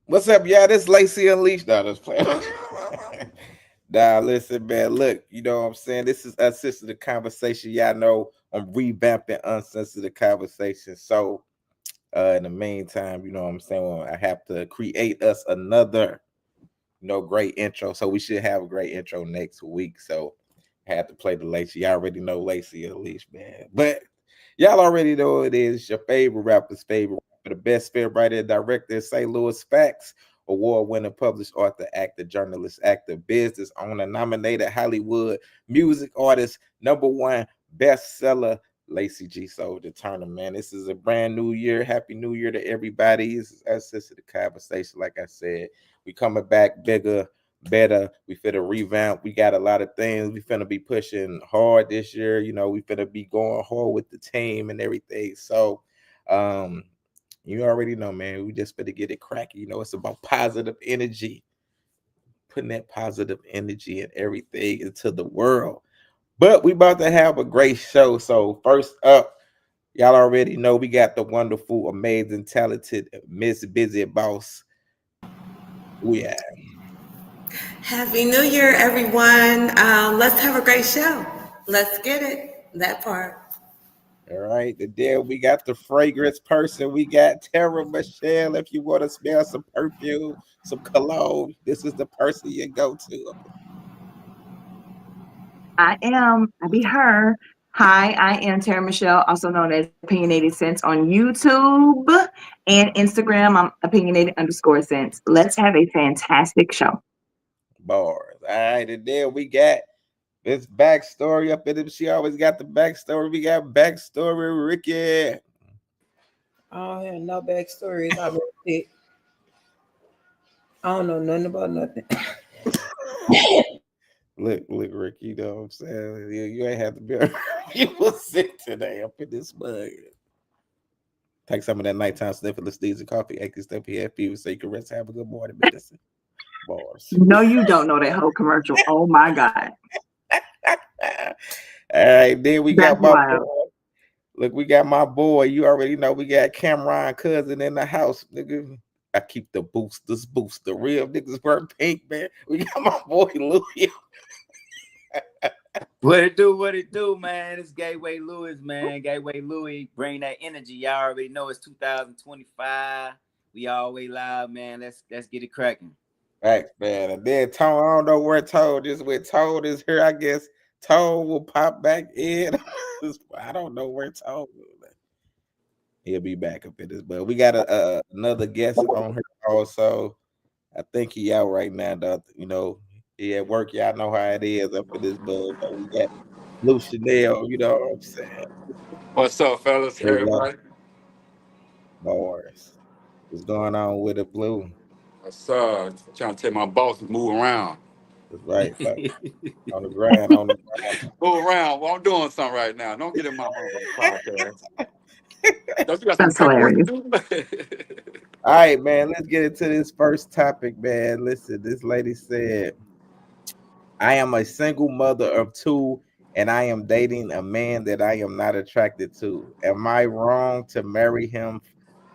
What's up, y'all? This Lacey Unleashed. No, this playing. Nah, listen, man. Look, you know what I'm saying? This is Uncensored The Conversation. Y'all know I'm revamping Uncensored The Conversation. So, in the meantime, you know what I'm saying? Well, I have to create us another, great intro. So we should have a great intro next week. So I had to play the Lacey. Y'all already know Lacey Unleashed, man. But y'all already know it is your favorite rapper's favorite. The best film writer and director in St. Louis Facts, award-winning published author, actor, journalist, actor, business owner, nominated Hollywood music artist, #1 bestseller, Lacey G. Soldier Turner, man. This is a brand new year. Happy New Year to everybody. This is Uncensored The Conversation. Like I said, we coming back bigger, better. We finna revamp. We got a lot of things. We finna be pushing hard this year. We finna be going hard with the team and everything. So, you already know, man. We just better get it cracking. It's about positive energy, putting that positive energy and everything into the world. But we about to have a great show. So first up, y'all already know we got the wonderful, amazing, talented Miss Busy Boss. Yeah. Happy New Year, everyone. Let's have a great show. Let's get it. That part. All right, there we got the fragrance person. We got Tara Michelle. If you want to smell some perfume, some cologne, this is the person you go to. I be her. Hi, I am Tara Michelle, also known as Opinionated Sense on YouTube and Instagram. I'm opinionated_sense. Let's have a fantastic show. Bars. All right, and then we got this backstory up in it. She always got the backstory. We got backstory, Ricky. I don't have no backstories. I don't know nothing about nothing. Look, Ricky, you know what I'm saying? You ain't have to be. You was sick today up in this mug. Take some of that nighttime sniffing, steeds and coffee, achy stuff here, fever, so you can rest. Have a good morning, medicine. Bars. No, you don't know that whole commercial. Oh my God. All right, then we got my boy. Look, we got my boy. You already know we got Cameron Cousin in the house, nigga. I keep the boosters boost. The real niggas wear pink, man. We got my boy Louis. What it do, man? It's Gateway Louis, man. Gateway Louis, bring that energy. Y'all already know it's 2025. We always live, man. Let's get it cracking. Right, man. And then Tone, I don't know where Toad is. When Toad is here, I guess Toad will pop back in. I don't know where Toad is. He'll be back up in this, but we got another guest on here also. I think he out right now, though. He at work. Y'all know how it is up in this bug. But we got Lou Chanel. You know what I'm saying? What's up, fellas? Everybody. Boys, what's going on with it, Blue? What's up? Trying to tell my boss to move around. That's right. on the ground. Move around. Well, I'm doing something right now. Don't get in my podcast. Don't you got That's hilarious. All right, man. Let's get into this first topic, man. Listen, this lady said, I am a single mother of two, and I am dating a man that I am not attracted to. Am I wrong to marry him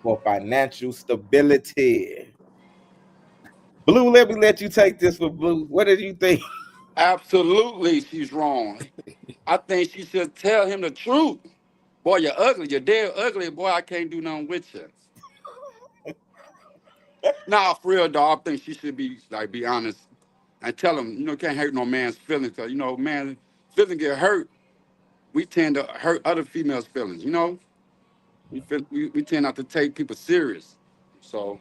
for financial stability? Blue, let me let you take this for Blue. What did you think? Absolutely, she's wrong. I think she should tell him the truth. Boy, you're ugly. You're dead ugly. Boy, I can't do nothing with you. Nah, for real, dog. I think she should be honest and tell him, can't hurt no man's feelings. Cause man, feelings get hurt. We tend to hurt other females' feelings. We tend not to take people serious. So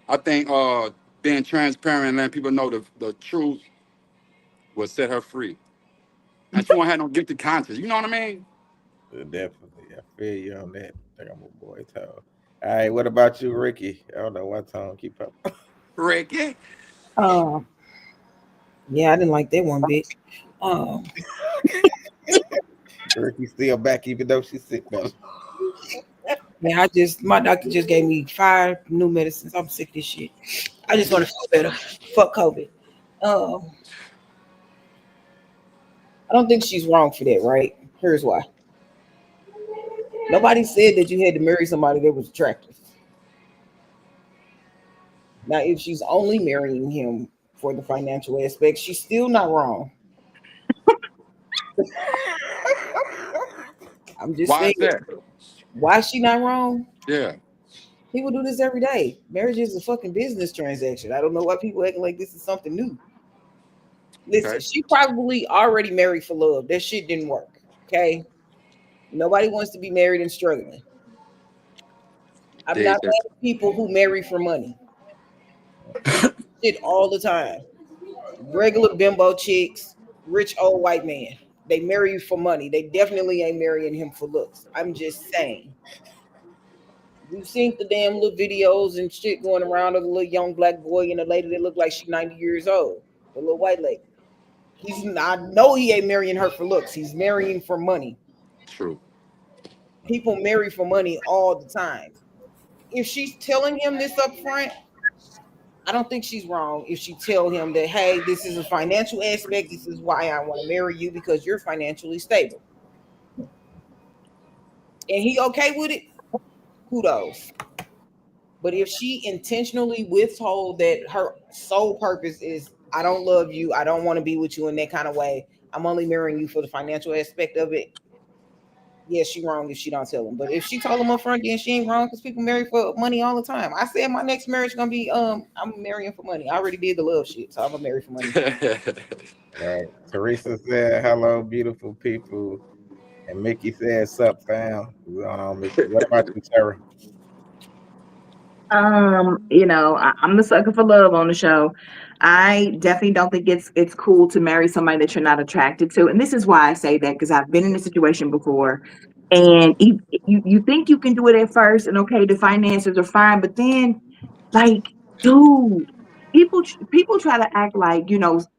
I think being transparent and letting people know the truth will set her free. And she won't have no guilty conscience. You know what I mean? Definitely. I feel you on that. I think I'm a boy toe. All right, what about you, Ricky? I don't know what time keep up. Ricky. Um, yeah, I didn't like that one bit. Um, Ricky still back even though she's sick now. man, my doctor just gave me 5 new medicines. I'm sick of this shit. I just want to feel better. Fuck COVID. Um, I don't think she's wrong for that, right? Here's why. Nobody said that you had to marry somebody that was attractive. Now, if she's only marrying him for the financial aspect, she's still not wrong. I'm just Why saying, is that? why is she not wrong? Yeah. People do this every day. Marriage is a fucking business transaction. I don't know why people acting like this is something new. Listen, Okay. she probably already married for love. That shit didn't work. Okay. Nobody wants to be married and struggling. I'm They, not mad at people who marry for money. Shit all the time. Regular bimbo chicks, rich old white man. They marry you for money. They definitely ain't marrying him for looks. I'm just saying. We've seen the damn little videos and shit going around of a little young black boy and a lady that looked like she's 90 years old. The little white lady. I know he ain't marrying her for looks. He's marrying for money. true. People marry for money all the time. If she's telling him this up front, I don't think she's wrong if she tell him that, hey, this is a financial aspect. This is why I want to marry you because you're financially stable. And he okay with it, kudos. But if she intentionally withhold that her sole purpose is, I don't love you, I don't want to be with you in that kind of way, I'm only marrying you for the financial aspect of it, yeah, she wrong if she don't tell him. But if she told him up front, then she ain't wrong because people marry for money all the time. I said my next marriage gonna be I'm marrying for money. I already did the love shit, so I'm gonna marry for money. Right. Teresa said, hello, beautiful people. And Mickey said, sup, fam. What's going on, Mickey? What about you, Sarah? I'm the sucker for love on the show. I definitely don't think it's cool to marry somebody that you're not attracted to. And this is why I say that, because I've been in a situation before. And you think you can do it at first, and okay, the finances are fine, but then, like, dude, people try to act like,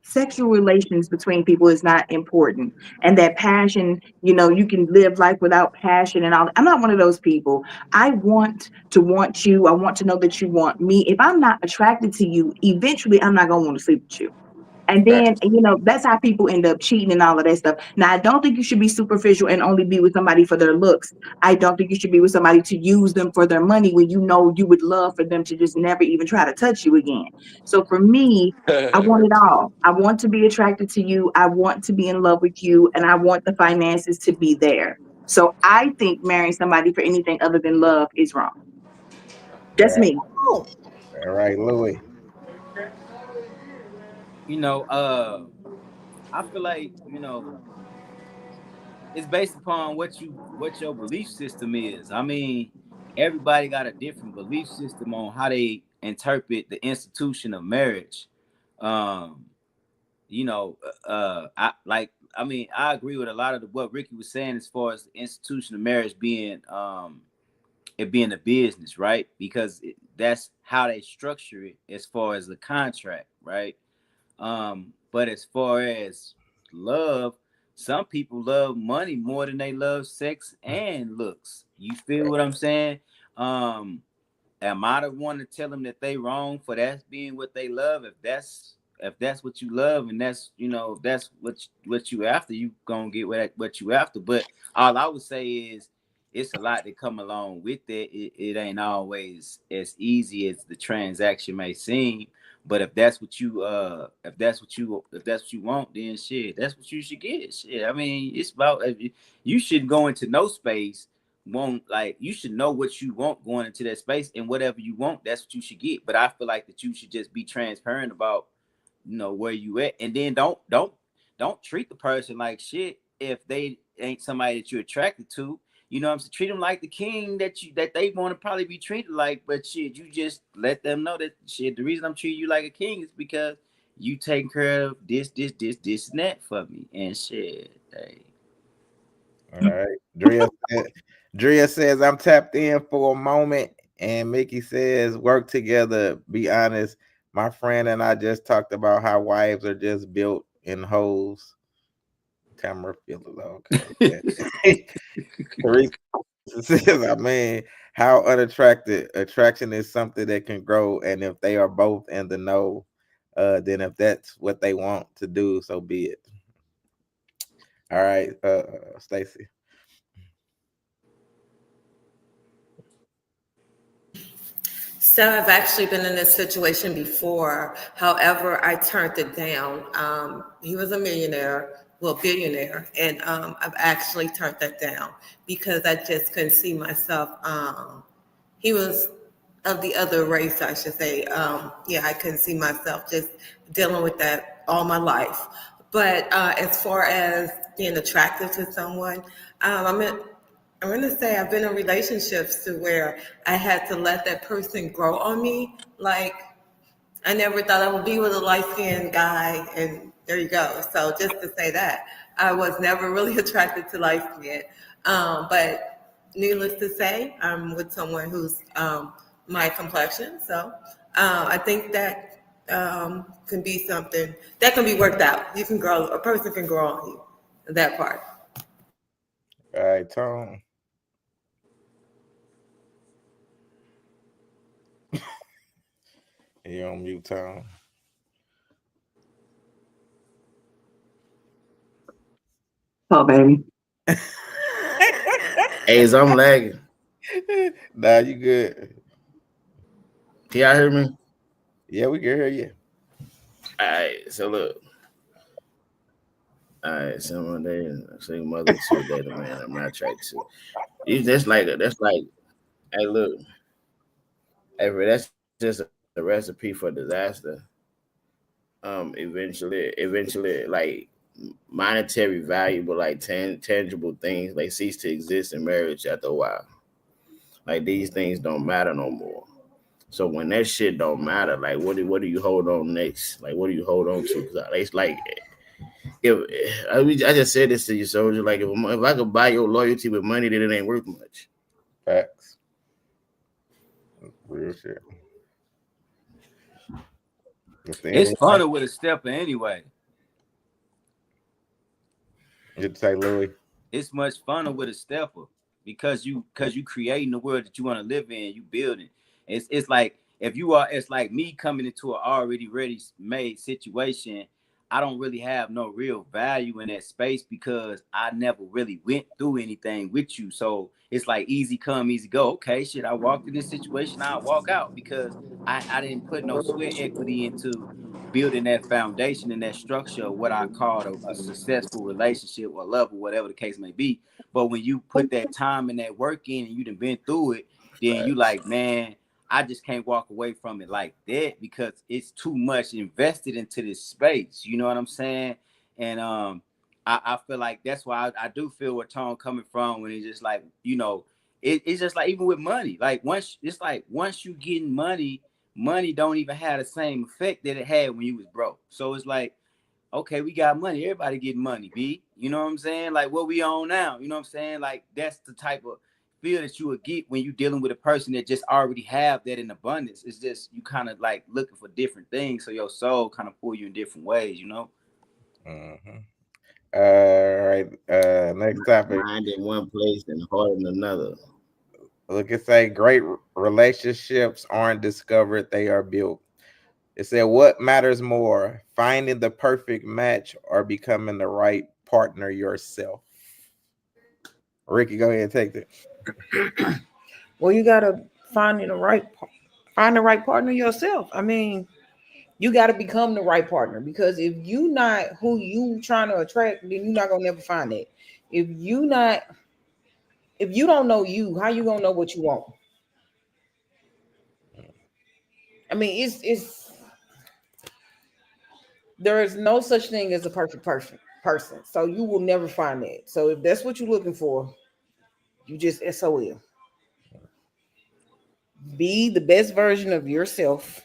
sexual relations between people is not important, and that passion, you can live life without passion and all. I'm not one of those people. I want to want you. I want to know that you want me. If I'm not attracted to you, eventually I'm not gonna want to sleep with you. And then, Facts. that's how people end up cheating and all of that stuff. Now, I don't think you should be superficial and only be with somebody for their looks. I don't think you should be with somebody to use them for their money when you know you would love for them to just never even try to touch you again. So for me, I want it all. I want to be attracted to you. I want to be in love with you. And I want the finances to be there. So I think marrying somebody for anything other than love is wrong. That's All me. Oh, right, Louis. You know, I feel like, it's based upon what your belief system is. I mean, everybody got a different belief system on how they interpret the institution of marriage. Um, I agree with a lot of what Ricky was saying as far as the institution of marriage being it being a business, right? Because that's how they structure it as far as the contract, right? But as far as love, some people love money more than they love sex and looks. You feel what I'm saying? Am I the one to tell them that they wrong for that being what they love? if that's what you love and that's if that's what you after, you gonna get what you after. But all I would say is it's a lot that come along with that. It ain't always as easy as the transaction may seem. But if that's what you want, then shit, that's what you should get. Shit, I mean, it's about you shouldn't go into no space. Won't like you should know what you want going into that space, and whatever you want, that's what you should get. But I feel like that you should just be transparent about where you at, and then don't treat the person like shit if they ain't somebody that you're attracted to. You know what I'm saying? Treat them like the king that they want to probably be treated like. But shit, you just let them know that shit. The reason I'm treating you like a king is because you taking care of this, and that for me. And shit, hey. All right. Drea says I'm tapped in for a moment. And Mickey says, work together, be honest. My friend and I just talked about how wives are just built in holes. Tamara feels okay. Teresa says, I mean, how attraction is something that can grow, and if they are both in the know, then if that's what they want to do, so be it. All right, Stacy. So I've actually been in this situation before. However, I turned it down. He was a millionaire, well, billionaire, and I've actually turned that down because I just couldn't see myself. He was of the other race, I should say. Yeah, I couldn't see myself just dealing with that all my life. But as far as being attracted to someone, I'm going to say I've been in relationships to where I had to let that person grow on me. Like, I never thought I would be with a light-skinned guy, and there you go. So just to say that, I was never really attracted to light-skinned. But needless to say, I'm with someone who's my complexion. So I think that can be something that can be worked out. You can grow, a person can grow on you, that part. All right, Tone. You on mute, Tone. Oh, baby. Hey, so I'm lagging. Nah, you good. Can y'all hear me? Yeah, we can hear you. All right, so look. All right, so one day, single mother to date a man I'm not attracted to. That's like, hey, look, hey, bro, that's just a recipe for disaster. Eventually, like monetary valuable, like tangible things, like cease to exist in marriage after a while. Like these things don't matter no more. So when that shit don't matter, like what do you hold on next? Like what do you hold on to? Because it's like if I just said this to you, soldier. Like if I could buy your loyalty with money, then it ain't worth much. Facts. Real shit. It's funner with a stepper anyway. You'd say Louis. It's much funner with a stepper because you creating the world that you want to live in. You building. It's like it's like me coming into an already ready made situation. I don't really have no real value in that space because I never really went through anything with you. So it's like easy come, easy go. Okay, shit, I walked in this situation, I'll walk out because I didn't put no sweat equity into building that foundation and that structure of what I call a successful relationship or love or whatever the case may be. But when you put that time and that work in and you done been through it, then you like, man, I just can't walk away from it like that because it's too much invested into this space. You know what I'm saying? And I feel like that's why I do feel where Tone coming from when it's just like, it's just like even with money. Like once you getting money don't even have the same effect that it had when you was broke. So it's like, okay, we got money. Everybody getting money, B. You know what I'm saying? Like what we own now. You know what I'm saying? Like that's the type of feel that you would get when you're dealing with a person that just already have that in abundance. It's just you kind of like looking for different things, so your soul kind of pull you in different ways, Mm-hmm. All right. Next topic. Mind in one place and heart in another. Look, it say great relationships aren't discovered; they are built. It said, what matters more, finding the perfect match or becoming the right partner yourself? Ricky, go ahead and take that. Well, you gotta find find the right partner yourself. I mean, you got to become the right partner, because if you not who you trying to attract, then you're not gonna never find it. If you not, if you don't know you, how you gonna know what you want? I mean, it's there is no such thing as a perfect person. So you will never find that. So if that's what you're looking for, you just SOL. Be the best version of yourself.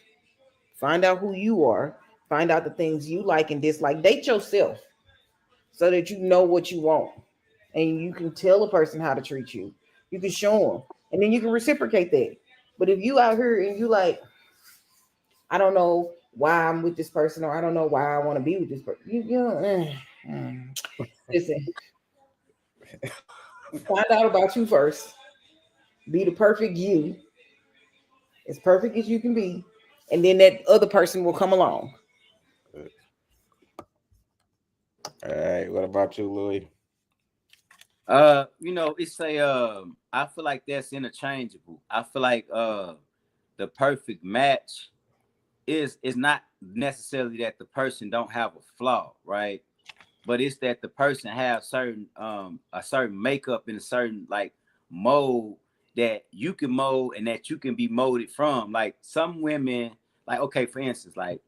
Find out who you are. Find out the things you like and dislike. Date yourself so that you know what you want. And you can tell a person how to treat you. You can show them. And then you can reciprocate that. But if you out here and you like, I don't know why I'm with this person, or I don't know why I want to be with this person. Listen, find out about you first. Be the perfect you, as perfect as you can be, and then that other person will come along. All right. What about you, Louis? It's I feel like that's interchangeable. I feel like the perfect match is not necessarily that the person don't have a flaw, right? But it's that the person have certain a certain makeup in a certain like mold that you can mold and that you can be molded from. Like some women, like okay, for instance, like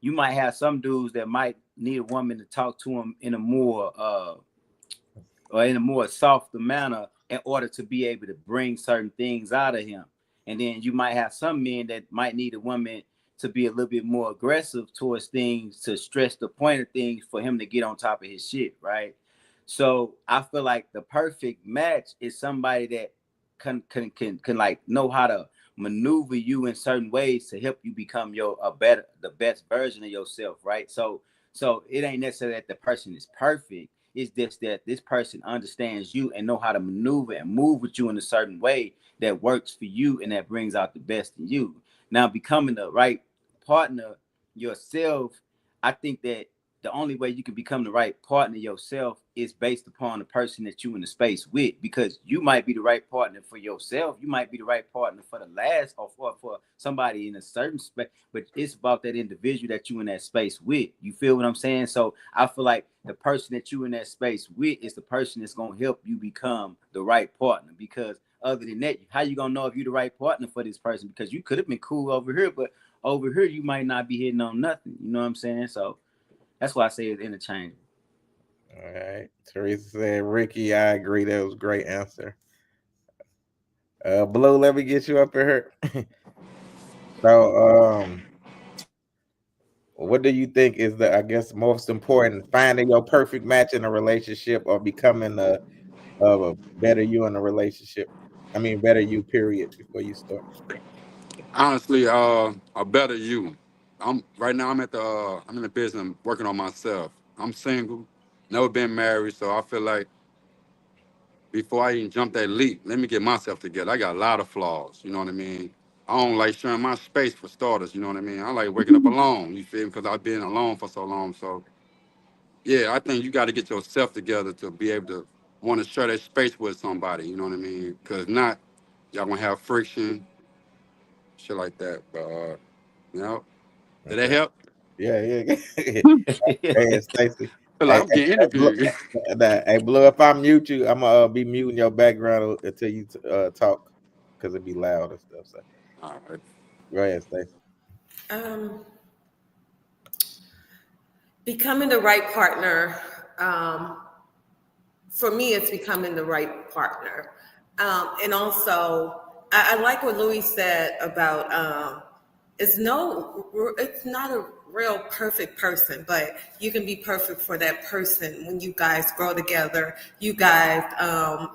you might have some dudes that might need a woman to talk to them in a more or in a more softer manner in order to be able to bring certain things out of him. And then you might have some men that might need a woman to be a little bit more aggressive towards things, to stress the point of things for him to get on top of his shit, right? So I feel like the perfect match is somebody that can like know how to maneuver you in certain ways to help you become the best version of yourself, right? So it ain't necessarily that the person is perfect. It's just that this person understands you and know how to maneuver and move with you in a certain way that works for you and that brings out the best in you. Now, becoming the right partner yourself, I think that the only way you can become the right partner yourself is based upon the person that you in the space with, because you might be the right partner for yourself. You might be the right partner for the last or for somebody in a certain space, but it's about that individual that you in that space with. You feel what I'm saying? So I feel like the person that you in that space with is the person that's going to help you become the right partner, because other than that, how you going to know if you're the right partner for this person? Because you could have been cool over here, but over here you might not be hitting on nothing. You know what I'm saying? So that's why I say it's interchangeable. All right. Teresa said, Ricky, I agree. That was a great answer. Blue, let me get you up in here. So, what do you think is the, I guess, most important, finding your perfect match in a relationship or becoming a better you in a relationship? I mean, better you, period, before you start. Honestly, a better you. I'm right now. I'm in the business. I'm working on myself. I'm single, never been married, so I feel like before I even jump that leap, let me get myself together. I got a lot of flaws. You know what I mean? I don't like sharing my space for starters. You know what I mean? I like waking up alone. You feel me? Because I've been alone for so long. So yeah, I think you got to get yourself together to be able to want to share that space with somebody. You know what I mean? Because not y'all gonna have friction, shit like that. But you know, did that Okay. help? Yeah, yeah. Hey, Stacy. Feel like Hey, I'm getting interviewed. Hey, Blue, if I mute you, I'm gonna be muting your background until you talk, because it be loud and stuff. So All right. go ahead, Stacy. Um, Becoming the right partner, for me, it's becoming the right partner. And also, I like what Louis said about it's not a real perfect person, but you can be perfect for that person when you guys grow together. You guys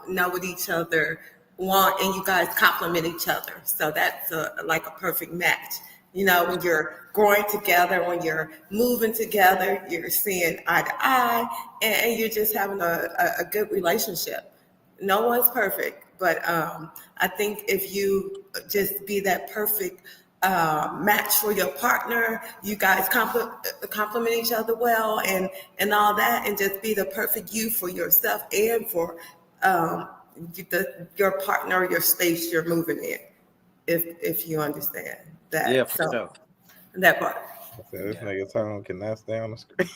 know what each other want, and you guys complement each other. So that's like a perfect match. You know, when you're growing together, when you're moving together, you're seeing eye to eye, and you're just having a good relationship. No one's perfect, but I think if you just be that perfect match for your partner. You guys complement each other well, and all that, and just be the perfect you for yourself and for your partner, your space you're moving in. If you understand that, Yeah, for sure. That part. So this nigga Tone cannot stay on the screen.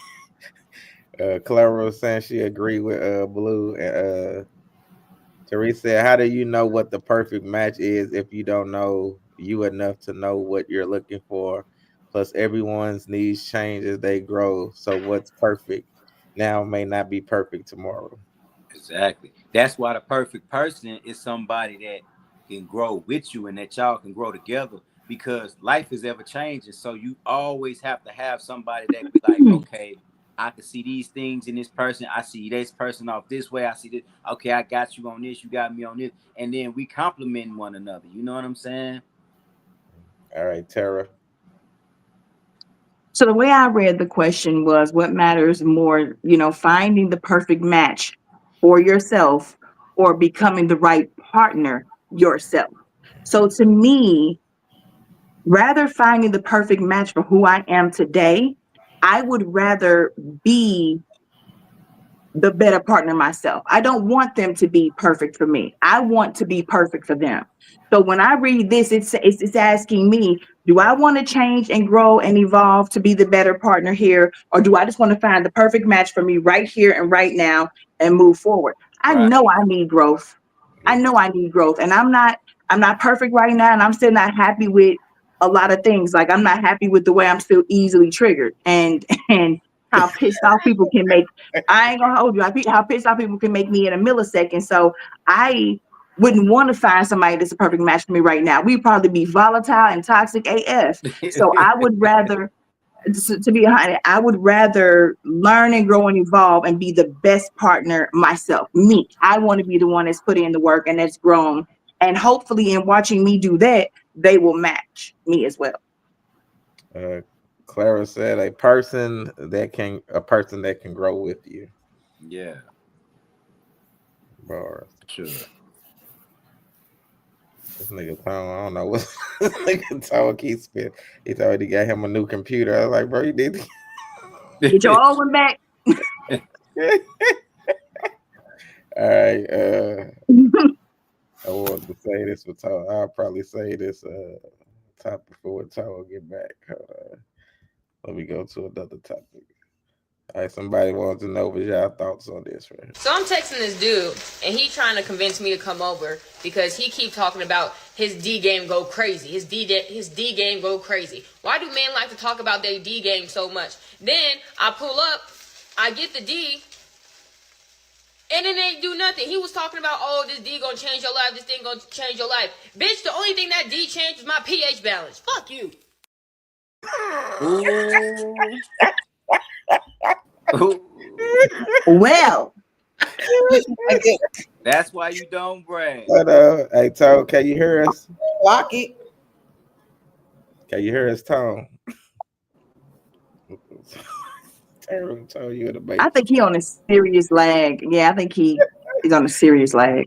Clara was saying she agreed with Blue, and Teresa said, "How do you know what the perfect match is if you don't know you enough to know what you're looking for? Plus, everyone's needs change as they grow. So what's perfect now may not be perfect tomorrow." Exactly. That's why the perfect person is somebody that can grow with you and that y'all can grow together, because life is ever changing. So you always have to have somebody that be like, okay, I can see these things in this person. I see this person off this way. I see this. Okay, I got you on this. You got me on this. And then we compliment one another. You know what I'm saying? All right, Tara. So the way I read the question was, what matters more, finding the perfect match for yourself or becoming the right partner yourself? So to me, rather finding the perfect match for who I am today, I would rather be the better partner myself. I don't want them to be perfect for me. I want to be perfect for them. So when I read this, it's asking me, do I want to change and grow and evolve to be the better partner here? Or do I just want to find the perfect match for me right here and right now and move forward? I know I need growth. I know I need growth. And I'm not perfect right now. And I'm still not happy with a lot of things. Like, I'm not happy with the way I'm still easily triggered and how pissed off people can make. I ain't gonna hold you. How pissed off people can make me in a millisecond. So I wouldn't want to find somebody that's a perfect match for me right now. We'd probably be volatile and toxic AF. So I would rather, to be honest, I would rather learn and grow and evolve and be the best partner myself. Me. I want to be the one that's put in the work and that's grown. And hopefully in watching me do that, they will match me as well. Clara said, a person that can grow with you. Yeah. Bars. Sure. This nigga Tone, I don't know what this nigga Tone keeps spit. He already got him a new computer. I was like, bro, you need to get your old one back. All right. I wanted to say this with Tone. I'll probably say this topic for when Tone get back. Let me go to another topic. All right, somebody wants to know what y'all thoughts on this, right? So I'm texting this dude, and he trying to convince me to come over because he keep talking about his D game go crazy. His D game go crazy. Why do men like to talk about their D game so much? Then I pull up, I get the D, and it ain't do nothing. He was talking about, oh, this D gonna change your life. This thing gonna change your life. Bitch, the only thing that D changed is my pH balance. Fuck you. Well, that's why you don't brag. Hey, Tone, can you hear us? Lock it. Can you hear us, Tone? Tone, you in the base. I think he on a serious lag. Yeah, I think he's on a serious lag.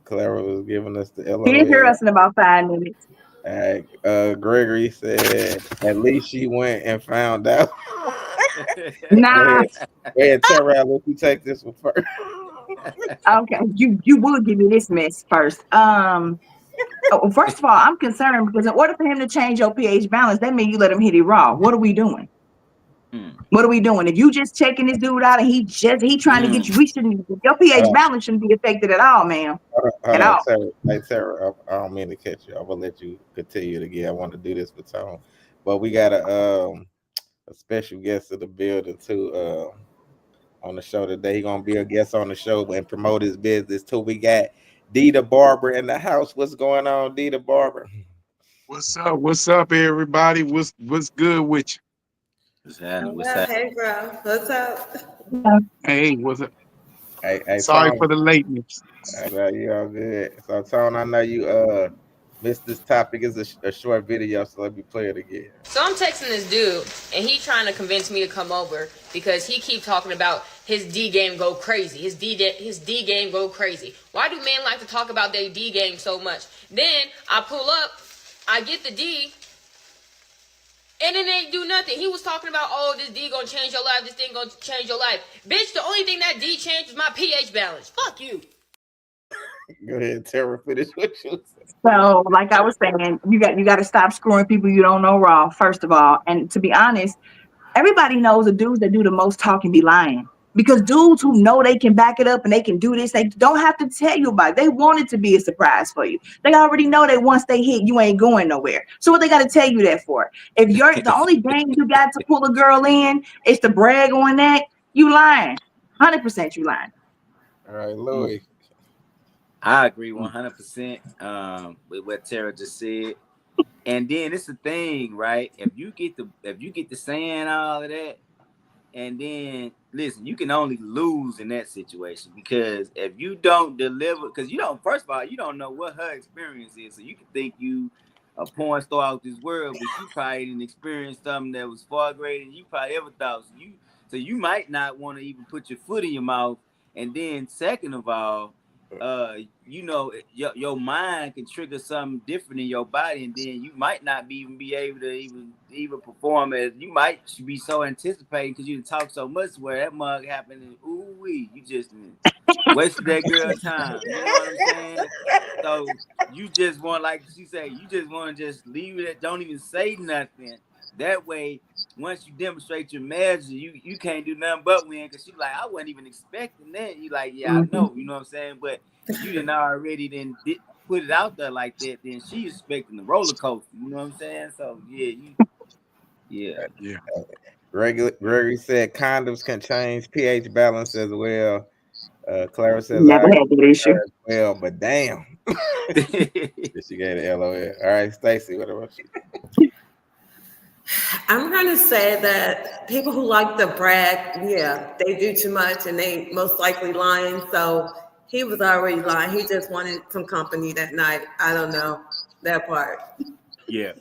Clara was giving us the LOL. He'll hear us in about 5 minutes. Gregory said, at least she went and found out. Nah. Yeah, Tara, let you take this one first. Okay, you would give me this mess first. First of all, I'm concerned because in order for him to change your pH balance, that means you let him hit it raw. What are we doing? What are we doing? If you just checking this dude out and he trying to get you, your pH balance shouldn't be affected at all, ma'am. At all. Sarah, I don't mean to catch you. I'm gonna let you continue to get. I want to do this with Tone, but we got a special guest in the building too. On the show today, he's gonna be a guest on the show and promote his business too. We got D the Barber in the house. What's going on, D the Barber? What's up? What's up, everybody? What's good with you? What's happening? Hey, bro. What's up? Hey, what's up? Hey, sorry Tone, for the lateness. You all good. So, Tone, I know you missed this topic. It's a short video, so let me play it again. So I'm texting this dude, and he trying to convince me to come over because he keep talking about his D game go crazy. His D game go crazy. Why do men like to talk about their D game so much? Then I pull up, I get the D, and then they do nothing. He was talking about, oh, this D gonna change your life, this thing gonna change your life. Bitch, the only thing that D changed is my pH balance. Fuck you. Go ahead, Tara, finish what you said. So, like I was saying, you got to stop screwing people you don't know raw, first of all. And to be honest, everybody knows the dudes that do the most talking be lying. Because dudes who know they can back it up and they can do this, they don't have to tell you about it. They want it to be a surprise for you. They already know that once they hit, you ain't going nowhere. So what they got to tell you that for? If you're the only game you got to pull a girl in is to brag on that, you lying. 100% you lying. All right, Louis. I agree 100% with what Tara just said. And then it's the thing, right? If you get the saying all of that, and then listen, you can only lose in that situation, because if you don't deliver, because you don't, first of all, you don't know what her experience is, so you can think you a porn star out this world, but you probably didn't experience something that was far greater than you probably ever thought. So you might not want to even put your foot in your mouth. And then second of all, you know, your mind can trigger something different in your body, and then you might not even be able to even perform as you might be so anticipating, because you talk so much where that mug happened and ooh wee, you just wasted that girl's time. You know what I'm saying? So you just want, like she said, you just want to just leave it, don't even say nothing. That way, once you demonstrate your measure, you can't do nothing but win, because she's like, I wasn't even expecting that. You like, yeah, I know, you know what I'm saying? But you didn't already put it out there like that, then she's expecting the roller coaster. You know what I'm saying? So yeah. Gregory said condoms can change pH balance as well. Clara says Never had that issue. as well, but damn. She gave the LOL. All right, Stacey, what about you? I'm going to say that people who like to brag, yeah, they do too much and they most likely lying. So he was already lying. He just wanted some company that night. I don't know that part. Yeah.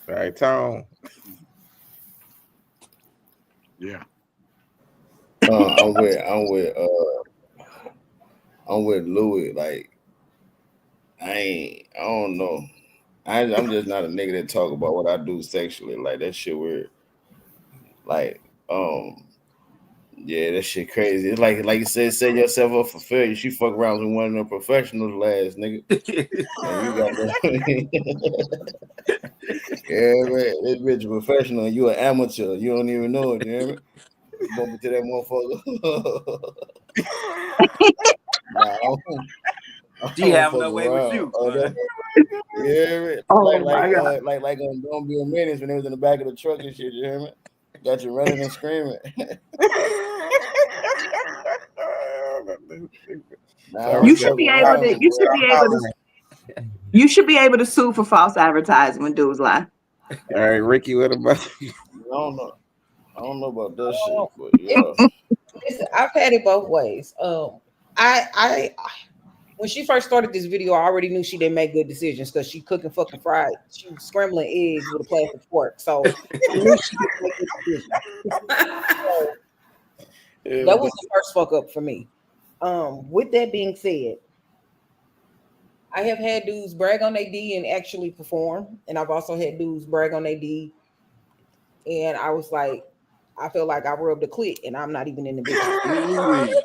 All right, Tone. Yeah. I'm with Louis. Like, I don't know. I'm just not a nigga that talk about what I do sexually. Like, that shit weird. Like, yeah, that shit crazy. It's like you said, set yourself up for failure. She fuck around with one of them professionals last, nigga. And you got that. Yeah, man, this bitch a professional. You an amateur. You don't even know it, you hear me? Bump into that motherfucker. Nah, She having no way with you. Yeah, like on Don't Be a Menace when they was in the back of the truck and shit, you hear me? Got you running and screaming. You should be able to. You should be able to sue for false advertising when dudes lie. All right, Ricky, what about you? I don't know about that shit, but yeah. Listen, I've had it both ways. I when she first started this video, I already knew she didn't make good decisions because she cooking fucking fried. She was scrambling eggs with a plastic fork. So I knew she didn't make good decisions. That was the first fuck up for me. With that being said, I have had dudes brag on their D and actually perform, and I've also had dudes brag on their D, and I was like, I feel like I rubbed a clit, and I'm not even in the business.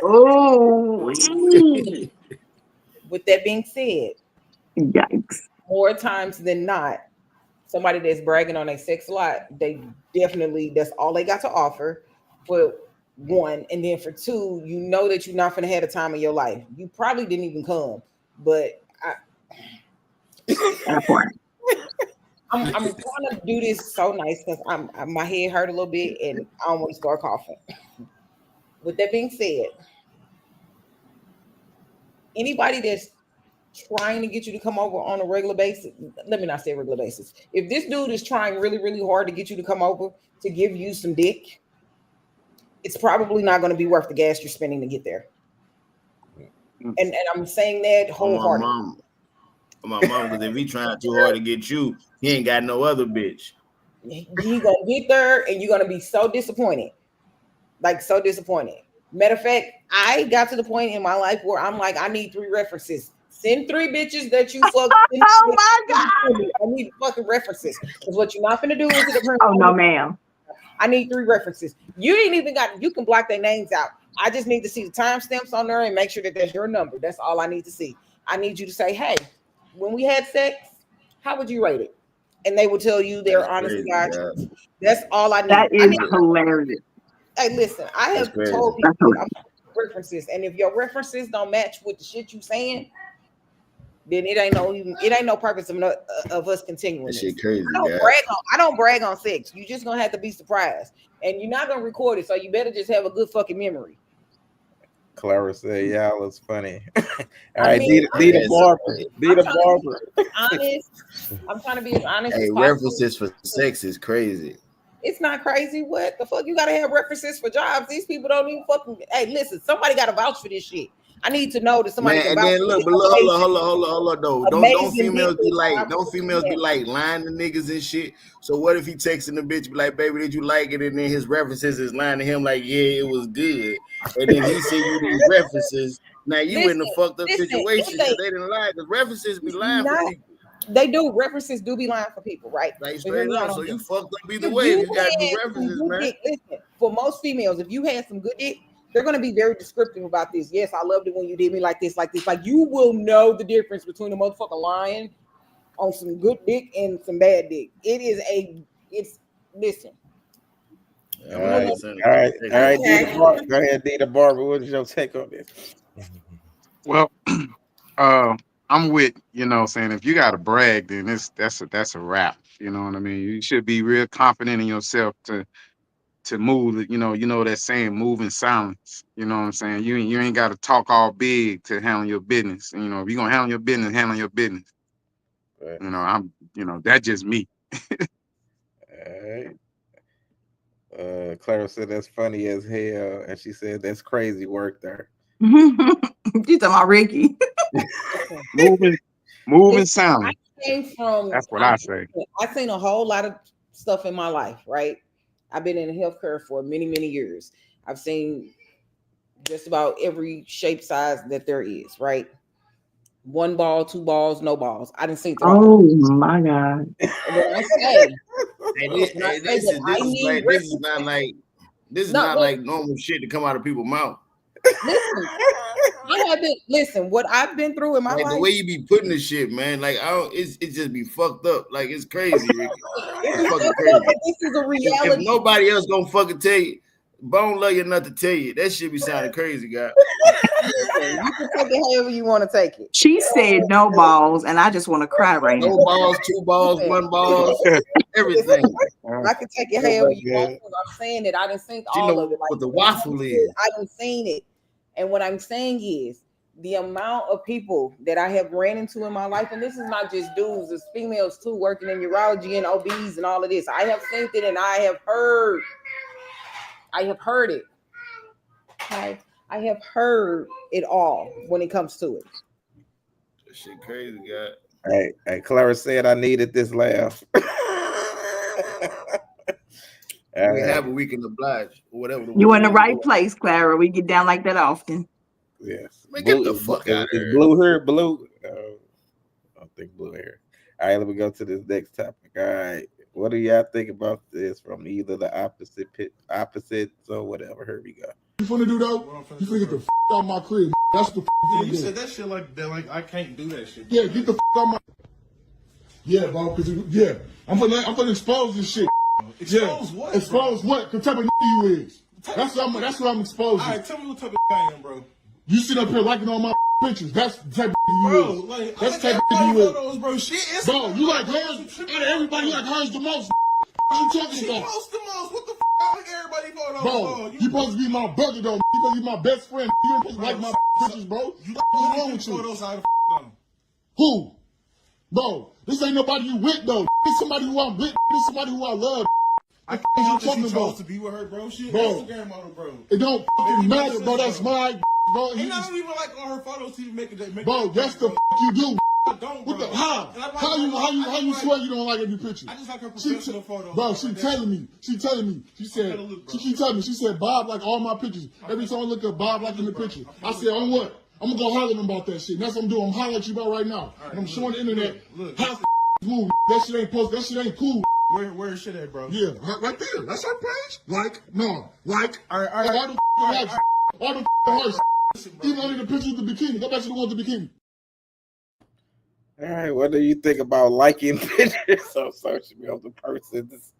Oh, with that being said, yikes! More times than not, somebody that's bragging on a sex lot, they definitely, that's all they got to offer. For one, and then for two, you know that you're not gonna have the time of your life. You probably didn't even come, but I'm trying to do this so nice because my head hurt a little bit and I almost start coughing. With that being said, anybody that's trying to get you to come over on a regular basis, let me not say regular basis. If this dude is trying really, really hard to get you to come over to give you some dick, it's probably not going to be worth the gas you're spending to get there. And I'm saying that wholeheartedly. My mom, because if he trying too hard to get you, he ain't got no other bitch. He gonna get there and you're gonna be so disappointed. Like so disappointed. Matter of fact, I got to the point in my life where I'm like, I need 3 references Send 3 bitches that you fuck. Oh my God. I need fucking references. Because what you're not gonna do is it. Oh no, ma'am. I need 3 references. You ain't even got. You can block their names out. I just need to see the timestamps on there and make sure that that's your number. That's all I need to see. I need you to say, hey, when we had sex, how would you rate it? And they will tell you their honest guys. That's all I need. That is hilarious. Hey, listen, I have told people I'm references, and if your references don't match with the shit you saying, then it ain't no purpose of us continuing. That shit crazy. I don't brag on sex. You just gonna have to be surprised, and you're not gonna record it, so you better just have a good fucking memory. Clara said, "Y'all is funny." All right, Dita Barber. Honest. I'm trying to be as honest. Hey, as possible. references for sex is crazy. It's not crazy. What the fuck? You gotta have references for jobs. These people don't even fucking. Hey, listen. Somebody gotta vouch for this shit. I need to know that somebody. Man, and then look, but hold on, though. Don't females be like lying to niggas and shit. So what if he texting the bitch be like, baby, did you like it? And then his references is lying to him like, yeah, it was good. And then he send you these references. Now you in the fucked up situation because they didn't lie. Because references be lying for people. They do. References do be lying for people, right? Like straight up. So you fucked up either way. You got good references, man. Listen, for most females, if you had some good dick, they're going to be very descriptive about this. Yes, I loved it when you did me like this, like this. Like you will know the difference between a motherfucker lying on some good dick and some bad dick. Listen. All right. Go ahead, Dita Barber. What is your take on this? Well, I'm with, saying if you got to brag, then that's a wrap. You know what I mean? You should be real confident in yourself to move, that saying, move in silence. You know what I'm saying? You ain't got to talk all big to handle your business. If you're gonna handle your business, handle your business. Right. That's just me. All right. Clara said that's funny as hell, and she said that's crazy work there. You talking about Ricky? moving silent. That's what I say. I've seen a whole lot of stuff in my life, right? I've been in healthcare for many, many years. I've seen just about every shape, size that there is, right? 1 ball, 2 balls, no balls. I didn't see it. Oh my God. This is not like normal shit to come out of people's mouth. Listen, what I've been through in my life. The way you be putting this shit, man, like it just be fucked up. Like it's crazy, Ricky. It's fucking crazy. This is a reality. If nobody else gonna fucking tell you, Bone love you enough to tell you. That shit be sounding crazy, guy. You can take it however you want to take it. She said no balls, and I just want to cry right now. No balls, 2 balls, 1 ball, everything. I can take it however you want. I'm saying that I didn't think all of it. What the waffle is. I didn't seen it. And what I'm saying is the amount of people that I have ran into in my life, and this is not just dudes, it's females too, working in urology and OBs and all of this. I have seen it and I have heard it. Okay? I have heard it all when it comes to it. That shit crazy, guy. Hey, Clara said I needed this laugh. We have a week in oblige or whatever. You in the right place, Clara. We get down like that often. Yes. Man, get the fuck out of here. Blue here, blue. I don't think blue here. All right, let me go to this next topic. All right. What do y'all think about this from either the opposites or whatever? Here we go. You finna do though? You finna get the out of my crib. That's the you said that shit like that. Like I can't do that shit. Yeah, get the out of my. Yeah, bro. Cause I'm finna expose this shit. Expose what? Expose bro? What? What type of you is? That's what I'm exposing. All right, tell me what type of I am, bro. You sit up here liking all my pictures. That's the type of you is. Like, that's the type of you is. Photos, bro. Shit, bro, you like hers? Out of everybody, you like hers the most. What you talking about? The most. What the f***? I like everybody photos. Bro, you supposed to be my brother though. You supposed to be my best friend. You ain't supposed to like my pictures, bro. What's wrong with you? Photos out of who? Bro, this ain't nobody you with though. This somebody who I'm with. This somebody who I love. I can't help that you chose to be with her, bro. She an Instagram model, bro. It don't fucking matter, bro. That's my bro. And I don't even like on her photos to even make it. Bro, that's the you do. I don't, bro. What the, how you swear you don't like every picture? I just like her professional photos. Bro, she telling me. She said, Bob like all my pictures. Every time I look at Bob like in the picture. I said, on what? I'm gonna go holler at them about that shit. And that's what I'm doing. I'm hollering at you about right now. And I'm showing the internet how move. That shit ain't posted. That shit ain't cool. Where is shit at, bro? Yeah, right there. That's our page. Like, no, like, All right. all the hearts, all the hearts. Even only the picture of the bikini. Go back to the one with the bikini. All right, what do you think about liking pictures on social media of the person's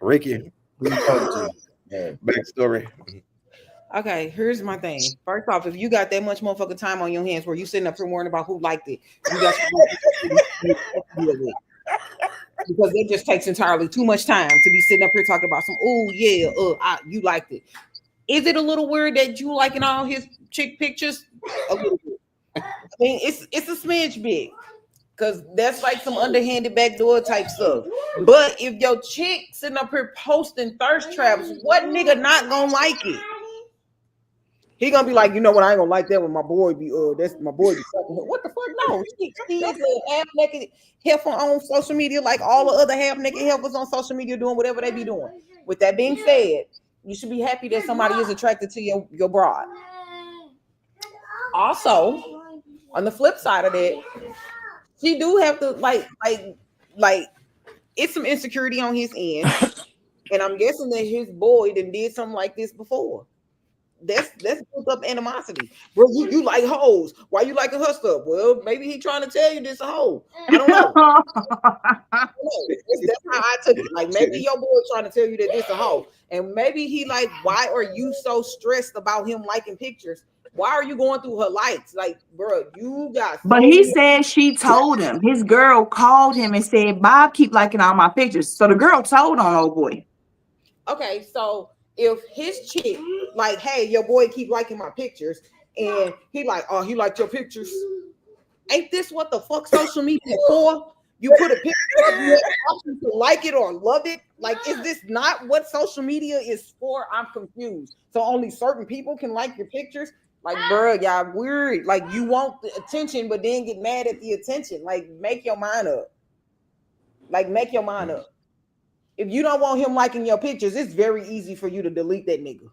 Ricky? Backstory. Okay, here's my thing. First off, if you got that much motherfucking time on your hands where you sitting up here worrying about who liked it, you got to because it just takes entirely too much time to be sitting up here talking about some. Oh yeah, you liked it. Is it a little weird that you liking all his chick pictures? A little bit. I mean, it's a smidge big, because that's like some underhanded backdoor type stuff. But if your chick sitting up here posting thirst traps, what nigga not gonna like it? He gonna be like, you know what? I ain't gonna like that when my boy be that's my boy be fucking her. What the fuck? No, she is a half naked heifer on social media, like all the other half naked heifers on social media doing whatever they be doing. With that being said, you should be happy that somebody is attracted to your broad. Also, on the flip side of that, she do have to like it's some insecurity on his end, and I'm guessing that his boy did something like this before. That's built up animosity, bro. You like hoes? Why you liking her stuff? Well, maybe he trying to tell you this a hoe. I don't know. That's how I took it. Like maybe your boy trying to tell you that this a hoe, and maybe he like, why are you so stressed about him liking pictures? Why are you going through her likes? Like, bro, you got. But he said she told him. His girl called him and said, "Bob keep liking all my pictures." So the girl told on old boy. Okay, so if his chick like, hey, your boy keep liking my pictures, and he like, oh, he liked your pictures. Ain't this what the fuck social media is for? You put a picture, you have the option to like it or love it. Like, is this not what social media is for? I'm confused. So only certain people can like your pictures? Like, bro, y'all weird. Like, you want the attention, but then get mad at the attention. Like, make your mind up. If you don't want him liking your pictures, it's very easy for you to delete that nigga.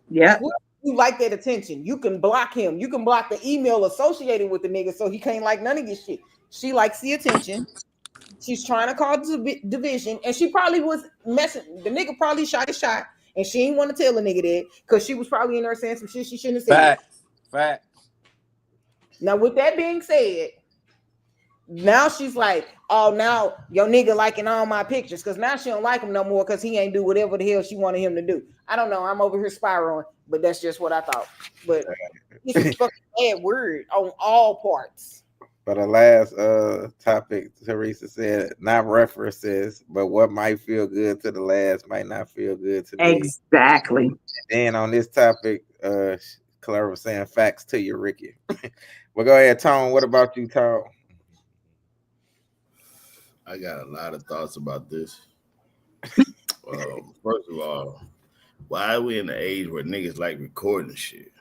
Yeah. You like that attention. You can block him. You can block the email associated with the nigga so he can't like none of your shit. She likes the attention. She's trying to cause division, and she probably was messing. The nigga probably shot a shot, and she didn't want to tell the nigga that because she was probably in there saying some shit she shouldn't have said. Facts. Now, with that being said, now she's like, oh, now your nigga liking all my pictures, because now she don't like him no more because he ain't do whatever the hell she wanted him to do. I don't know. I'm over here spiraling, but that's just what I thought. But this is fucking bad word on all parts. For the last topic, Teresa said, not references, but what might feel good to the last might not feel good to me. Exactly. And on this topic, Clara was saying facts to you, Ricky. Well, go ahead, Tone. What about you, Tone? I got a lot of thoughts about this. First of all, why are we in the age where niggas like recording shit?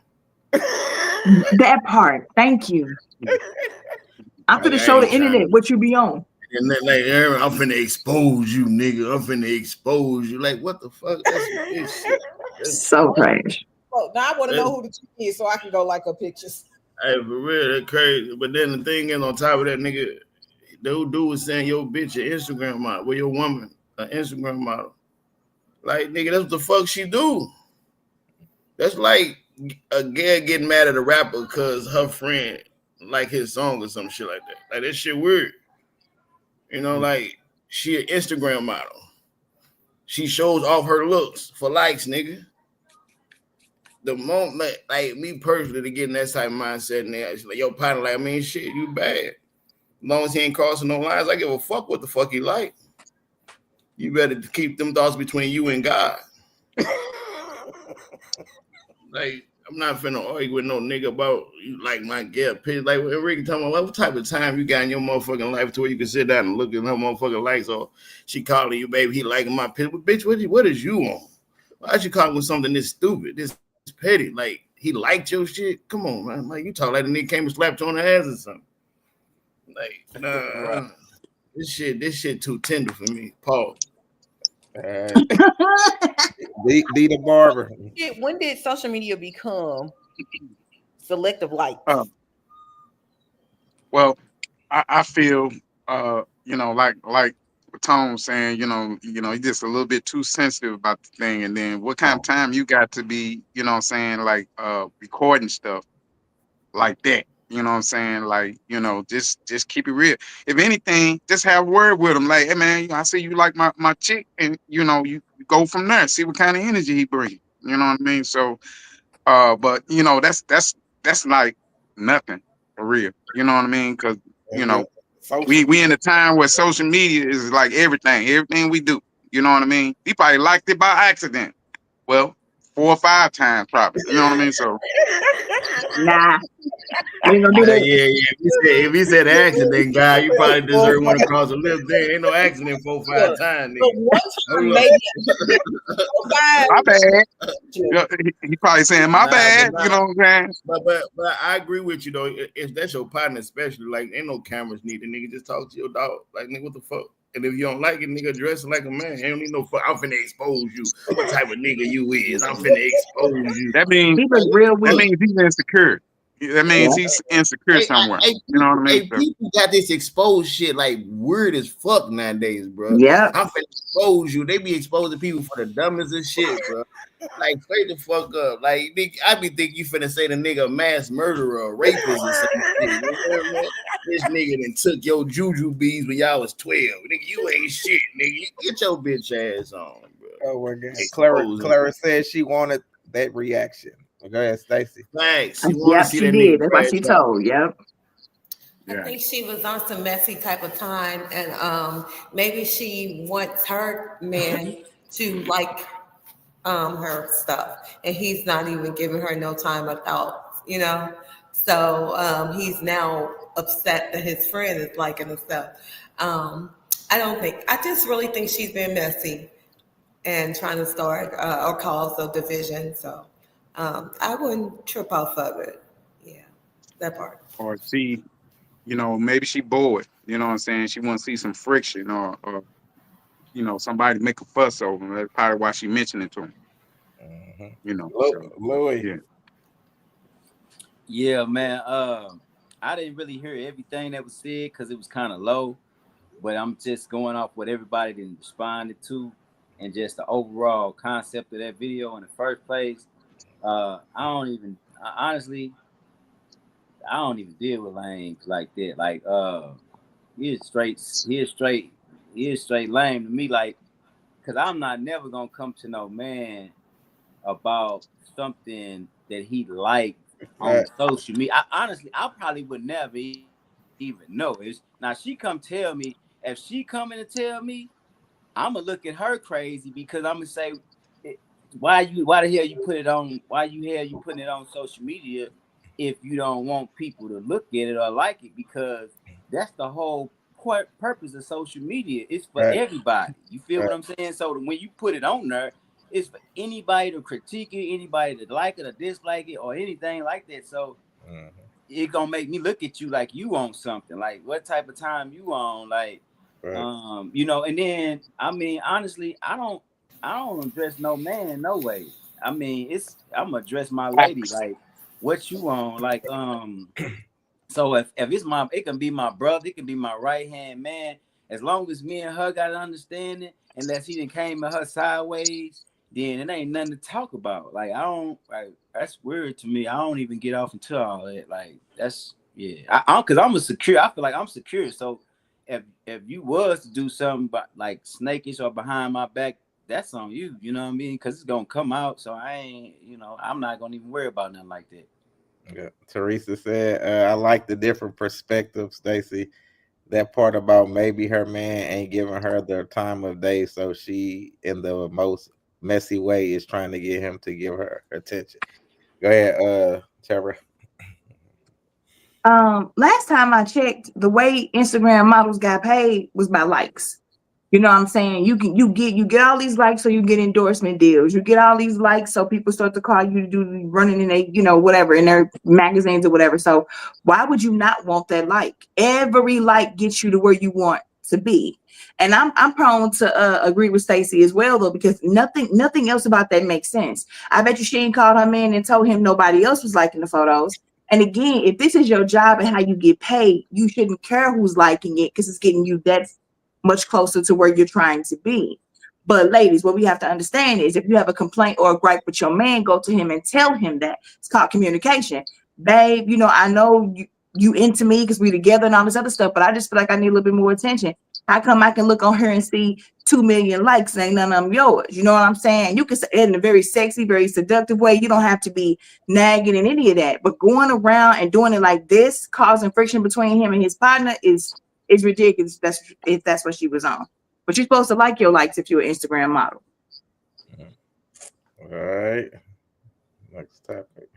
That part. Thank you. I'm gonna show the internet what you be on. And then like, I'm finna expose you, nigga. I'm finna expose you. Like, what the fuck? That's shit. So trash. Oh, now I want to know who the chick is so I can go like her pictures. Hey, for real, that's crazy. But then the thing is, on top of that, nigga, the dude was saying your bitch an Instagram model, well, your woman an Instagram model. Like, nigga, that's what the fuck she do. That's like a girl getting mad at a rapper because her friend like his song or some shit like that. Like, that shit weird. You know, like, she an Instagram model. She shows off her looks for likes, nigga. The moment, like me personally, to get in that type of mindset, and like, your partner, like, I mean, shit, you bad. As long as he ain't crossing no lines, I give a fuck what the fuck he like. You better keep them thoughts between you and God. Like, I'm not finna argue with no nigga about you like my girl pitch. Like, Ricky talking about, what type of time you got in your motherfucking life to where you can sit down and look at her motherfucking likes, or she calling you, baby, he liking my pitch. But bitch, what is you on? Why she calling with something this stupid, this petty? Like, he liked your shit? Come on, man. Like, you talk like the nigga came and slapped you on the ass or something. Like, nah. This shit too tender for me. Paul. D the barber. When did social media become Selective likes. Well, I feel like Tom was saying, you're just a little bit too sensitive about the thing. And then what kind of time you got to be, like recording stuff like that. You know what I'm saying? Like, just keep it real. If anything, just have a word with him. Like, hey man, I see you like my chick, and you go from there. See what kind of energy he brings. You know what I mean? So, but that's like nothing for real. You know what I mean? Because we in a time where social media is like everything we do. You know what I mean? He probably liked it by accident. Well, 4 or 5 times probably. You know what I mean? So Nah, we ain't gonna do that. Yeah. If he said accident, guy, you probably deserve one across the lip. There ain't no accident 4 or 5 times, But nigga. one time, maybe 5. my bad. He probably saying my bad. But You know what I'm saying? but I agree with you though. If that's your partner, especially, like ain't no cameras needed, nigga. Just talk to your dog. Like, nigga, what the fuck? And if you don't like it, nigga, dress like a man. You don't need no fuck. I'm finna expose you. What type of nigga you is? I'm finna expose you. That means He was real weak. he's insecure. That means he's insecure somewhere. You know what I mean? People got this exposed shit like weird as fuck nowadays, bro. Yep. I'm finna expose you. They be exposing people for the dumbest of shit, bro. Like, straight the fuck up. Like, nigga, I be thinking you finna say the nigga a mass murderer or rapist or something. You know what I mean? This nigga done took your juju beads when y'all was 12. Nigga, you ain't shit, nigga. Get your bitch ass on, bro. Oh my God. Clara said she wanted that reaction. Go ahead, Stacy. Thanks. Yep, she did. That's what she told. Yep. I think she was on some messy type of time, and maybe she wants her man to like her stuff, and he's not even giving her no time of thought, So he's now upset that his friend is liking the stuff. I just really think she's been messy and trying to start or cause a division. So I wouldn't trip off of it. Yeah, that part. Or see, maybe she bored. You know what I'm saying? She want to see some friction or somebody make a fuss over him. That's probably why she mentioned it to him. Louis. Yeah, man. I didn't really hear everything that was said because it was kind of low, but I'm just going off what everybody didn't responded to, and just the overall concept of that video in the first place. Honestly, I don't even deal with lames like that. Like, he is straight lame to me. Like, cause I'm not never gonna come to no man about something that he liked on social media. I probably would never even know. Now she come tell me. If she coming to tell me, I'm gonna look at her crazy because I'm gonna say, why the hell you put it on? Why you putting it on social media if you don't want people to look at it or like it? Because that's the whole purpose of social media. It's for everybody. You feel what I'm saying? So when you put it on there, it's for anybody to critique it, anybody to like it or dislike it or anything like that. So it gonna make me look at you like you on something. Like, what type of time you on? Like, and then honestly, I don't address no man no way. I'm gonna address my lady like, what you on? Like, so if it can be my brother, it can be my right hand man. As long as me and her got an understanding, unless he done came at her sideways, then it ain't nothing to talk about. Like, that's weird to me. I don't even get off into all that. Like, that's because I'm secure. I feel like I'm secure. So if you was to do something but like snakish or behind my back, that's on you. You know what I mean? Because it's gonna come out. So I ain't, I'm not gonna even worry about nothing like that. Yeah. Teresa said, I like the different perspectives, Stacy. That part about maybe her man ain't giving her the time of day, so she, in the most messy way, is trying to get him to give her attention. Go ahead, Trevor. Last time I checked, the way Instagram models got paid was by likes. You know what I'm saying? You get all these likes so you get endorsement deals. You get all these likes so people start to call you to do running in a whatever in their magazines or whatever. So why would you not want that like? Every like gets you to where you want to be. And I'm prone to agree with Stacey as well, though, because nothing else about that makes sense. I bet you she ain't called her man and told him nobody else was liking the photos. And again, if this is your job and how you get paid, you shouldn't care who's liking it because it's getting you that much closer to where you're trying to be. But ladies, what we have to understand is if you have a complaint or a gripe with your man, go to him and tell him that. It's called communication. Babe, I know you into me because we together and all this other stuff, but I just feel like I need a little bit more attention. How come I can look on her and see 2 million likes and ain't none of them yours? You know what I'm saying? You can say it in a very sexy, very seductive way. You don't have to be nagging and any of that. But going around and doing it like this, causing friction between him and his partner is ridiculous. If that's what she was on. But you're supposed to like your likes if you're an Instagram model. All right. Next topic.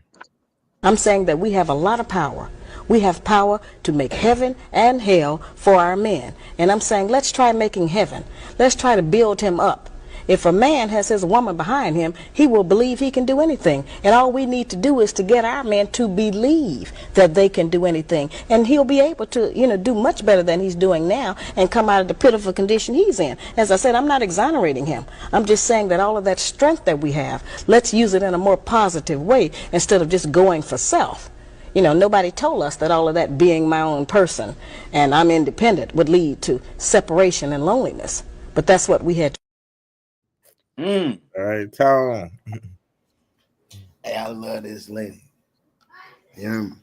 I'm saying that we have a lot of power. We have power to make heaven and hell for our men. And I'm saying let's try making heaven. Let's try to build him up. If a man has his woman behind him, he will believe he can do anything. And all we need to do is to get our men to believe that they can do anything. And he'll be able to, do much better than he's doing now and come out of the pitiful condition he's in. As I said, I'm not exonerating him. I'm just saying that all of that strength that we have, let's use it in a more positive way instead of just going for self. Nobody told us that all of that being my own person and I'm independent would lead to separation and loneliness. But that's what we had to. All right, Tom. Hey, I love this lady. You hear me?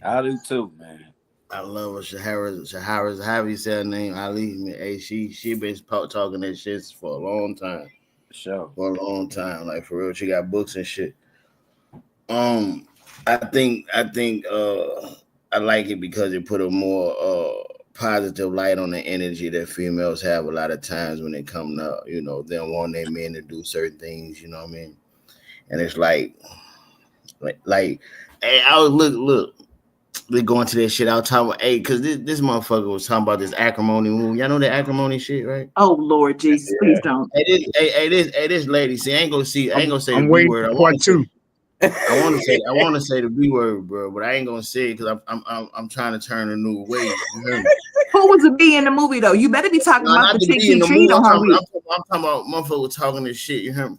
I do too, man. I love her. Shahara, however you say her name, Ali. Hey, she been talking that shit for a long time. Sure. For a long time. Like, for real, she got books and shit. I think I like it because it put a more positive light on the energy that females have a lot of times when they come to, them want their men to do certain things, you know what I mean? And it's like, hey, I was look, we going to that shit. I was talking about, hey, because this motherfucker was talking about this acrimony movie. Y'all know that acrimony shit, right? Oh Lord Jesus, please don't. This lady, see, I ain't gonna say I'm the B waiting word. for part two. I want to say the B word, bro, but I ain't gonna say it because I'm trying to turn a new way. You hear me? Who was the B in the movie though? You better be talking No, about not the the chick B in he the treat movie. on her week. I'm talking about motherfucker talking this shit. You hear me?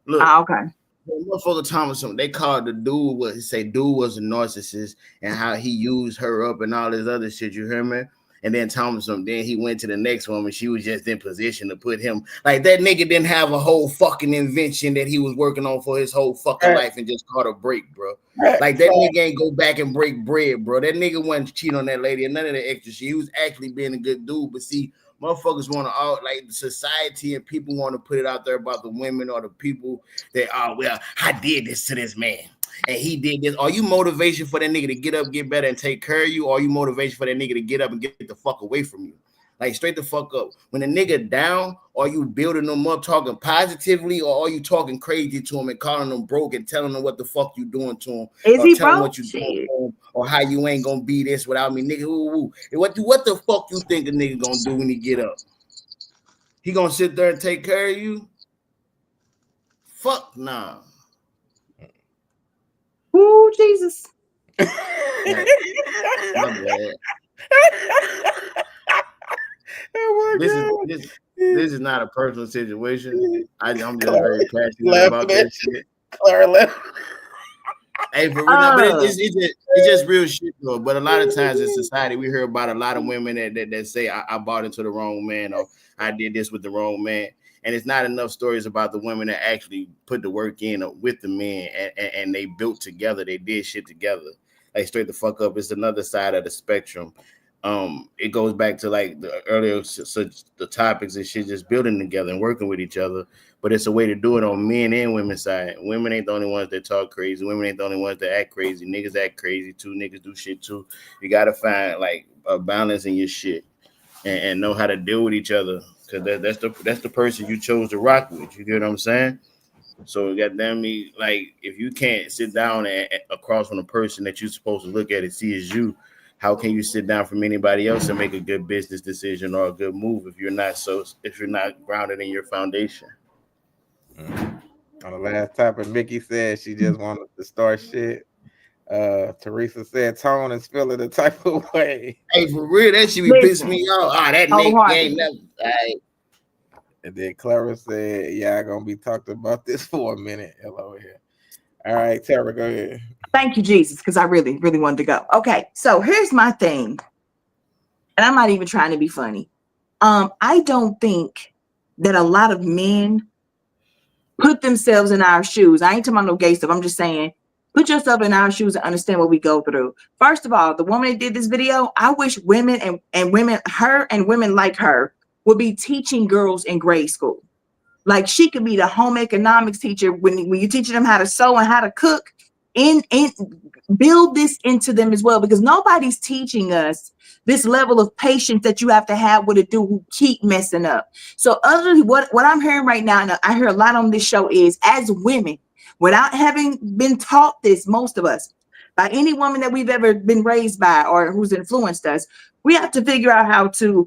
Look, Okay. motherfucker talking something. They called the dude what he say. Dude was a narcissist and how he used her up and all this other shit. You hear me? And then Thompson, then he went to the next woman. She was just in position to put him like that nigga didn't have a whole fucking invention that he was working on for his whole fucking life and just caught a break, bro. Like that nigga ain't go back and break bread, bro. That nigga wasn't cheating on that lady and none of the extra shit. He was actually being a good dude. But see, motherfuckers want to all like society and people want to put it out there about the women or the people that I did this to this man. And he did this. Are you motivation for that nigga to get up, get better, and take care of you? Or are you motivation for that nigga to get up and get the fuck away from you? Like straight the fuck up. When a nigga down, are you building them up, talking positively, or are you talking crazy to him and calling them broke and telling them what the fuck you doing to him? Is or he telling broke? what you doing to him, or how you ain't gonna be this without me, nigga? Ooh. What the fuck you think a nigga gonna do when he get up? He gonna sit there and take care of you? Fuck nah. Ooh, Jesus. My bad. This is not a personal situation. I'm just very passionate about this shit. Hey, for real, but it's just real shit though. But a lot of times in society, we hear about a lot of women that say I bought into the wrong man or I did this with the wrong man. And it's not enough stories about the women that actually put the work in with the men and they built together. They did shit together. Like straight the fuck up. It's another side of the spectrum. It goes back to like the earlier the topics and shit, just building together and working with each other. But it's a way to do it on men and women's side. Women ain't the only ones that talk crazy. Women ain't the only ones that act crazy. Niggas act crazy too. Niggas do shit too. You gotta find like a balance in your shit and know how to deal with each other. Cause that's the person you chose to rock with. You get what I'm saying? So goddamn me, like if you can't sit down and across from a person that you're supposed to look at and see as you, how can you sit down from anybody else and make a good business decision or a good move if you're not grounded in your foundation? On the last topic, Mickey said she just wanted to start shit. Teresa said Tone is feeling the type of way. Hey, for real, that shit be pissing me off. That Nick ain't never. And then Clara said, "Yeah, I'm gonna be talking about this for a minute." Hello here. All right, Tara, go ahead. Thank you, Jesus, because I really, really wanted to go. Okay, so here's my thing, and I'm not even trying to be funny. I don't think that a lot of men put themselves in our shoes. I ain't talking about no gay stuff. I'm just saying, put yourself in our shoes and understand what we go through. First of all, the woman that did this video, I wish women and women, her and women like her, would be teaching girls in grade school. Like she could be the home economics teacher when you're teaching them how to sew and how to cook. And build this into them as well, because nobody's teaching us this level of patience that you have to have with a dude who keep messing up. So other than what I'm hearing right now, and I hear a lot on this show, is as women, without having been taught this, most of us, by any woman that we've ever been raised by or who's influenced us, we have to figure out how to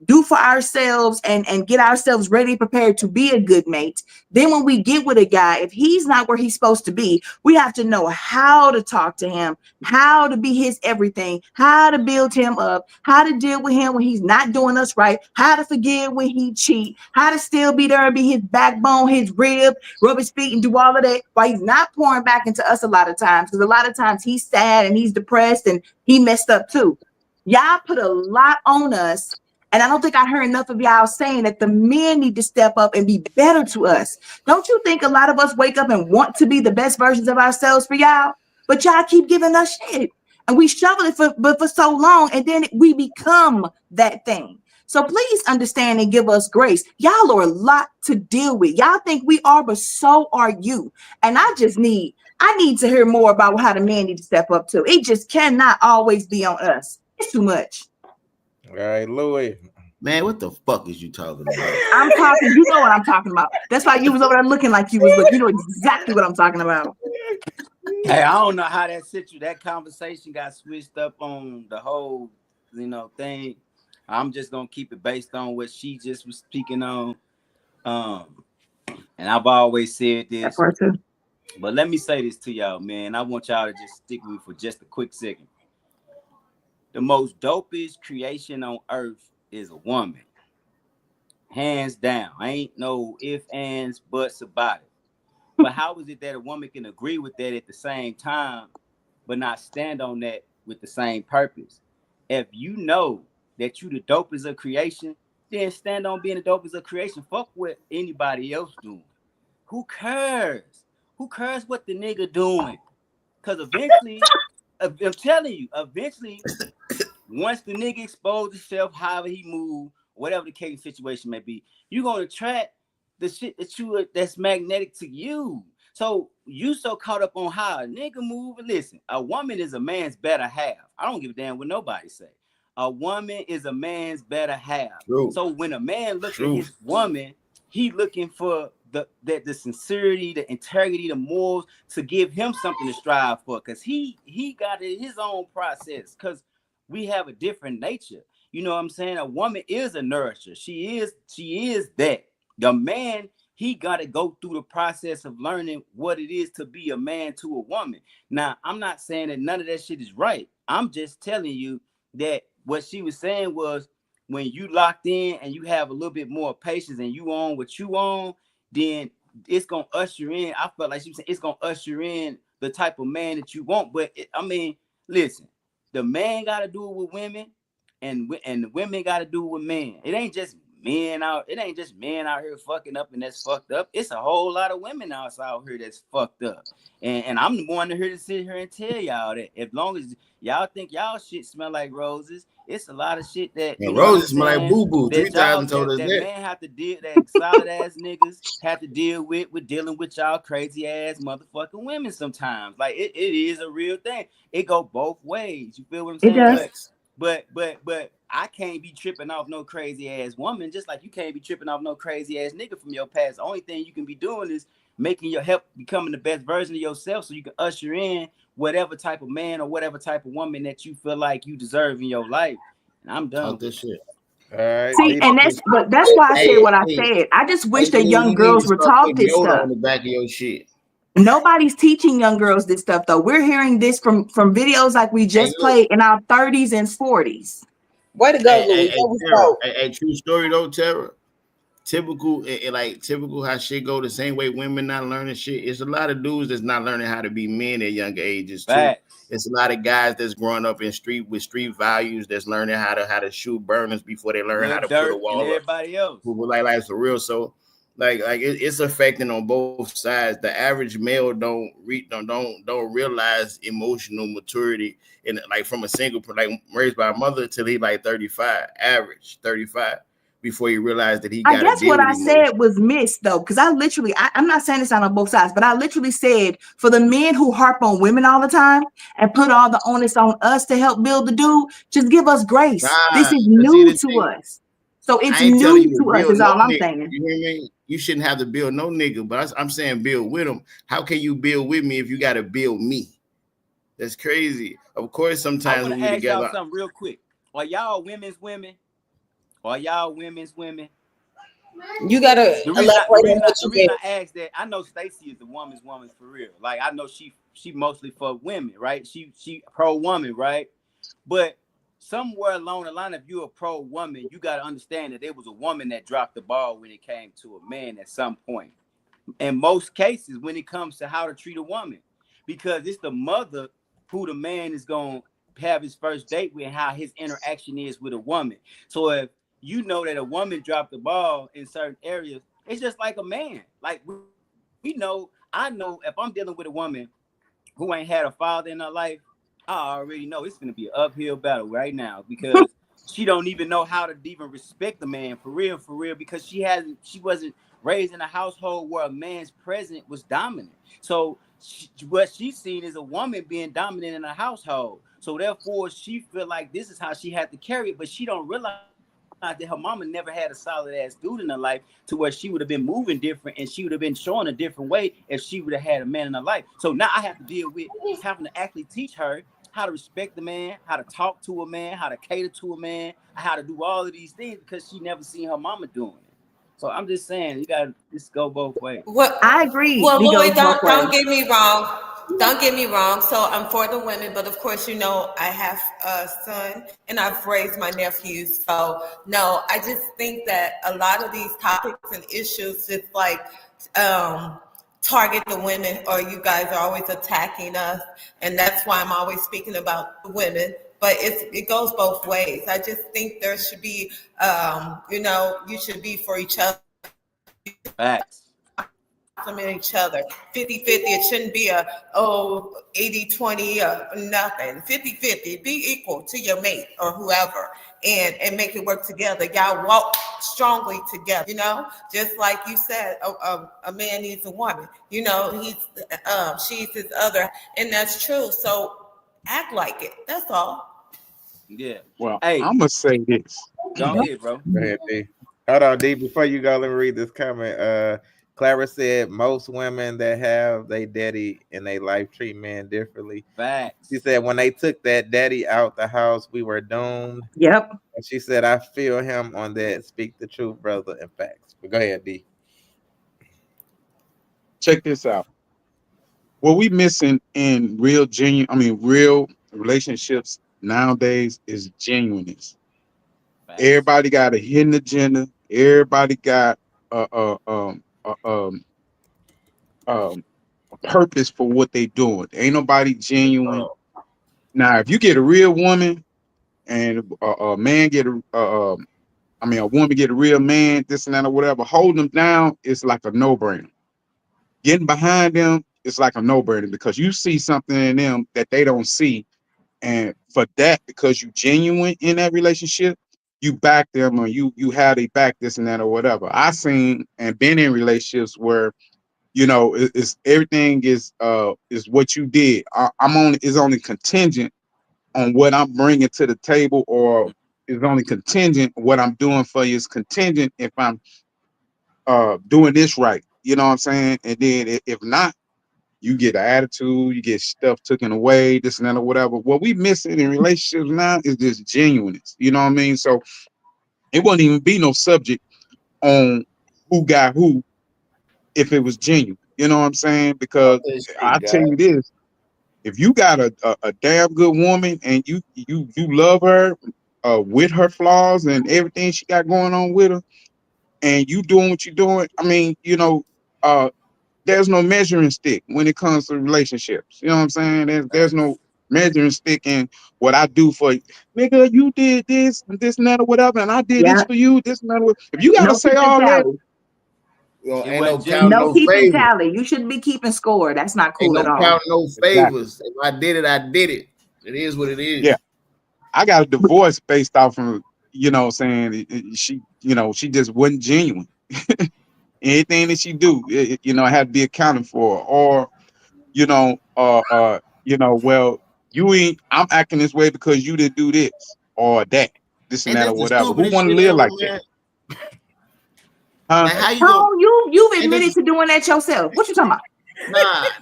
do for ourselves and get ourselves ready, prepared to be a good mate. Then when we get with a guy, if he's not where he's supposed to be, we have to know how to talk to him, how to be his everything, how to build him up, how to deal with him when he's not doing us right, how to forgive when he cheat, how to still be there and be his backbone, his rib, rub his feet and do all of that while he's not pouring back into us a lot of times, because a lot of times he's sad and he's depressed and he messed up too. Y'all put a lot on us. And I don't think I heard enough of y'all saying that the men need to step up and be better to us. Don't you think a lot of us wake up and want to be the best versions of ourselves for y'all? But y'all keep giving us shit. And we shovel it for so long, and then we become that thing. So please understand and give us grace. Y'all are a lot to deal with. Y'all think we are, but so are you. And I need to hear more about how the men need to step up too. It just cannot always be on us. It's too much. All right, Louis. Man, what the fuck is you talking about? I'm talking, you know what I'm talking about. That's why you was over there looking like you was looking. You know exactly what I'm talking about. Hey, I don't know how that conversation got switched up on the whole, thing. I'm just gonna keep it based on what she just was speaking on. And I've always said this. That part too. But let me say this to y'all, man. I want y'all to just stick with me for just a quick second. The most dopest creation on earth is a woman. Hands down. I ain't no ifs, ands, buts about it. But how is it that a woman can agree with that at the same time, but not stand on that with the same purpose? If you know that you the dopest of creation, then stand on being the dopest of creation. Fuck what anybody else doing. Who cares? Who cares what the nigga doing? Because eventually, I'm telling you, once the nigga exposes himself, however he move, whatever the case situation may be, you're gonna attract the shit that's magnetic to you. So you so caught up on how a nigga move. Listen, a woman is a man's better half. I don't give a damn what nobody say. A woman is a man's better half. True. So when a man looks at his woman, he looking for the sincerity, the integrity, the morals to give him something to strive for, because he got his own process, because we have a different nature. You know what I'm saying? A woman is a nourisher. She is that. The man, he got to go through the process of learning what it is to be a man to a woman. Now, I'm not saying that none of that shit is right. I'm just telling you that what she was saying was, when you locked in and you have a little bit more patience and you own what you own, then it's going to usher in. I felt like she was saying it's going to usher in the type of man that you want. But listen, the man got to do it with women, and the women got to do it with men. It ain't just men out here fucking up and that's fucked up. It's a whole lot of women out here that's fucked up. And I'm the one here to sit here and tell y'all that as long as y'all think y'all shit smell like roses, it's a lot of shit that roses smell like boo-boo. 3,000 told us that man have to deal, that solid ass niggas have to deal with dealing with y'all crazy ass motherfucking women sometimes. Like it is a real thing. It go both ways. You feel what I'm saying? It does. But I can't be tripping off no crazy ass woman, just like you can't be tripping off no crazy ass nigga from your past. The only thing you can be doing is making your help becoming the best version of yourself, so you can usher in whatever type of man or whatever type of woman that you feel like you deserve in your life. And I'm done with this shit. All right. See, and that's why I said what I said. I just wish that young girls were taught this stuff. On the back of your shit. Nobody's teaching young girls this stuff though. We're hearing this from videos like we Hey, just look. played in our 30s and 40s. Way to go, Louis. That was Tara. dope. True story though, Tara. Typical, like typical how shit go the same way women not learning shit. It's a lot of dudes that's not learning how to be men at younger ages too. Facts. It's a lot of guys that's growing up in street values that's learning how to shoot burners before they learn how to put a Dirt and wall up. everybody else. Like for real. So it's affecting on both sides. The average male don't realize emotional maturity in like from a single like raised by a mother till he like 35, average 35. Before you realize that he got. I guess what I said was missed though, because I'm not saying this on both sides, but I literally said for the men who harp on women all the time and put all the onus on us to help build the dude, just give us grace. This is new to us, so it's new to us. Is all I'm saying. You hear me? You shouldn't have to build no nigga, but I'm saying build with him. How can you build with me if you got to build me? That's crazy. Of course, sometimes when we together. Y'all something real quick. Are y'all women's women? Are y'all women's women? You gotta the reason I asked that, I know Stacey is the woman's woman for real. Like I know she mostly for women, right? She pro woman, right? But somewhere along the line, if you're a pro woman, you gotta understand that there was a woman that dropped the ball when it came to a man at some point. In most cases, when it comes to how to treat a woman, because it's the mother who the man is gonna have his first date with, how his interaction is with a woman. So if you know that a woman dropped the ball in certain areas, it's just like a man. Like I know if I'm dealing with a woman who ain't had a father in her life, I already know it's gonna be an uphill battle right now because she don't even know how to even respect the man for real, because she wasn't raised in a household where a man's presence was dominant. So what she's seen is a woman being dominant in a household. So therefore, she feel like this is how she had to carry it, but she don't realize that her mama never had a solid ass dude in her life to where she would have been moving different and she would have been showing a different way if she would have had a man in her life. So now I have to deal with having to actually teach her how to respect the man, how to talk to a man, how to cater to a man, how to do all of these things because she never seen her mama doing it. So I'm just saying, you gotta just go both ways. Well, I agree. Well, Louis, don't get me wrong. Don't get me wrong. So I'm for the women, but of course, I have a son and I've raised my nephews. So no, I just think that a lot of these topics and issues just like target the women, or you guys are always attacking us, and that's why I'm always speaking about the women. But it goes both ways. I just think there should be, you should be for each other. Facts. Each other 50-50. It shouldn't be 80-20 nothing. 50-50. Be equal to your mate or whoever and make it work together. Y'all walk strongly together, just like you said, a man needs a woman, she's his other, and that's true. So act like it. That's all. Yeah. Well, hey, I'm gonna say this. Go ahead, bro. Go ahead, D. Hold on, D. Before you go, let me read this comment. Clara said most women that have their daddy in their life treat men differently. Facts. She said when they took that daddy out the house, we were doomed. Yep. And she said, I feel him on that. Speak the truth, brother, and facts. But go ahead, D. Check this out. What we missing in real relationships nowadays is genuineness. Facts. Everybody got a hidden agenda. Everybody got a purpose for what they doing. Ain't nobody genuine. Now, if you get a real woman and a man get a woman get a real man, this and that or whatever, holding them down is like a no-brainer. Getting behind them is like a no-brainer because you see something in them that they don't see. And for that, because you genuine in that relationship, you back them or you have they back this and that or whatever. I seen and been in relationships where, it's everything is what you did. Is only contingent on what I'm bringing to the table, or is only contingent. What I'm doing for you is contingent if I'm doing this right. You know what I'm saying? And then if not, you get an attitude, you get stuff taken away, this and that or whatever. What we missing in relationships now is just genuineness. You know what I mean? So it wouldn't even be no subject on who got who if it was genuine. You know what I'm saying? Because I tell you this, if you got a damn good woman and you love her with her flaws and everything she got going on with her, and you doing what you're doing, I mean, there's no measuring stick when it comes to relationships. You know what I'm saying? There's no measuring stick in what I do for you. Nigga, you did this and this and that or whatever, and I did this for you, this and that. If you gotta No say keeping all that, tally. Ain't no count No no keeping favors. tally. You shouldn't be keeping score. That's not Ain't cool no at all. count no Exactly. favors. If I did it, I did it. It is what it is. Yeah, I got a divorce based off of, saying she, she just wasn't genuine. Anything that she do, had to be accounted for, or well, you ain't. I'm acting this way because you didn't do this or that, this and Ain't that that or the whatever. Who stupidest want to shit live ever, like man? that? Huh? Like how you go? You've Ain't admitted this, to doing that yourself. What you talking about?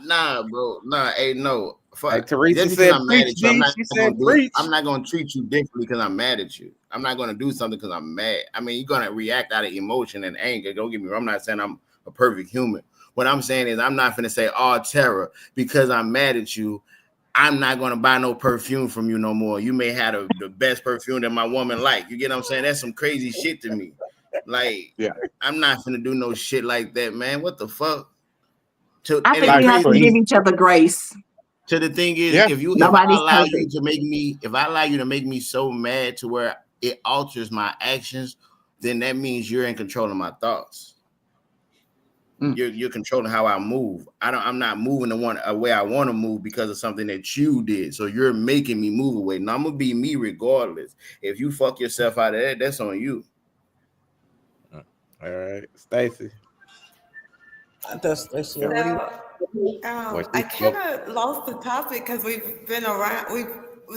nah, bro. Nah, hey, no. Like Fuck. Teresa Just because said, I'm mad preach, at you, I'm G. not She gonna said, do it. preach. I'm not gonna treat you differently because I'm mad at you. I'm not gonna do something because I'm mad. I mean, you're gonna react out of emotion and anger. Don't get me wrong. I'm not saying I'm a perfect human. What I'm saying is I'm not gonna say all terror because I'm mad at you. I'm not gonna buy no perfume from you no more. You may have the best perfume that my woman like. You get what I'm saying? That's some crazy shit to me. Like, Yeah. I'm not gonna do no shit like that, man. What the fuck? I think we have to give each other grace. So the thing is, Yeah. if Nobody's I allow you perfect. to make me, if I allow you to make me so mad to where it alters my actions, then that means you're in control of my thoughts. You're controlling how I move. I'm not moving the way I want to move because of something that you did. So you're making me move away. Now I'm gonna be me regardless. If you fuck yourself out of that, that's on you. All right, Stacy. That's So, I kind of lost the topic because we've been around.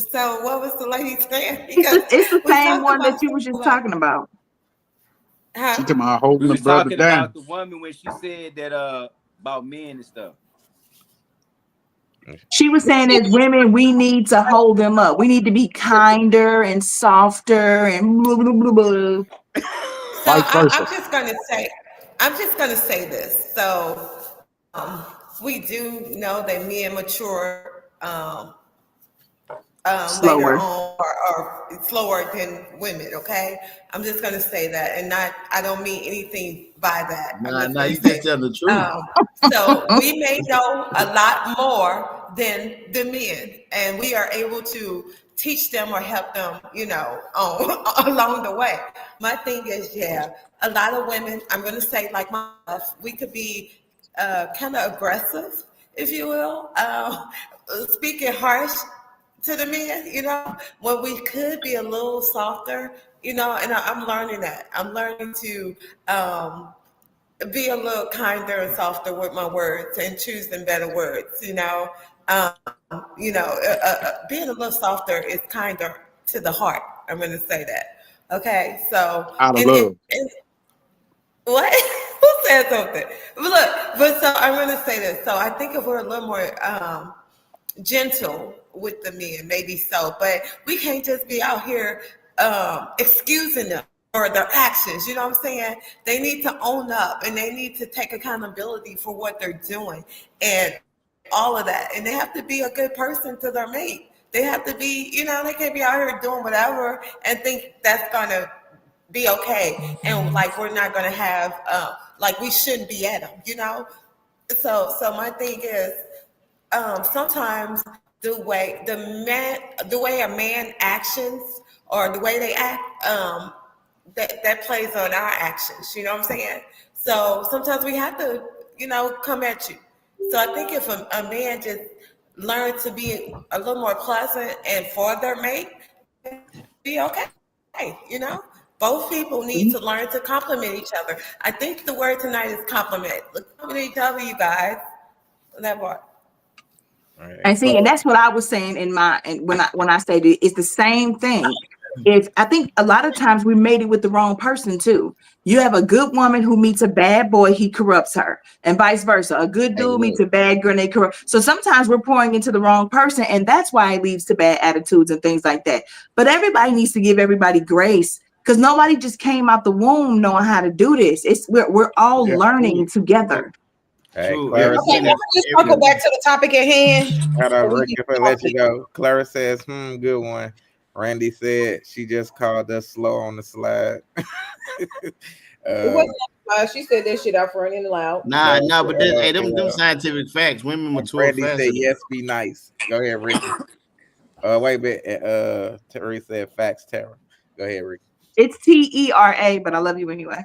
So what was the lady saying? Because It's the we same talked one that about you were just talking about. She talking about holding We the was brother talking down. about the woman when she said that about men and stuff. She was saying as women, we need to hold them up. We need to be kinder and softer and blah, blah, blah, blah. So I'm just gonna say this. So we do know that men mature later Slower. on or slower than women. Okay, I'm just gonna say that, and I don't mean anything by that. Nah, you just tell the truth. So we may know a lot more than the men, and we are able to teach them or help them, along the way. My thing is, a lot of women, I'm going to say like myself, we could be kind of aggressive, if you will, speaking harsh to the men, when we could be a little softer, and I'm learning that. I'm learning to be a little kinder and softer with my words and choosing better words, being a little softer is kinder to the heart. I'm going to say that. Okay. So, Out of love. what? Who said something? But so I'm going to say this. So I think if we're a little more gentle with the men, maybe so, but we can't just be out here excusing them or their actions. You know what I'm saying? They need to own up and they need to take accountability for what they're doing and all of that. And they have to be a good person to their mate. They have to be, they can't be out here doing whatever and think that's going to be okay. And like, we're not going to have, like we shouldn't be at them, So my thing is, sometimes the way a man actions or the way they act, that plays on our actions. You know what I'm saying? So sometimes we have to, come at you. So I think if a man just learns to be a little more pleasant and for their mate, be okay. Both people need to learn to compliment each other. I think the word tonight is compliment. Compliment each other, you guys. That part. Right. And see, and that's what I was saying when I said it's the same thing. If I think a lot of times we made it with the wrong person too. You have a good woman who meets a bad boy, he corrupts her, and vice versa. A good dude meets a bad girl, and they corrupt. So sometimes we're pouring into the wrong person, and that's why it leads to bad attitudes and things like that. But everybody needs to give everybody grace because nobody just came out the womb knowing how to do this. We're all learning together. Hey, True. Clara Every- Okay, said, let me just circle back to the topic at hand. hold so on, we Ricky, can if I get let off you it. go. Clara says, good one. Randy said she just called us slow on the slide. It wasn't she said that shit out front and loud. Nah, but this, hey, them yeah. scientific facts. Women mature Randy faster. said, yes, be nice. Go ahead, Ricky. Wait a minute. Terry said, facts, Tara. Go ahead, Ricky. It's TERA, but I love you anyway.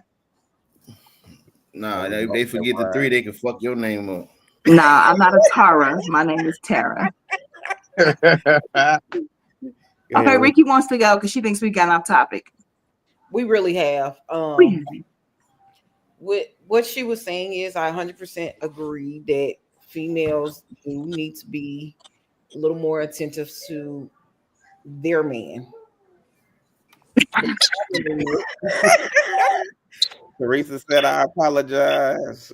Nah, they forget the 3, they can fuck your name up. Nah, I'm not a Tara. My name is Tara. Okay, Ricky wants to go because she thinks we got off topic. We really have. What she was saying is, I 100% agree that females do need to be a little more attentive to their man. Teresa said, I apologize.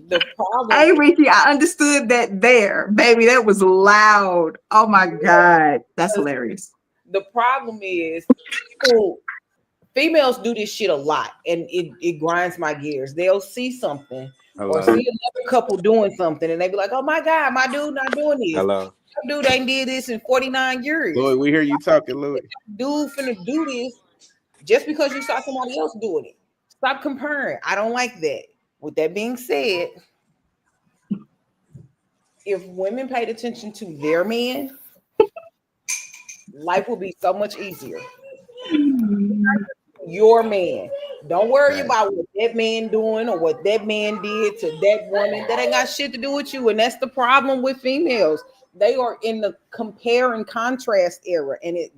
The problem. Hey, Ricky, I understood that there, baby. That was loud. Oh my God, that's hilarious. The problem is, females do this shit a lot, and it grinds my gears. They'll see something or see another couple doing something, and they be like, "Oh my God, my dude not doing this. Hello. My dude ain't did this in 49 years. Louis, we hear you talking, Louis. Dude finna do this just because you saw somebody else doing it. Stop comparing. I don't like that. With that being said, if women paid attention to their men, life will be so much easier. Your man. Don't worry about what that man doing or what that man did to that woman. That ain't got shit to do with you. And that's the problem with females. They are in the compare and contrast era. And it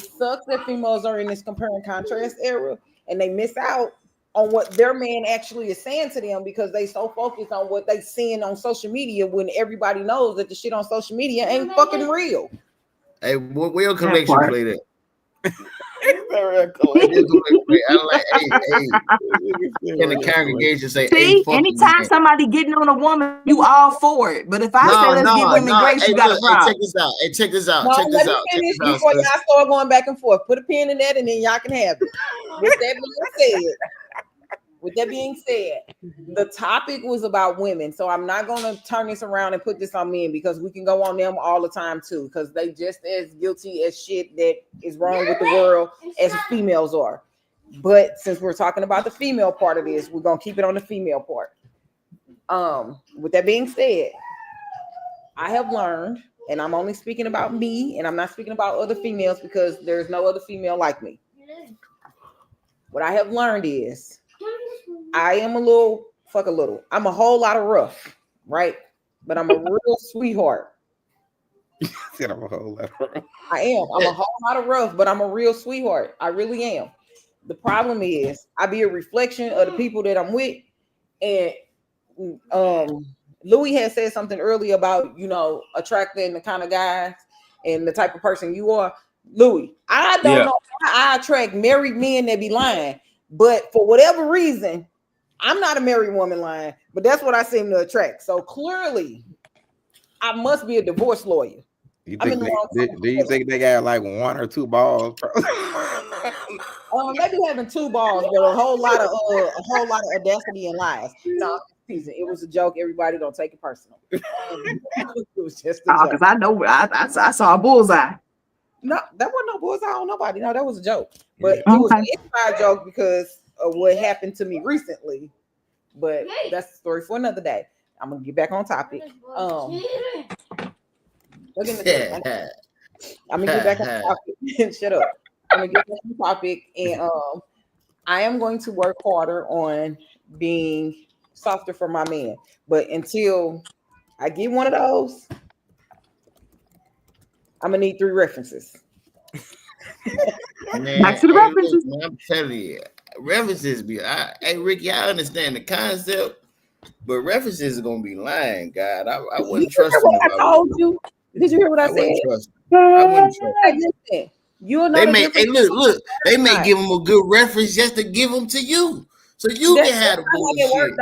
sucks that females are in this compare and contrast era, and they miss out on what their man actually is saying to them because they so focused on what they seeing on social media when everybody knows that the shit on social media ain't fucking real. Hey, where your collection play that? Can the congregation say, see, anytime somebody getting on a woman, you all for it. But if I say let's give women grace, you got a problem. Check this out. Let me finish before y'all start going back and forth. Put a pin in that and then y'all can have it. With that being said, the topic was about women. So I'm not going to turn this around and put this on men because we can go on them all the time too, because they just as guilty as shit that is wrong with the world as females are. But since we're talking about the female part of this, we're going to keep it on the female part. With that being said, I have learned, and I'm only speaking about me, and I'm not speaking about other females because there's no other female like me. What I have learned is I am I'm a whole lot of rough, right? But I'm a real sweetheart. Said I'm a whole lot of rough. I am. I'm a whole lot of rough, but I'm a real sweetheart. I really am. The problem is I be a reflection of the people that I'm with. And Louis had said something earlier about, attracting the kind of guys and the type of person you are. Louis, I don't know why I attract married men that be lying, but for whatever reason, I'm not a married woman lying, but that's what I seem to attract. So clearly, I must be a divorce lawyer. Do you think they got like 1 or 2 balls? Maybe having 2 balls, but a whole lot of audacity and lies. No, it was a joke. Everybody don't take it personal. It was just a joke. Because I know I saw a bullseye. No, that wasn't no bullseye on nobody. No, that was a joke. But it was an inside joke because of what happened to me recently. But that's the story for another day. I'm gonna get back on topic. I'm gonna get back on topic. Shut up. I'm gonna get back on topic, and I am going to work harder on being softer for my man. But until I get one of those, I'm gonna need 3 references. Man, back to the references. Man, I'm telling you, references be. Hey, Ricky, I understand the concept, but references are gonna be lying. God, I wouldn't trust them. I told you. Did you hear what I said? I wouldn't trust them. You'll know. They may. Hey, look. They may give them a good reference just to give them to you, so you can have the bullshit.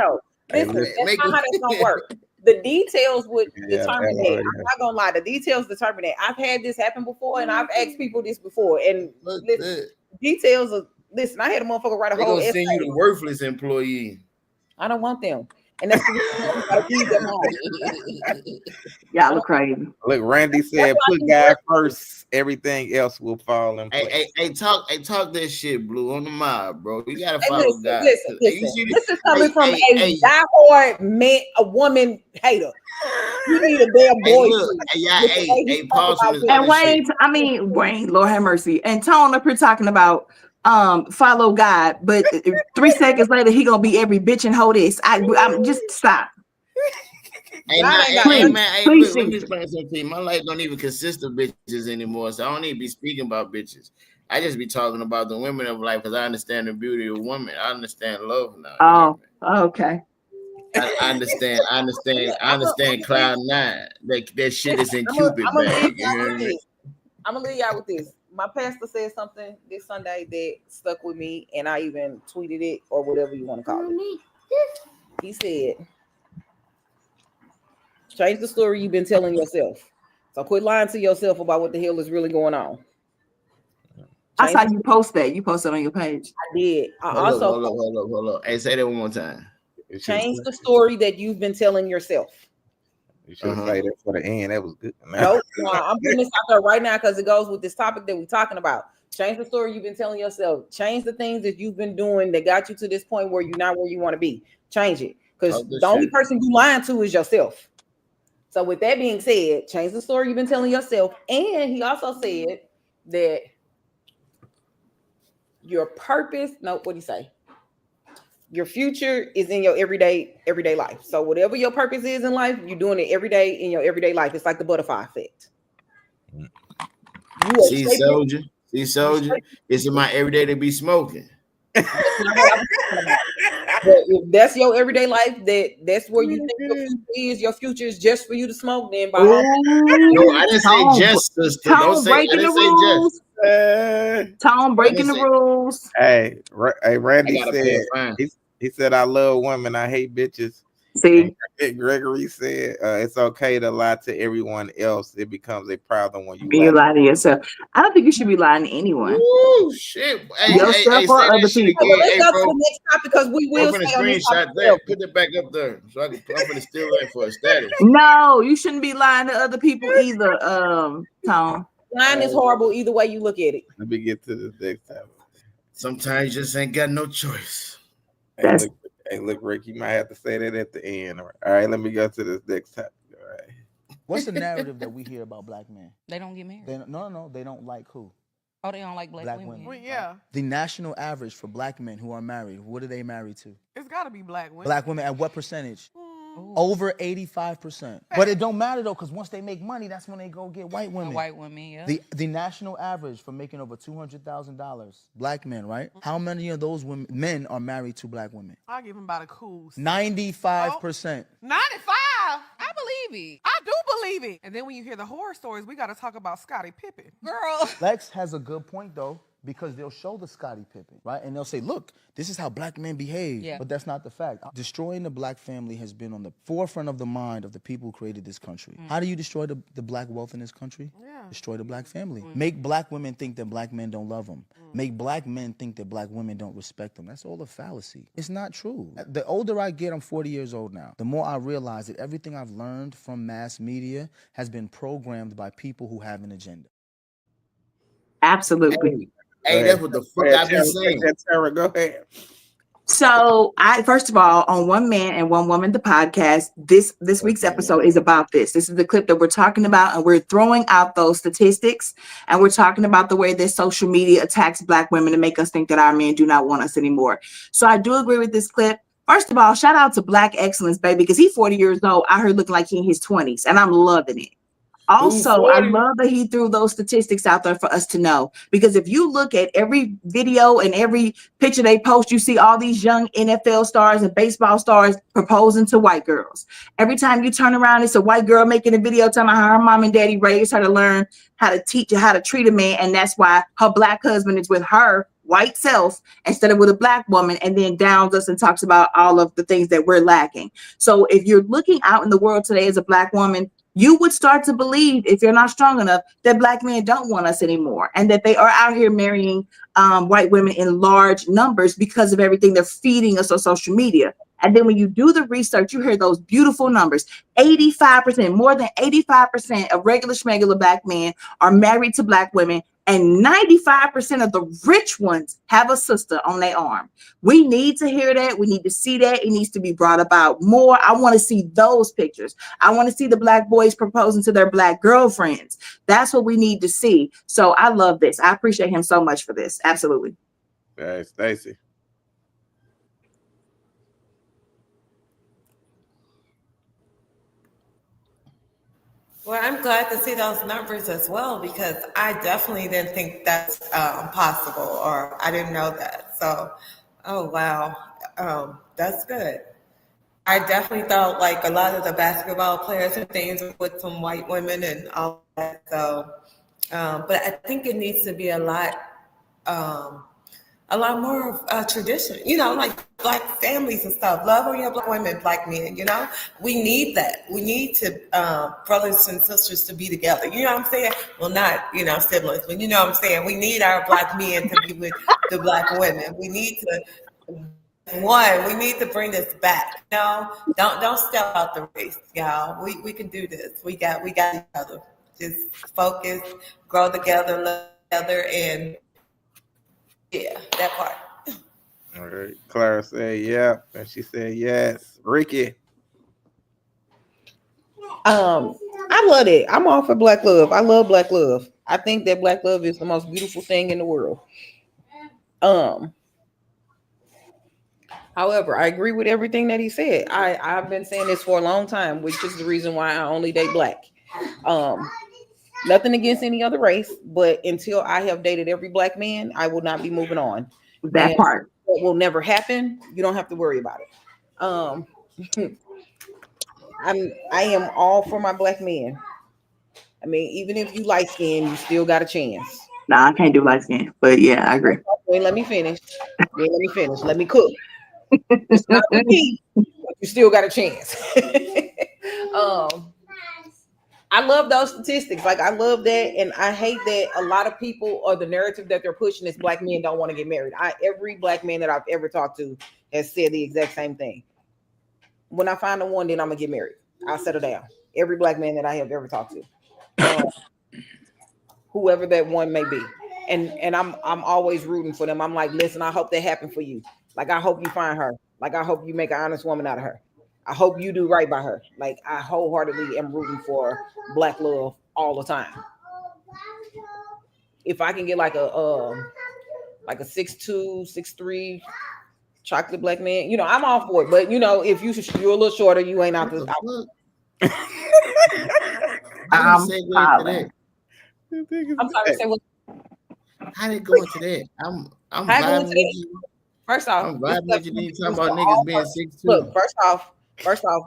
Listen, that's not how that's gonna work. The details would determine that. I'm not gonna lie. The details determine that. I've had this happen before, and I've asked people this before. And details of listen. I had a motherfucker write a whole essay. They're gonna send you the worthless employee. I don't want them. And that's the reason you gotta read them all. Y'all look crazy. Look, Randy said, "Put God first, everything else will fall in place." Hey, talk that shit, Blue, on the mob, bro. You gotta Hey, follow God. listen. You This is coming from a hey, diehard man, a woman hater. You need a damn boy. Pause for this And other Wayne, shit. Wayne, Lord have mercy. And Tone up here talking about follow God, but 3 seconds later he gonna be every bitch and hoe this. I'm just stop. Hey, man, Please, let me explain something to you. My life don't even consist of bitches anymore, so I don't even be speaking about bitches. I just be talking about the women of life because I understand the beauty of women. I understand love now. Oh, okay. I understand Cloud 9. That shit is in Cupid bag. I'm gonna leave y'all with this. My pastor said something this Sunday that stuck with me, and I even tweeted it or whatever you want to call it. He said, change the story you've been telling yourself. So quit lying to yourself about what the hell is really going on. I saw you post that. You posted on your page. I did. Hold up. Hey, say that one more time. Change the story that you've been telling yourself. You should say that for the end. That was good. No, I'm putting this out there right now because it goes with this topic that we're talking about. Change the story you've been telling yourself. Change the things that you've been doing that got you to this point where you're not where you want to be. Change it. Because the only person you lying to is yourself. So with that being said, change the story you've been telling yourself. And he also said that your purpose, no, what do you say? Your future is in your everyday life. So whatever your purpose is in life, you're doing it every day in your everyday life. It's like the butterfly effect. See, soldier. It's in my everyday to be smoking. But if that's your everyday life, that's where you think your future is. Your future is just for you to smoke. Then by all no, I didn't say just, sister. Don't say. I didn't say just. Tom breaking the rules. Hey, Randy said he said, "I love women, I hate bitches." See, and Gregory said, "It's okay to lie to everyone else. It becomes a problem when you lie to yourself." I don't think you should be lying to anyone. Oh shit! Yourself or other people. Let's go to the next topic because we will open a stay on this screenshot topic. there. Put it back up there so I'm gonna steal that for a status. No, you shouldn't be lying to other people either. Tom. Lying is horrible either way you look at it. Let me get to this next topic. Sometimes you just ain't got no choice. Hey, look, Rick, you might have to say that at the end. All right, let me go to this next topic. All right. What's the narrative that we hear about black men? They don't get married. No, they don't like who? Oh, they don't like black women. Well, yeah. The national average for black men who are married, what are they married to? It's got to be black women. Black women at what percentage? Over 85%. But it don't matter though, because once they make money, that's when they go get white women. White women, yeah. The national average for making over $200,000, black men, right? How many of those men are married to black women? I'll give him about a cool 95%. 95? I believe it. I do believe it. And then when you hear the horror stories, we got to talk about Scottie Pippen. Girl. Lex has a good point though, because they'll show the Scottie Pippen, right? And they'll say, look, this is how black men behave. Yeah. But that's not the fact. Destroying the black family has been on the forefront of the mind of the people who created this country. How do you destroy the black wealth in this country? Yeah. Destroy the black family. Make black women think that black men don't love them. Make black men think that black women don't respect them. That's all a fallacy. It's not true. The older I get, I'm 40 years old now, the more I realize that everything I've learned from mass media has been programmed by people who have an agenda. Absolutely. Hey, that's what the fuck I've been saying. Tara, go ahead. So first of all, on One Man and One Woman, the podcast, this week's episode is about this. This is the clip that we're talking about, and we're throwing out those statistics, and we're talking about the way that social media attacks black women to make us think that our men do not want us anymore. So I do agree with this clip. First of all, shout out to Black Excellence, baby, because he's 40 years old. I heard looking like he in his 20s, and I'm loving it. Also, I love that he threw those statistics out there for us to know, because if you look at every video and every picture they post, you see all these young NFL stars and baseball stars proposing to white girls. Every time you turn around, it's a white girl making a video telling how her mom and daddy raised her to learn how to teach her how to treat a man, and that's why her black husband is with her white self instead of with a black woman, and then downs us and talks about all of the things that we're lacking. So if you're looking out in the world today as a black woman, you would start to believe, if you're not strong enough, that black men don't want us anymore, and that they are out here marrying white women in large numbers because of everything they're feeding us on social media. And then when you do the research, you hear those beautiful numbers. 85%, more than 85% of regular schmegular black men are married to black women, and 95% of the rich ones have a sister on their arm. We need to hear that. We need to see that. It needs to be brought about more. I want to see those pictures. I want to see the black boys proposing to their black girlfriends. That's what we need to see. So I love this. I appreciate him so much for this. Absolutely. Hey, Stacey. Well, I'm glad to see those numbers as well, because I definitely didn't think that's possible, or I didn't know that. So, oh wow, that's good. I definitely thought like a lot of the basketball players and things were with some white women and all that. So, but I think it needs to be a lot more tradition, like black families and stuff. Love on your black women, black men, we need that. We need to, brothers and sisters to be together. You know what I'm saying? Well, not, siblings, but you know what I'm saying? We need our black men to be with the black women. We need to, we need to bring this back. Don't step out the race, y'all. We can do this. We got each other. Just focus, grow together, love together, and yeah, that part. All right. Clara said, yeah. And she said, yes. Ricky. I love it. I'm all for black love. I love black love. I think that black love is the most beautiful thing in the world. However, I agree with everything that he said. I've been saying this for a long time, which is the reason why I only date black. Nothing against any other race, but until I have dated every black man, I will not be moving on. That part. It will never happen. You don't have to worry about it. I am all for my black men. I mean, even if you light skin, you still got a chance. Nah, I can't do light skin, but yeah, I agree. Wait, let me finish. Let me cook. It's not for me, but you still got a chance. I love those statistics. Like, I love that. And I hate that a lot of people, or the narrative that they're pushing, is black men don't want to get married. Every black man that I've ever talked to has said the exact same thing. When I find the one, then I'm going to get married. I'll settle down. Every black man that I have ever talked to. Whoever that one may be. And I'm always rooting for them. I'm like, listen, I hope that happened for you. Like, I hope you find her. Like, I hope you make an honest woman out of her. I hope you do right by her. Like, I wholeheartedly am rooting for black love all the time. If I can get like a 6'2", 6'3" chocolate black man, I'm all for it. But if you're a little shorter, you ain't out the. I'm sorry. Say what? How did it go into that? I'm vibing with you. First off, I'm vibing with you. You talking about niggas being 6'2". Look, first off,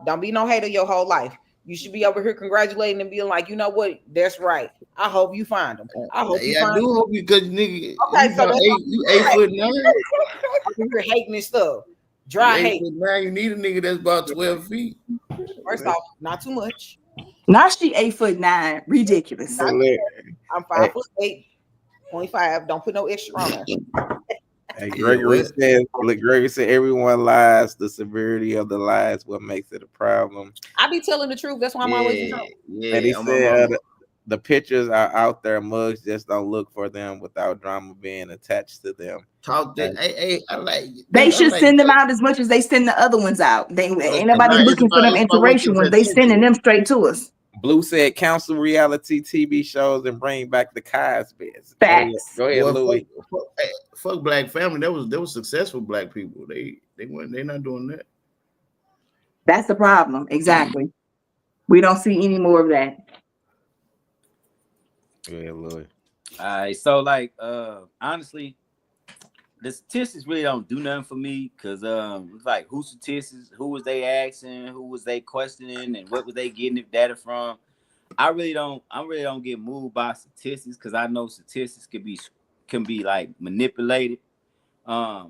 don't be no hater your whole life. You should be over here congratulating and being like, you know what? That's right. I hope you find them. I hope you find them. Hope you, because nigga. Okay, so you 8'9". You're hating this stuff. Dry hate. 8'9", you need a nigga that's about 12 feet. First off, not too much. Now she 8'9". Ridiculous. I'm 5'8.5". Don't put no extra on her. Hey, Gregory said everyone lies. The severity of the lies what makes it a problem. I be telling the truth. That's why I'm always and he said the pictures are out there. Mugs just don't look for them without drama being attached to them. Talk that. Hey, I like. They should send them out as much as they send the other ones out. Ain't nobody looking for them interracial ones. They sending them straight to us. Blue said cancel reality TV shows and bring back the Cosby's. Facts. Go ahead, Louis. Fuck black family. There was successful black people. They're not doing that. That's the problem. Exactly. We don't see any more of that. Go ahead, Louis. All right. So honestly, the statistics really don't do nothing for me, because it's like, who statistics, who was they asking, who was they questioning, and what was they getting the data from? I really don't get moved by statistics, because I know statistics can be like manipulated. I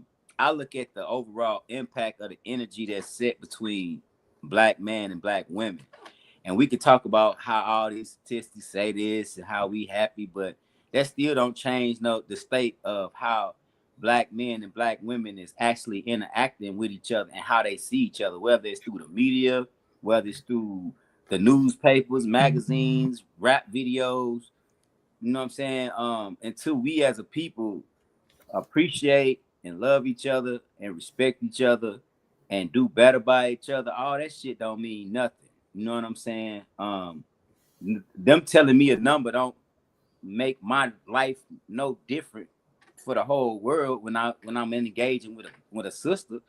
look at the overall impact of the energy that's set between black men and black women. And we could talk about how all these statistics say this and how we happy, but that still don't change the state of how black men and black women is actually interacting with each other and how they see each other, whether it's through the media, whether it's through the newspapers, magazines, rap videos. You know what I'm saying? Until we as a people appreciate and love each other and respect each other and do better by each other, all that shit don't mean nothing. You know what I'm saying? Them telling me a number don't make my life no different for the whole world. When I'm engaging with a sister,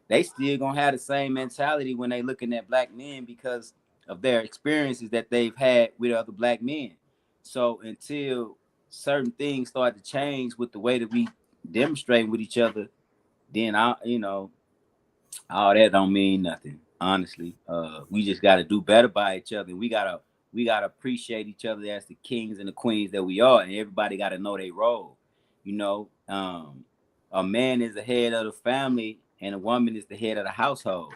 they still gonna have the same mentality when they looking at black men because of their experiences that they've had with other black men. So until certain things start to change with the way that we demonstrate with each other, then all that don't mean nothing. Honestly, we just got to do better by each other. We gotta appreciate each other as the kings and the queens that we are, and everybody got to know their role. You know, a man is the head of the family, and a woman is the head of the household.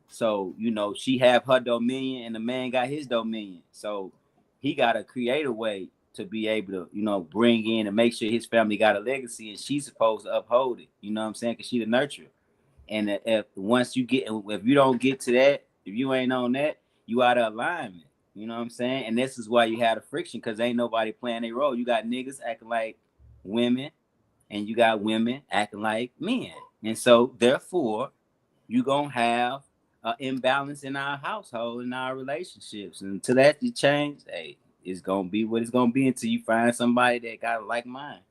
So she have her dominion, and the man got his dominion. So he got to create a way to be able to bring in and make sure his family got a legacy, and she's supposed to uphold it. You know what I'm saying? Because she the nurturer. And if you don't get to that, if you ain't on that, you out of alignment. You know what I'm saying? And this is why you had a friction, because ain't nobody playing their role. You got niggas acting like women, and you got women acting like men. And so therefore, you gonna have an imbalance in our household, in our relationships. And until that you change, hey, it's gonna be what it's gonna be until you find somebody that got like mine.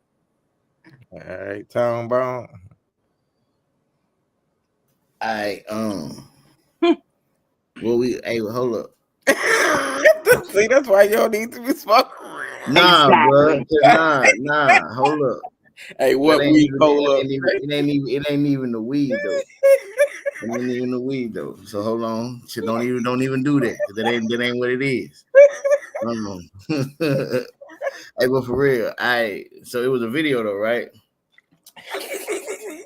All right, Tone Bone. Hey, hold up. See, that's why you don't need to be smoking. Nah, bro. Nah, hold up. Hey, what weed hold up? It ain't even the weed though. It ain't even the weed though. So hold on. Shit, don't even do that. That ain't what it is. Hey, but for real, so it was a video though, right?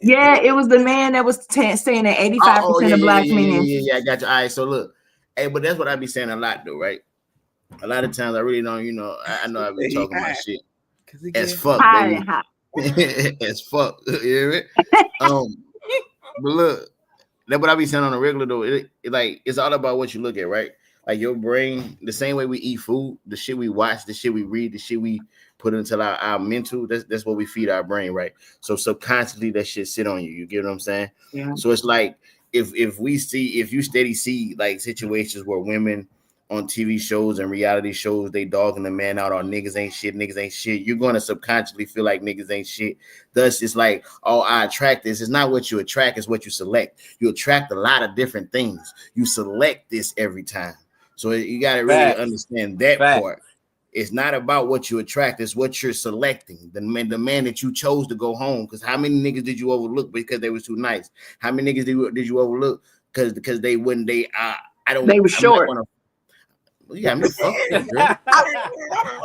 Yeah, it was the man that was saying that 85% of black men. Yeah, I got you. All right, so look, hey, but that's what I be saying a lot though, right? A lot of times I really don't, I know I be talking my shit as fuck, baby. As fuck, you hear me? But look, that's what I be saying on a regular though. It's all about what you look at, right? Like your brain, the same way we eat food, the shit we watch, the shit we read, the shit we put into our mental, that's what we feed our brain, right? So subconsciously that shit sit on you. You get what I'm saying? Yeah. So it's like if you steady see like situations where women on TV shows and reality shows, they dogging the man out, or niggas ain't shit, you're going to subconsciously feel like niggas ain't shit. Thus, it's like, oh, I attract this. It's not what you attract, it's what you select. You attract a lot of different things. You select this every time. So you got to really understand that part. It's not about what you attract, it's what you're selecting. The man that you chose to go home. Because how many niggas did you overlook because they was too nice? How many niggas did you overlook because they wouldn't, they were short. You got me fucked up, girl.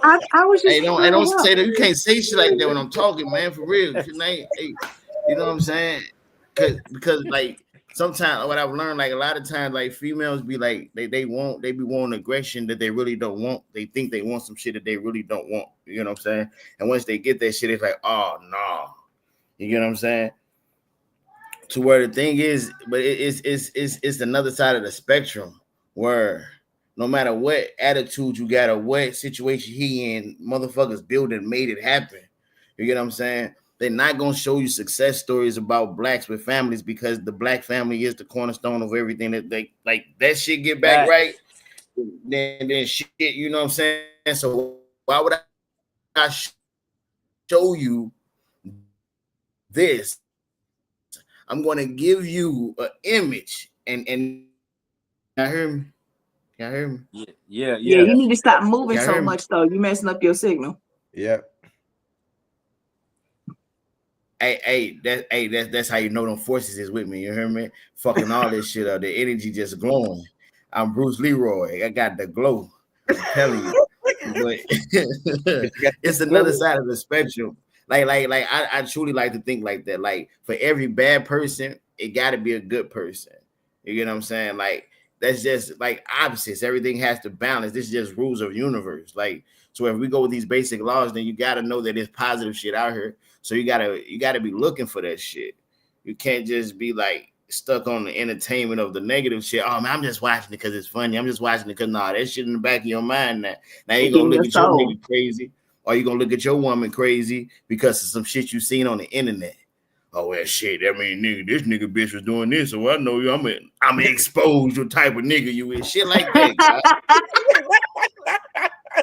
I was just don't say that. You can't say shit like that when I'm talking, man. For real. You know what I'm saying? Because like sometimes what I've learned, like a lot of times, like females be like they be wanting aggression that they really don't want. They think they want some shit that they really don't want. You know what I'm saying? And once they get that shit, it's like, oh no. You get what I'm saying? To where the thing is, but it's another side of the spectrum where no matter what attitude you got or what situation he in, motherfuckers build and made it happen. You get what I'm saying? They're not going to show you success stories about blacks with families because the black family is the cornerstone of everything. That they like that shit get back right, then shit, you know what I'm saying? So why would I show you this? I'm going to give you an image and I hear me. Y'all hear me? Yeah. You need to stop moving so much, though. You messing up your signal. Yeah. That's how you know them forces is with me. You hear me? Fucking all this shit up. The energy just glowing. I'm Bruce Leroy. I got the glow. I'm telling you. But it's another side of the spectrum. Like I truly like to think like that. Like for every bad person, it got to be a good person. You get what I'm saying? Like that's just like opposites. Everything has to balance. This is just rules of universe. Like, so if we go with these basic laws, then you got to know that there's positive shit out here. So you gotta be looking for that shit. You can't just be like stuck on the entertainment of the negative shit. Oh man, I'm just watching it because it's funny. I'm just watching it because that shit in the back of your mind. Now you're gonna look at your nigga crazy, or you're gonna look at your woman crazy because of some shit you seen on the internet. Oh well, shit. I mean, nigga, this nigga bitch was doing this, so I know you. I'm exposed to type of nigga you is. Shit like that.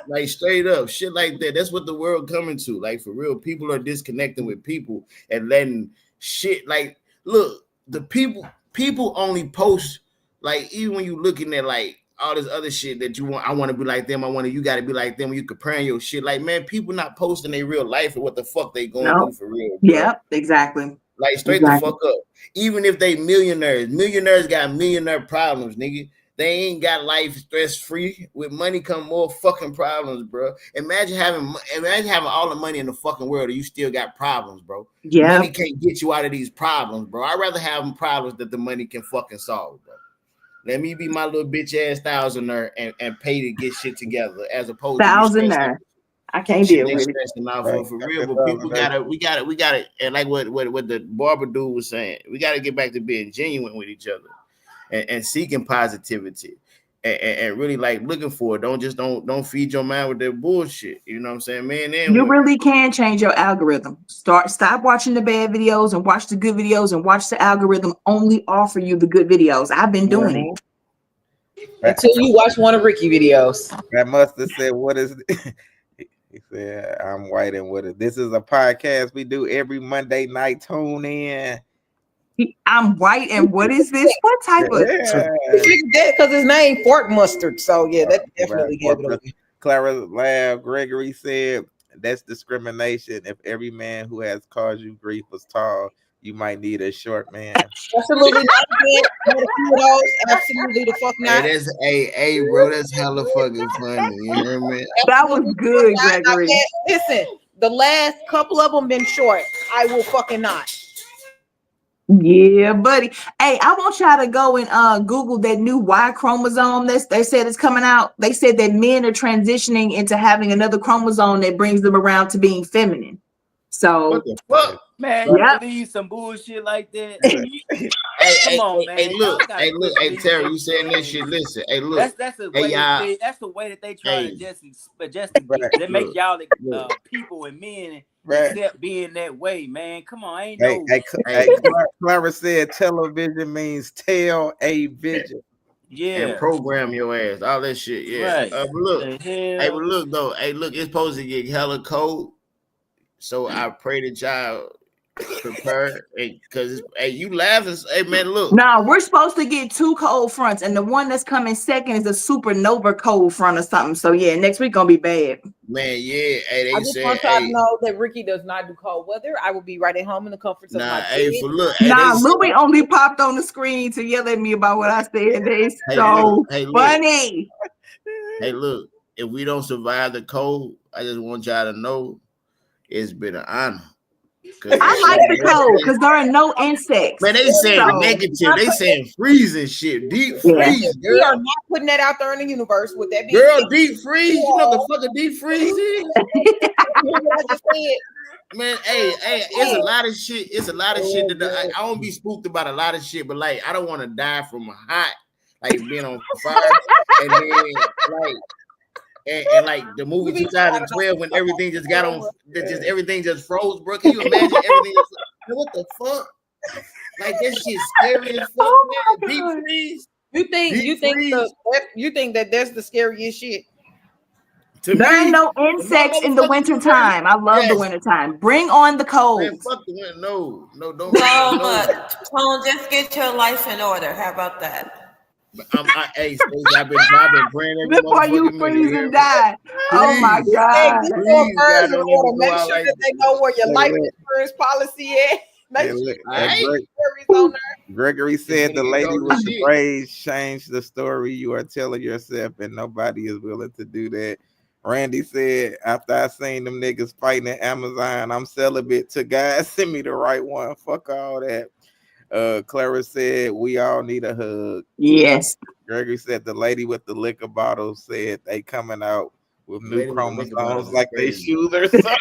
Like straight up, shit like that. That's what the world coming to. Like for real, people are disconnecting with people and letting shit. Like, look, the people only post, like, even when you looking at like all this other shit that you want. I want to be like them. You got to be like them. When you comparing your shit, like, man, people not posting their real life and what the fuck they going through for real. Bro. Yep, exactly. Like straight the fuck up. Even if they millionaires got millionaire problems, nigga. They ain't got life stress free. With money come more fucking problems, bro. Imagine having all the money in the fucking world and you still got problems, bro. Yeah. Money can't get you out of these problems, bro. I'd rather have problems that the money can fucking solve, bro. Let me be my little bitch ass thousandaire and pay to get shit together as opposed to thousandaire. I can't deal with it. For real, but people we gotta, and like what the barber dude was saying, we gotta get back to being genuine with each other and seeking positivity and really like looking for it. Don't feed your mind with that bullshit. You know what I'm saying, man? You really can change your algorithm. Stop watching the bad videos and watch the good videos, and watch the algorithm only offer you the good videos. I've been doing it. Until you watch one of Ricky videos. That must have said, what is it? He said, I'm white and what is this? Is a podcast we do every Monday night. Tune in. I'm white and what is this? What type of because his name Fort Mustard. So yeah, that definitely gave it away. Clara Lab Gregory said that's discrimination. If every man who has caused you grief was tall, you might need a short man. Absolutely not. Absolutely the fuck not. Hey, that's bro. That's hella fucking funny. You hear me? That was good, Gregory. Listen, the last couple of them been short. I will fucking not. Yeah, buddy. Hey, I want y'all to go and Google that new Y chromosome they said is coming out. They said that men are transitioning into having another chromosome that brings them around to being feminine. So what the fuck? Man, you believe some bullshit like that? Come on, man. Hey, Terry, you saying that shit? Listen, hey, look. That's the way. That's the way that they try to adjust. They make y'all people and men accept being that way, man. Come on, Clara said television means tell a vision. Yeah, and program your ass, all that shit. Yeah, right. But look though. Hey, look, it's supposed to get hella cold. So I pray that y'all prepare, because you laughing. Hey man, look. No, we're supposed to get 2 cold fronts, and the one that's coming second is a supernova cold front or something. So yeah, next week gonna be bad. Man, yeah. Hey, I just want y'all to know that Ricky does not do cold weather. I will be right at home in the comforts of my bed. Louis only popped on the screen to yell at me about what I said. They so funny. Hey, look, if we don't survive the cold, I just want y'all to know it's been an honor. I like the cold because there are no insects. Man, they saying negative. They saying freezing shit. Deep freeze. We are not putting that out there in the universe with that. Deep freeze. You know the fucking deep freeze is? Man, hey, it's a lot of shit. It's a lot of shit that I don't be spooked about a lot of shit, but like I don't want to die from a hot, like being on fire, and then like. And like the movie 2012 when everything just got on, everything just froze, bro. Can you imagine everything? What the fuck? Like that shit scary as fuck, man. Deep freeze. You think that that's the scariest shit? There ain't no insects in the winter time. I love the winter time. Bring on the cold. Man, fuck the winter. No, don't. Tone, just get your life in order. How about that? I've been praying before you freeze and die. Oh my God! Make sure that they know where your life insurance policy is. Gregory said the lady with the braids changed the story you are telling yourself, and nobody is willing to do that. Randy said, after I seen them niggas fighting at Amazon, I'm celibate to God. Send me the right one. Fuck all that. Clara said we all need a hug. Yes. Gregory said the lady with the liquor bottle said they coming out with new chromosomes like they shoes or something.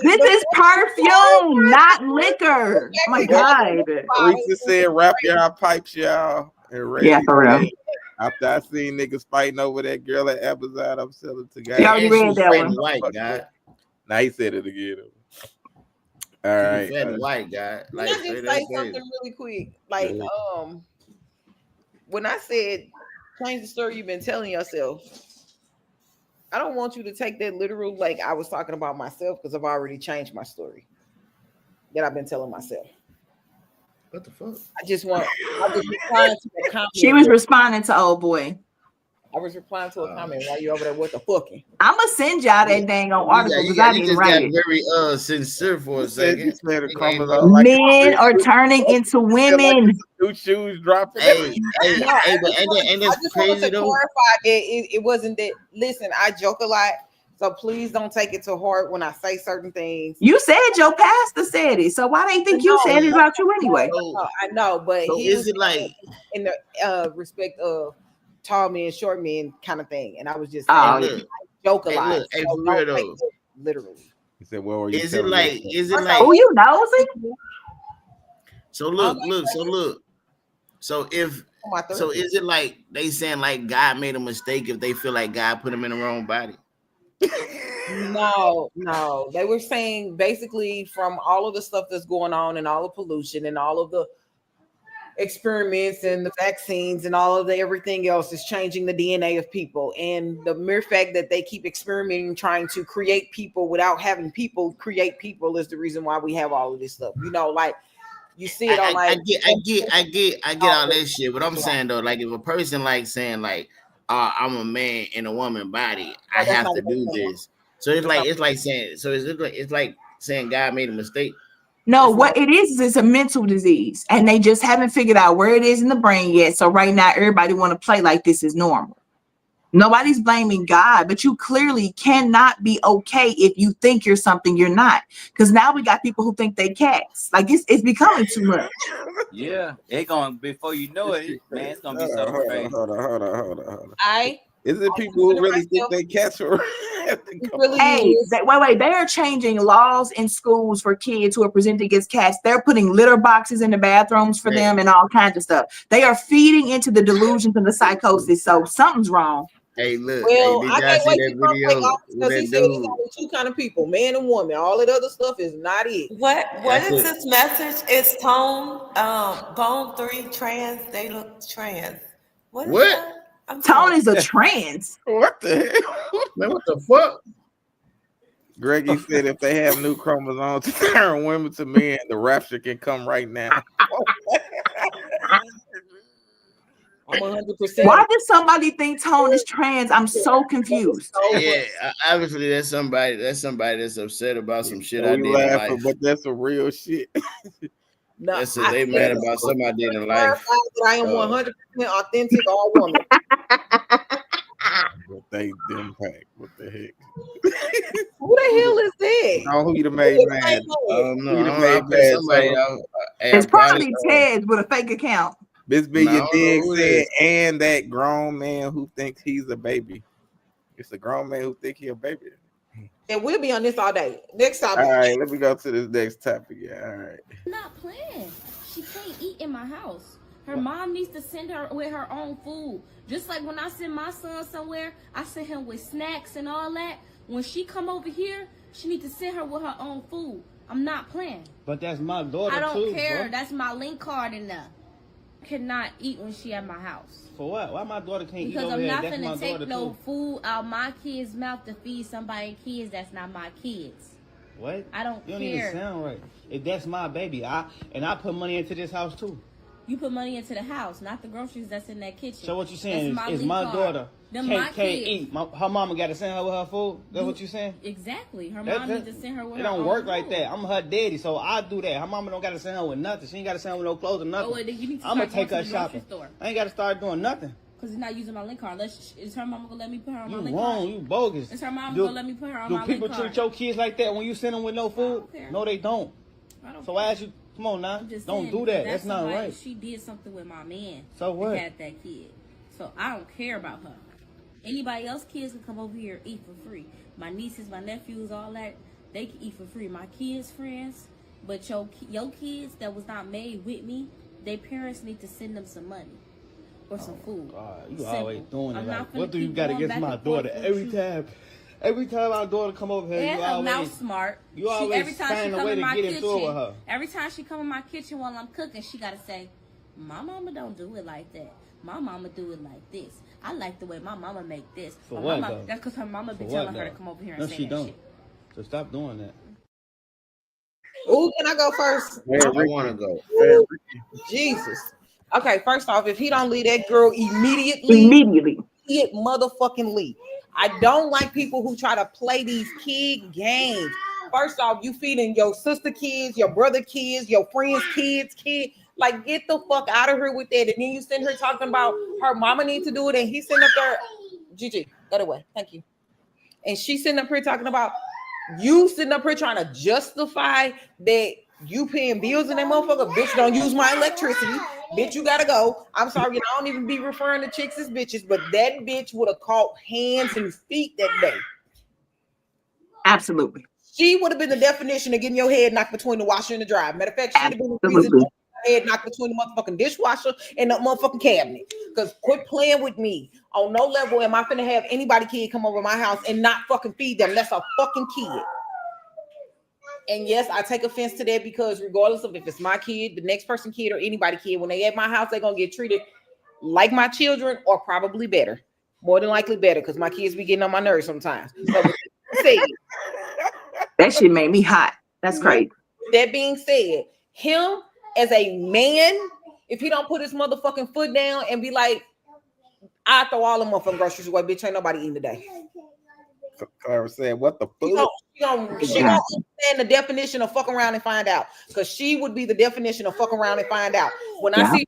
This is perfume, not liquor. Oh my God. Risa said wrap y'all pipes, y'all. And Randy Yeah, for real. said, after I seen niggas fighting over that girl at Amazon, I'm selling to guys. You already read that one. White guy. Now he said it again. All right. White guy. Like, can I just say something really quick? Like, when I said change the story you've been telling yourself, I don't want you to take that literal like I was talking about myself, because I've already changed my story that I've been telling myself. What the fuck? I was replying to a comment. She was responding to old boy. I was replying to a comment while you over there with the fucking. I'm gonna send y'all that dang on article because I didn't write it. Very sincere for a second. Men are turning into women. New shoes dropping. Hey, ain't this crazy though? Clarify that it wasn't that. Listen, I joke a lot, so please don't take it to heart when I say certain things. You said your pastor said it, so why they think you said it about you anyway? I know, but so is it like in the respect of tall men, short men kind of thing? And I was just saying, I joke a lot. Look, so don't take it literally. He said, "Well, is it like? Oh, you nosy?" So look. So is it like they saying like God made a mistake if they feel like God put them in the wrong body? No. They were saying basically from all of the stuff that's going on and all the pollution and all of the experiments and the vaccines and all of the everything else is changing the DNA of people. And the mere fact that they keep experimenting, trying to create people without having people create people is the reason why we have all of this stuff. You know, like you see it on like I get all that shit. But I'm saying though, like if a person like saying like I'm a man in a woman body, I have to do this. So it's like saying God made a mistake. No, what it is a mental disease, and they just haven't figured out where it is in the brain yet. So right now, everybody want to play like this is normal. Nobody's blaming God, but you clearly cannot be okay if you think you're something you're not. Because now we got people who think they cats. Like it's becoming too much. Yeah, it going before you know it, man. It's gonna be so crazy. Hold on. I Is it people who really think they cats are? Hey, wait. They are changing laws in schools for kids who are presented as cats. They're putting litter boxes in the bathrooms for them and all kinds of stuff. They are feeding into the delusions and the psychosis. So something's wrong. Hey, look. Well, hey, I can't wait that to video because he said there's only two kind of people, man and woman. All that other stuff is not it. What is this message? It's Tone, Bone 3 trans. They look trans. What? Tone is a trans. What the hell? Man, what the fuck? Greggy said if they have new chromosomes to turn women to men, the rapture can come right now. I'm 100%. Why did somebody think Tone is trans? I'm so confused. Yeah, obviously that's somebody that's upset about some shit I did in life. But that's some real shit. No, they mad about something I did in life. I am 100% authentic all woman. What they them pack? What the heck? Who the hell is that? Oh, who you the made mad? No, who you the made mad? It's probably Ted with a fake account. This be your dig said, and that grown man who thinks he's a baby. It's a grown man who think he a baby. And we'll be on this all day. Next topic. All right, let me go to this next topic. Yeah, all right. I'm not playing. She can't eat in my house. Her mom needs to send her with her own food. Just like when I send my son somewhere, I send him with snacks and all that. When she come over here, she needs to send her with her own food. I'm not playing. But that's my daughter I don't too, care. Bro. That's my link card in there. Cannot eat when she at my house. For what? Why my daughter can't eat because over I'm here? not That's gonna take no too. food out my kid's mouth to feed somebody's kids that's not my kids. What? I don't You don't care. even sound right. If that's my baby, I put money into this house too. You put money into the house, not the groceries that's in that kitchen. So what you saying That's is my link daughter card. Them my can't kids. eat. Her mama got to send her with her food. That's what you saying? Exactly. Her mom needs to send her with It her don't own work food. like that. I'm her daddy, so I do that. Her mama don't got to send her with nothing. She ain't got to send her with no clothes or nothing. Oh, well, then you need to I'm gonna start take going her to the grocery shopping. store. I ain't got to start doing nothing. Because he's not using my link card. Is her mama going to let me put her on my You link wrong. card? You bogus. Is her mama going to let me put her on my Do link people card? treat your kids like that when you send them with no food? care. No, they don't. I don't So care. why is you Come on now. I'm just Don't saying, do that. That's not somebody- right. She did something with my man. So what? That had that kid. So I don't care about her. Anybody else kids can come over here and eat for free. My nieces, my nephews, all that, they can eat for free. My kids' friends, but your kids that was not made with me, their parents need to send them some money or some food. God, you Simple. always doing it. I'm Like, not finna what do you keep got going against back my and forth daughter? with Every time our daughter come over here, And you her always mouth smart. You always every time she find a come way in to my get into it kitchen, with her. every time she come in my kitchen while I'm cooking, she gotta say, "My mama don't do it like that. My mama do it like this. I like the way my mama make this." For My what, mama, though? that's because her mama be For telling what, her to though? come over here and No, say she that don't. shit. So stop doing that. Ooh, can I go first? I want to go. Jesus. Okay, first off, if he don't leave that girl immediately, it motherfucking. I don't like people who try to play these kid games. First off, you feeding your sister kids, your brother kids, your friends' kids. Like, get the fuck out of here with that. And then you send her talking about her mama needs to do it, and he's sitting up there, Gigi, go away. Thank you. And she's sitting up here talking about you sitting up here trying to justify that you paying bills in that motherfucker. Bitch, don't use my electricity. Bitch, you gotta go. I'm sorry, I don't even be referring to chicks as bitches, but that bitch would have caught hands and feet that day. Absolutely. She would have been the definition of getting your head knocked between the washer and the dryer. Matter of fact, she'd have been the reason your head knocked between the motherfucking dishwasher and the motherfucking cabinet. Because quit playing with me. On no level am I finna have anybody kid come over my house and not fucking feed them. That's a fucking kid. And yes, I take offense to that because regardless of if it's my kid, the next person kid, or anybody kid, when they at my house, they're gonna get treated like my children or probably better. More than likely better, because my kids be getting on my nerves sometimes. So that shit made me hot. That's crazy. That being said, him as a man, if he don't put his motherfucking foot down and be like, I throw all the motherfucking groceries away, bitch, ain't nobody eating today. Clara said, what the fuck? She don't understand the definition of fuck around and find out. Because she would be the definition of fuck around and find out. When I see,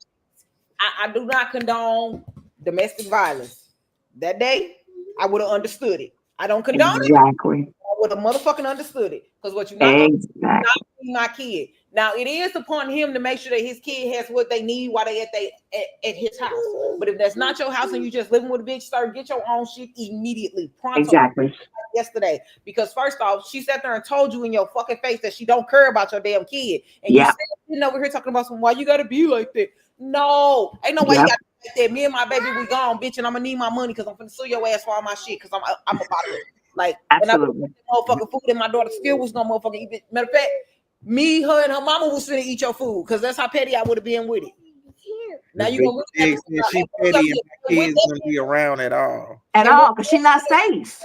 I do not condone domestic violence. That day, I would have understood it. I don't condone it. I would have motherfucking understood it. Because what you're not going to not be my kid. Now, it is upon him to make sure that his kid has what they need while they at his house. But if that's not your house and you just living with a bitch, sir, get your own shit immediately. Pronto. Exactly. Yesterday. Because first off, she sat there and told you in your fucking face that she don't care about your damn kid. And you sitting over here talking about some, why you got to be like that? No, ain't no way you got to be like that. Me and my baby, we gone, bitch, and I'm going to need my money because I'm going to sue your ass for all my shit because I'm about it. Like, absolutely. And I put motherfucking food and my daughter still was gonna motherfucking eat it. Matter of fact, me, her, and her mama was finna eat your food because that's how petty I would have been with it. Now you gonna she petty and my kids gonna be around at all. At all, because she's not safe.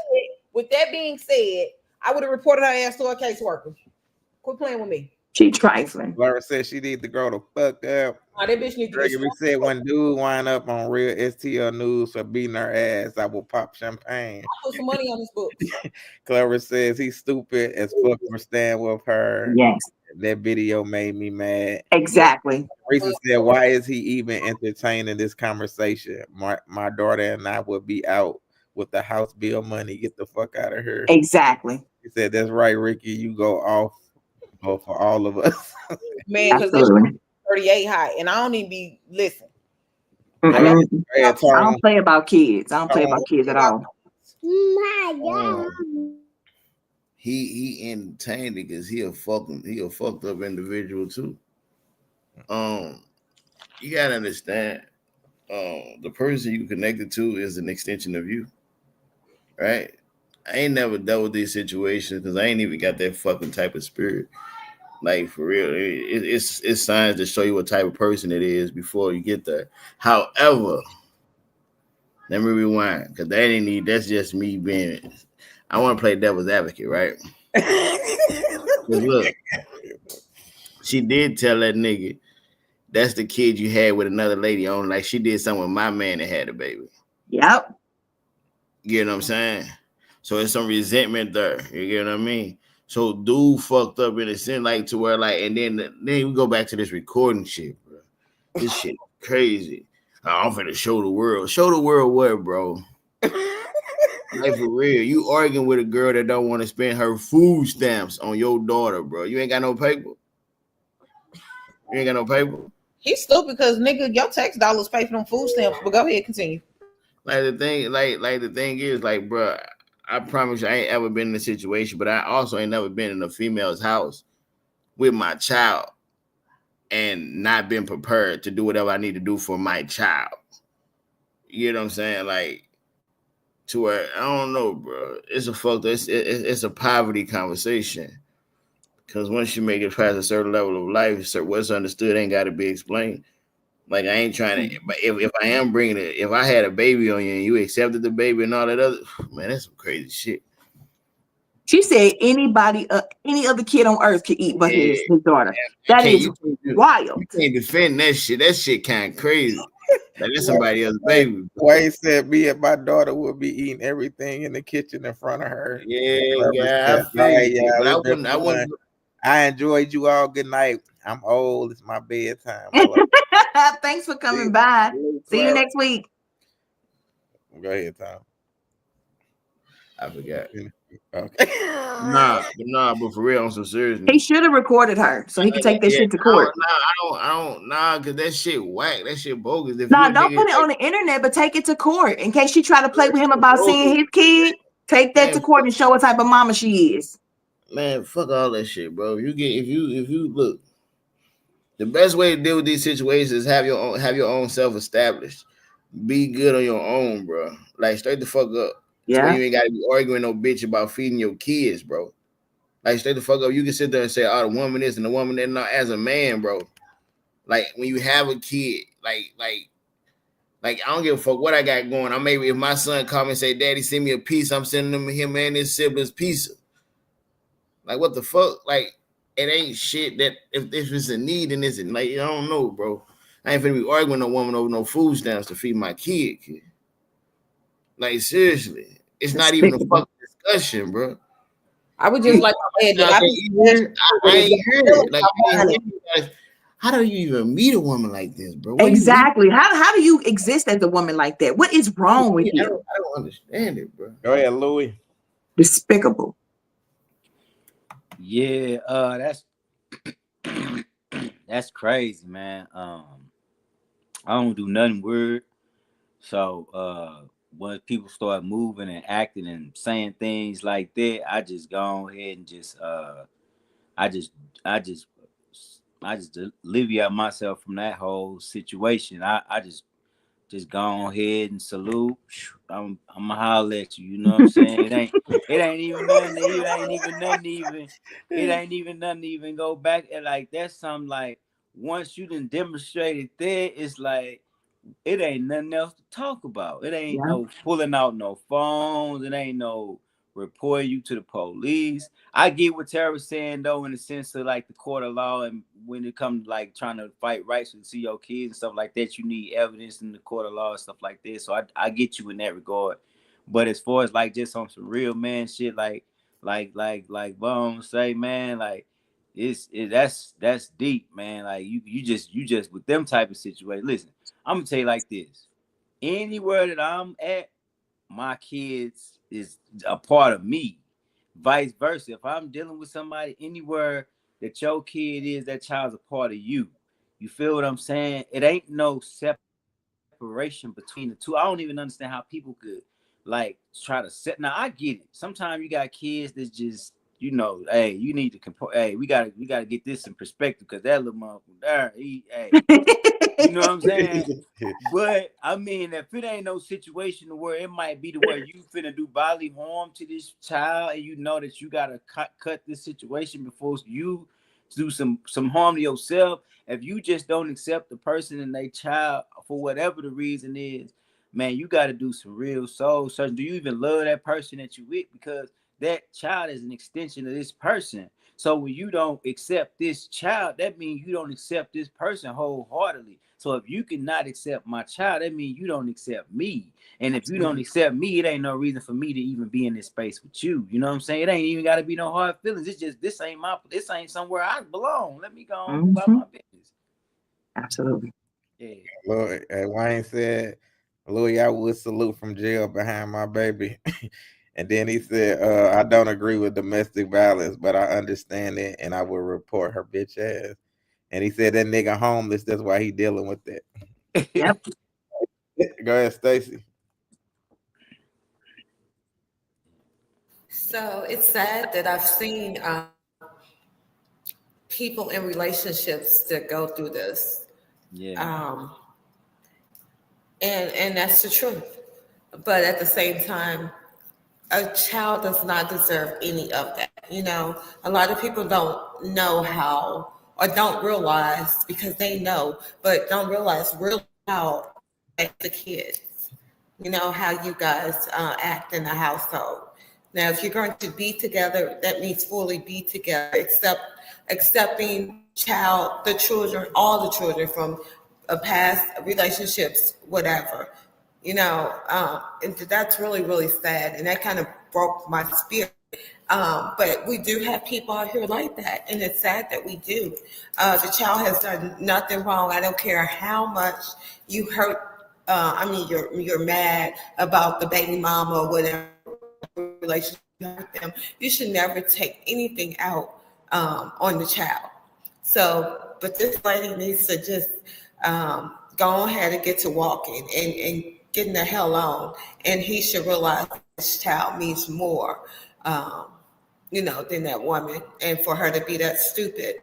With that being said, I would have reported her ass to a caseworker. Quit playing with me. She trifling. Laura said she need to grow the fuck up. Oh, that bitch need to Gregory said when dude wind up on real STL news for beating her ass, I will pop champagne. I put some money on this book. Clara says he's stupid as fuck for staying with her. Yes. That video made me mad. Exactly. Risa said, why is he even entertaining this conversation? My daughter and I would be out with the house bill money. Get the fuck out of here. Exactly. He said, that's right, Ricky. You go off for all of us. Man, because this 38 high, and I don't even be listening. I don't play about kids. I don't play about kids at all. He entertained it because he a fucked up individual too. You gotta understand, the person you connected to is an extension of you, right? I ain't never dealt with these situations because I ain't even got that fucking type of spirit. Like, for real, it's signs to show you what type of person it is before you get there. However, let me rewind, because that's just me being, I want to play devil's advocate, right? Look, she did tell that nigga, that's the kid you had with another lady on, like she did something with my man that had a baby. Yep. You know what I'm saying? So there's some resentment there. You get what I mean? So dude fucked up in a sense, like to where like, and then we go back to this recording shit, bro. This shit crazy. I'm finna show the world. Show the world what, bro? Like, for real, you arguing with a girl that don't want to spend her food stamps on your daughter, bro. You ain't got no paper. You ain't got no paper. He's stupid because nigga, your tax dollars pay for them food stamps. But go ahead, continue. Like the thing is, like, bro, I promise you, I ain't ever been in a situation, but I also ain't never been in a female's house with my child and not been prepared to do whatever I need to do for my child. You know what I'm saying? Like, to where I don't know, bro. It's a poverty conversation. Because once you make it past a certain level of life, what's understood ain't got to be explained. Like, I ain't trying to, but if I am bringing it, if I had a baby on you and you accepted the baby and all that other, man, that's some crazy shit. She said anybody, any other kid on earth could eat, but his daughter. That is wild. You can't defend that shit. That shit kind of crazy. Like, that's somebody else's baby. Wayne said me and my daughter would be eating everything in the kitchen in front of her. Yeah, I wouldn't. I enjoyed you all. Good night. I'm old. It's my bedtime. Thanks for coming by. See you next week. Go ahead, Tom. I forgot. Okay. Nah, but for real, on some serious. He should have recorded her so he could take that shit to court. Cause that shit whack. That shit bogus. Don't put it on the internet, but take it to court in case she try to play with him about seeing his kid. Take that to court and show what type of mama she is. Man, fuck all that shit, bro. If you look, the best way to deal with these situations is have your own self established. Be good on your own, bro. Like, straight the fuck up. Yeah. So you ain't gotta be arguing no bitch about feeding your kids, bro. Like, straight the fuck up. You can sit there and say, oh, the woman is and the woman that not. As a man, bro. Like, when you have a kid, like I don't give a fuck what I got going. Maybe if my son call me and say, Daddy, send me a pizza, I'm sending him and his siblings pizza. Like, what the fuck? Like, it ain't shit that if it's a need, then it's like, I don't know, bro. I ain't finna be arguing with no woman over no food stamps to feed my kid. Like, seriously. It's not even a fucking discussion, bro. I would just like to add that I ain't heard it. Like, how do you even meet a woman like this, bro? Exactly. How do you exist as a woman like that? What is wrong with you? I don't understand it, bro. Go ahead, Louis. Despicable. Yeah, that's crazy, man. I don't do nothing weird. So when people start moving and acting and saying things like that, I just go ahead and just I just alleviate myself from that whole situation. I just go ahead and salute. I'm gonna holler at you. You know what I'm saying? It ain't even nothing to even go back and like that's something like once you done demonstrated that, it's like it ain't nothing else to talk about. It ain't no pulling out no phones. It ain't no reporting you to the police. I get what Tara's saying though, in the sense of like the court of law, and when it comes to like trying to fight rights to see your kids and stuff like that, you need evidence in the court of law and stuff like that. So I get you in that regard. But as far as like just on some real man shit, like Bones say, man, like that's deep, man. Like you just with them type of situations. Listen, I'm gonna tell you like this. Anywhere that I'm at, my kids is a part of me. Vice versa. If I'm dealing with somebody anywhere that your kid is, that child's a part of you. You feel what I'm saying? It ain't no separation between the two. I don't even understand how people could like try to set. Now I get it. Sometimes you got kids that just, you know, hey, you need to compare. Hey, we gotta get this in perspective because that little motherfucker there, you know what I'm saying? But I mean, if it ain't no situation where it might be to where you finna do bodily harm to this child, and you know that you gotta cut this situation before you do some harm to yourself. If you just don't accept the person and their child for whatever the reason is, man, you got to do some real soul searching. Do you even love that person that you with? Because that child is an extension of this person. So when you don't accept this child, that means you don't accept this person wholeheartedly. So if you cannot accept my child, that means you don't accept me. And if you don't accept me, it ain't no reason for me to even be in this space with you. You know what I'm saying? It ain't even got to be no hard feelings. It's just this ain't somewhere I belong. Let me go on about my business. Absolutely. Yeah. Lord, Wayne said, Louis, I would salute from jail behind my baby. And then he said, I don't agree with domestic violence, but I understand it, and I will report her bitch ass. And he said that nigga homeless. That's why he dealing with that. Yep. Go ahead, Stacy. So it's sad that I've seen people in relationships that go through this. Yeah. And that's the truth. But at the same time, a child does not deserve any of that. You know, a lot of people don't know how or don't realize because they know, but don't realize real how the kids. You know, how you guys act in the household. Now, if you're going to be together, that means fully be together, accepting the children, all the children from past relationships, whatever. You know, and that's really, really sad. And that kind of broke my spirit. But we do have people out here like that. And it's sad that we do. The child has done nothing wrong. I don't care how much you hurt. You're mad about the baby mama or whatever relationship with them. You should never take anything out on the child. So, but this lady needs to just go ahead and get to walking and getting the hell on. And he should realize this child means more, than that woman. And for her to be that stupid,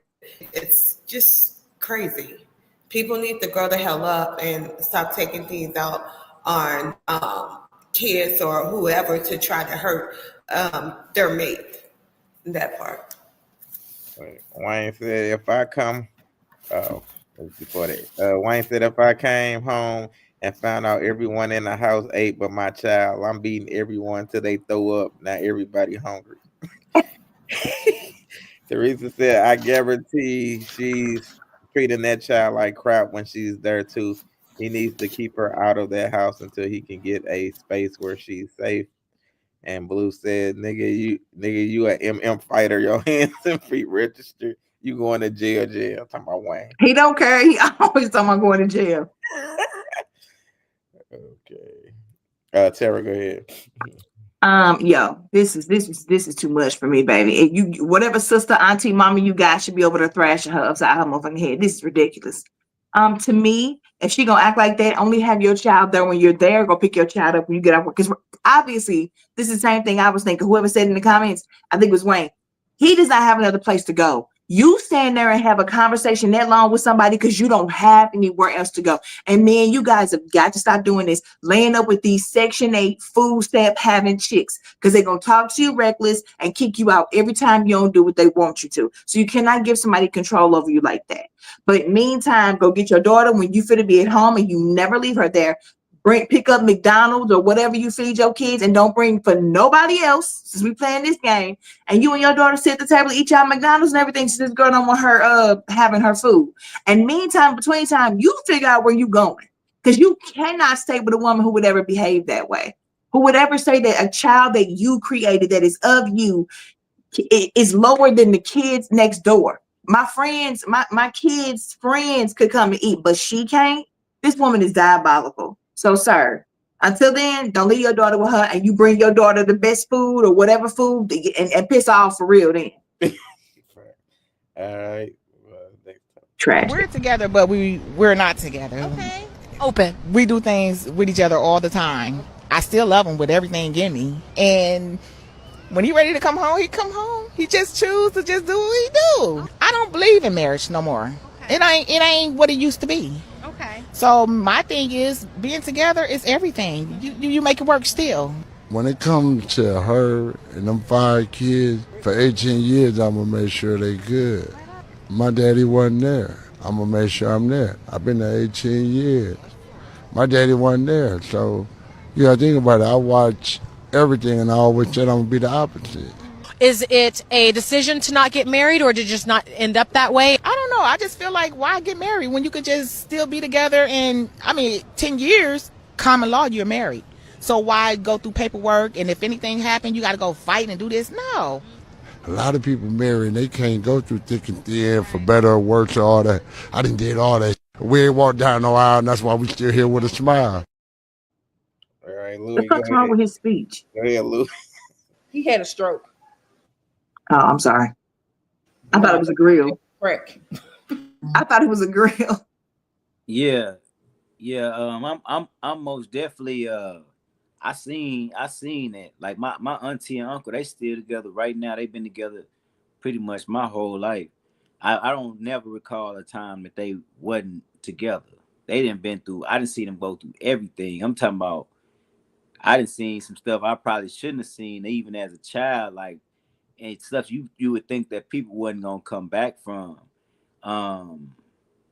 it's just crazy. People need to grow the hell up and stop taking things out on kids or whoever to try to hurt their mate. That part. Wayne said, if I come, before that, Wayne said, if I came home and found out everyone in the house ate but my child, I'm beating everyone till they throw up. Now everybody hungry. Teresa said, I guarantee she's treating that child like crap when she's there too. He needs to keep her out of that house until he can get a space where she's safe. And Blue said, nigga, you a MM fighter, your hands and feet registered. You going to jail. I'm talking about Wayne. He don't care. He always talking about going to jail. Okay. Tara, go ahead. This is too much for me, baby. You whatever sister, auntie, mama you got should be able to thrash her upside her motherfucking head. This is ridiculous. To me, if she gonna act like that, only have your child there when you're there. Go pick your child up when you get off work. Because obviously, this is the same thing I was thinking. Whoever said in the comments, I think it was Wayne. He does not have another place to go. You stand there and have a conversation that long with somebody because you don't have anywhere else to go. And man, you guys have got to stop doing this, laying up with these Section 8 food stamp having chicks because they're going to talk to you reckless and kick you out every time you don't do what they want you to. So you cannot give somebody control over you like that. But meantime, go get your daughter when you fit to be at home and you never leave her there. Pick up McDonald's or whatever you feed your kids and don't bring for nobody else since we playing this game. And you and your daughter sit at the table, eat y'all McDonald's and everything. So this girl don't want her having her food. And meantime, between time, you figure out where you going. Because you cannot stay with a woman who would ever behave that way. Who would ever say that a child that you created that is of you is lower than the kids next door. My friends, my kids' friends could come and eat, but she can't. This woman is diabolical. So, sir, until then, don't leave your daughter with her and you bring your daughter the best food or whatever food and piss off for real then. All right. Trash. We're together, but we're not together. Okay. Open. We do things with each other all the time. I still love him with everything in me. And when he ready to come home, he come home. He just choose to just do what he do. I don't believe in marriage no more. Okay. It ain't what it used to be. Okay. So my thing is being together is everything. You make it work still. When it comes to her and them 5 kids, for 18 years, I'm going to make sure they good. My daddy wasn't there. I'm going to make sure I'm there. I've been there 18 years. My daddy wasn't there. So you got to think about it. I watch everything and I always said I'm going to be the opposite. Is it a decision to not get married or to just not end up that way? I don't know. I just feel like why get married when you could just still be together and 10 years, common law, you're married. So why go through paperwork and if anything happened, you got to go fight and do this? No. A lot of people marry and they can't go through thick and thin for better or worse or all that. I done did all that. We ain't walked down no aisle and that's why we still here with a smile. All right, Louis. What's wrong with his speech? Go ahead, Louis. He had a stroke. Oh, I'm sorry. I thought it was a grill. Crack. I thought it was a grill. Yeah, yeah. I'm most definitely. I seen that. Like my auntie and uncle, they still together right now. They've been together pretty much my whole life. I don't never recall a time that they wasn't together. They didn't been through. I didn't see them go through everything. I'm talking about. I didn't see some stuff I probably shouldn't have seen even as a child. Like and stuff you would think that people wasn't gonna come back from. Um,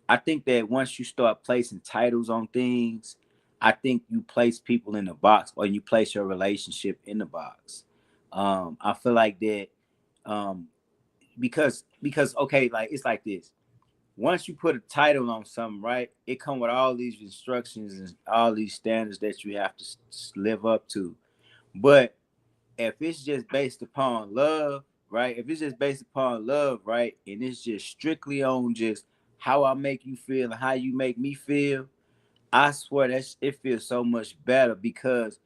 I think that once you start placing titles on things, I think you place people in the box or you place your relationship in the box. I feel like that um, because okay, like it's like this. Once you put a title on something, right, it come with all these instructions and all these standards that you have to live up to. But if it's just based upon love, right? If it's just based upon love, right, and it's just strictly on just how I make you feel and how you make me feel, I swear it feels so much better because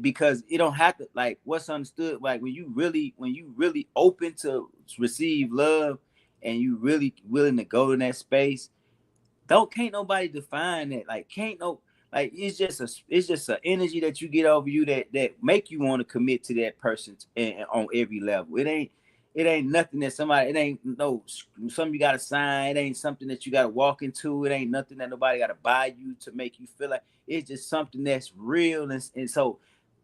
because it don't have to like what's understood like when you really open to receive love and you really willing to go in that space can't nobody define that. Like can't no like it's just a energy that you get over you that make you want to commit to that person and on every level. It ain't nothing that somebody it ain't no something you gotta sign. It ain't something that you gotta walk into. It ain't nothing that nobody gotta buy you to make you feel like it's just something that's real and so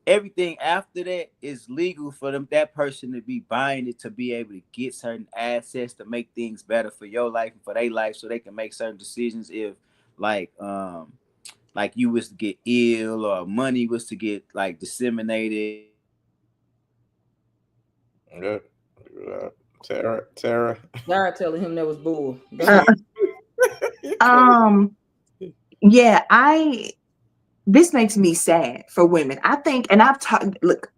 everything after that is legal for that person to be buying it to be able to get certain assets to make things better for your life and for their life so they can make certain decisions if like like you was to get ill or money was to get like disseminated. Yeah. Tara. God telling him that was bull. Go Uh, ahead. um, yeah, this makes me sad for women. I think, and I've talked. Look,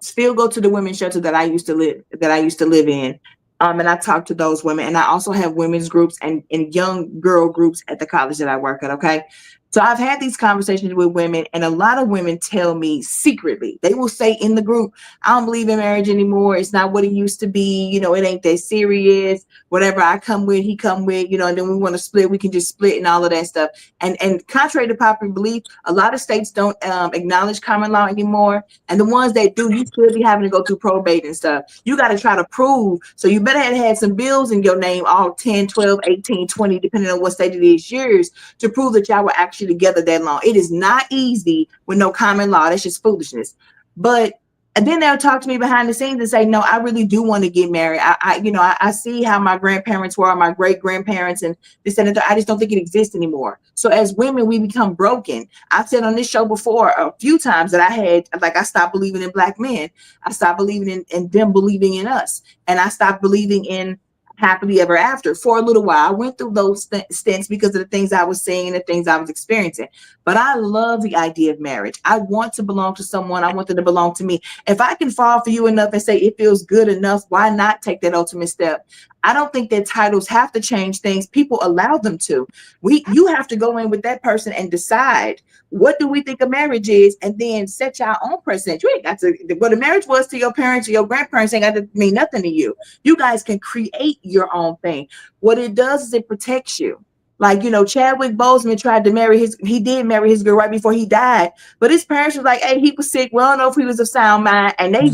still go to the women's shelter that I used to live in. And I talk to those women, and I also have women's groups and young girl groups at the college that I work at. Okay. So I've had these conversations with women, and a lot of women tell me secretly, they will say in the group, I don't believe in marriage anymore. It's not what it used to be. It ain't that serious. Whatever I come with, he come with, and then we want to split, we can just split and all of that stuff. And contrary to popular belief, a lot of states don't acknowledge common law anymore. And the ones that do, you still be having to go through probate and stuff. You got to try to prove. So you better have had some bills in your name, all 10, 12, 18, 20, depending on what state it is, years, to prove that y'all were actually together that long. It is not easy with no common law. That's just foolishness. And then they'll talk to me behind the scenes and say, no, I really do want to get married. I see how my grandparents were, my great grandparents, and this and that. I just don't think it exists anymore. So as women, we become broken. I've said on this show before a few times that I stopped believing in black men. I stopped believing in them believing in us. And I stopped believing in happily ever after for a little while. I went through those stints because of the things I was seeing and the things I was experiencing. But I love the idea of marriage. I want to belong to someone. I want them to belong to me. If I can fall for you enough and say it feels good enough, why not take that ultimate step? I don't think that titles have to change things. People allow them to. You have to go in with that person and decide what do we think a marriage is, and then set your own precedent. You ain't got to what a marriage was to your parents or your grandparents ain't got to mean nothing to you. You guys can create your own thing. What it does is it protects you. Like, Chadwick Boseman tried to he did marry his girl right before he died, but his parents was like, hey, he was sick. We don't know if he was of sound mind. And they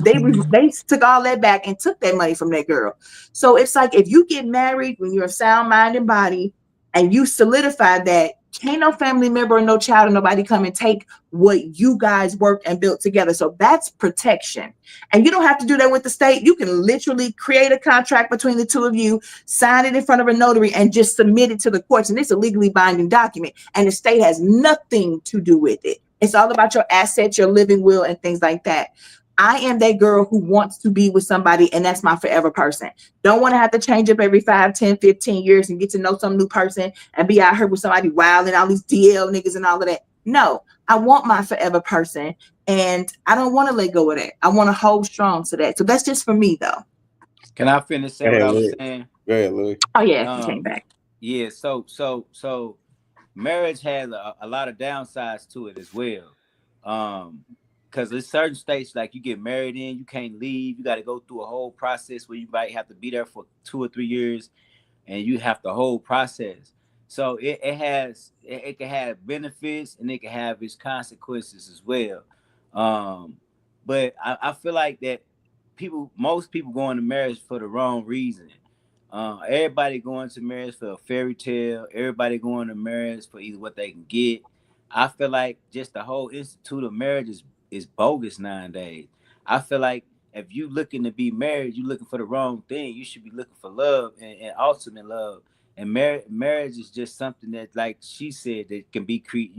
took all that back and took that money from that girl. So it's like, if you get married when you're of sound mind and body and you solidify that, can't no family member or no child or nobody come and take what you guys worked and built together. So that's protection. And you don't have to do that with the state. You can literally create a contract between the two of you, sign it in front of a notary, and just submit it to the courts. And it's a legally binding document. And the state has nothing to do with it. It's all about your assets, your living will, and things like that. I am that girl who wants to be with somebody, and that's my forever person. Don't want to have to change up every 5, 10, 15 years and get to know some new person and be out here with somebody wild and all these DL niggas and all of that. No, I want my forever person, and I don't want to let go of that. I want to hold strong to that. So that's just for me, though. Can I finish saying what I was saying? Go ahead, Louis. Oh, yeah, he came back. Yeah, so marriage has a lot of downsides to it as well. Because there's certain states like you get married in, you can't leave. You got to go through a whole process where you might have to be there for 2 or 3 years. and you have the whole process. So it can have benefits and it can have its consequences as well. Um, but I feel like that most people go into marriage for the wrong reason. Everybody going to marriage for a fairy tale. Everybody going to marriage for either what they can get. I feel like just the whole institute of marriage is bogus nowadays. I feel like if you looking to be married, you looking for the wrong thing. You should be looking for love and ultimate love. And marriage is just something that, like she said, that can be create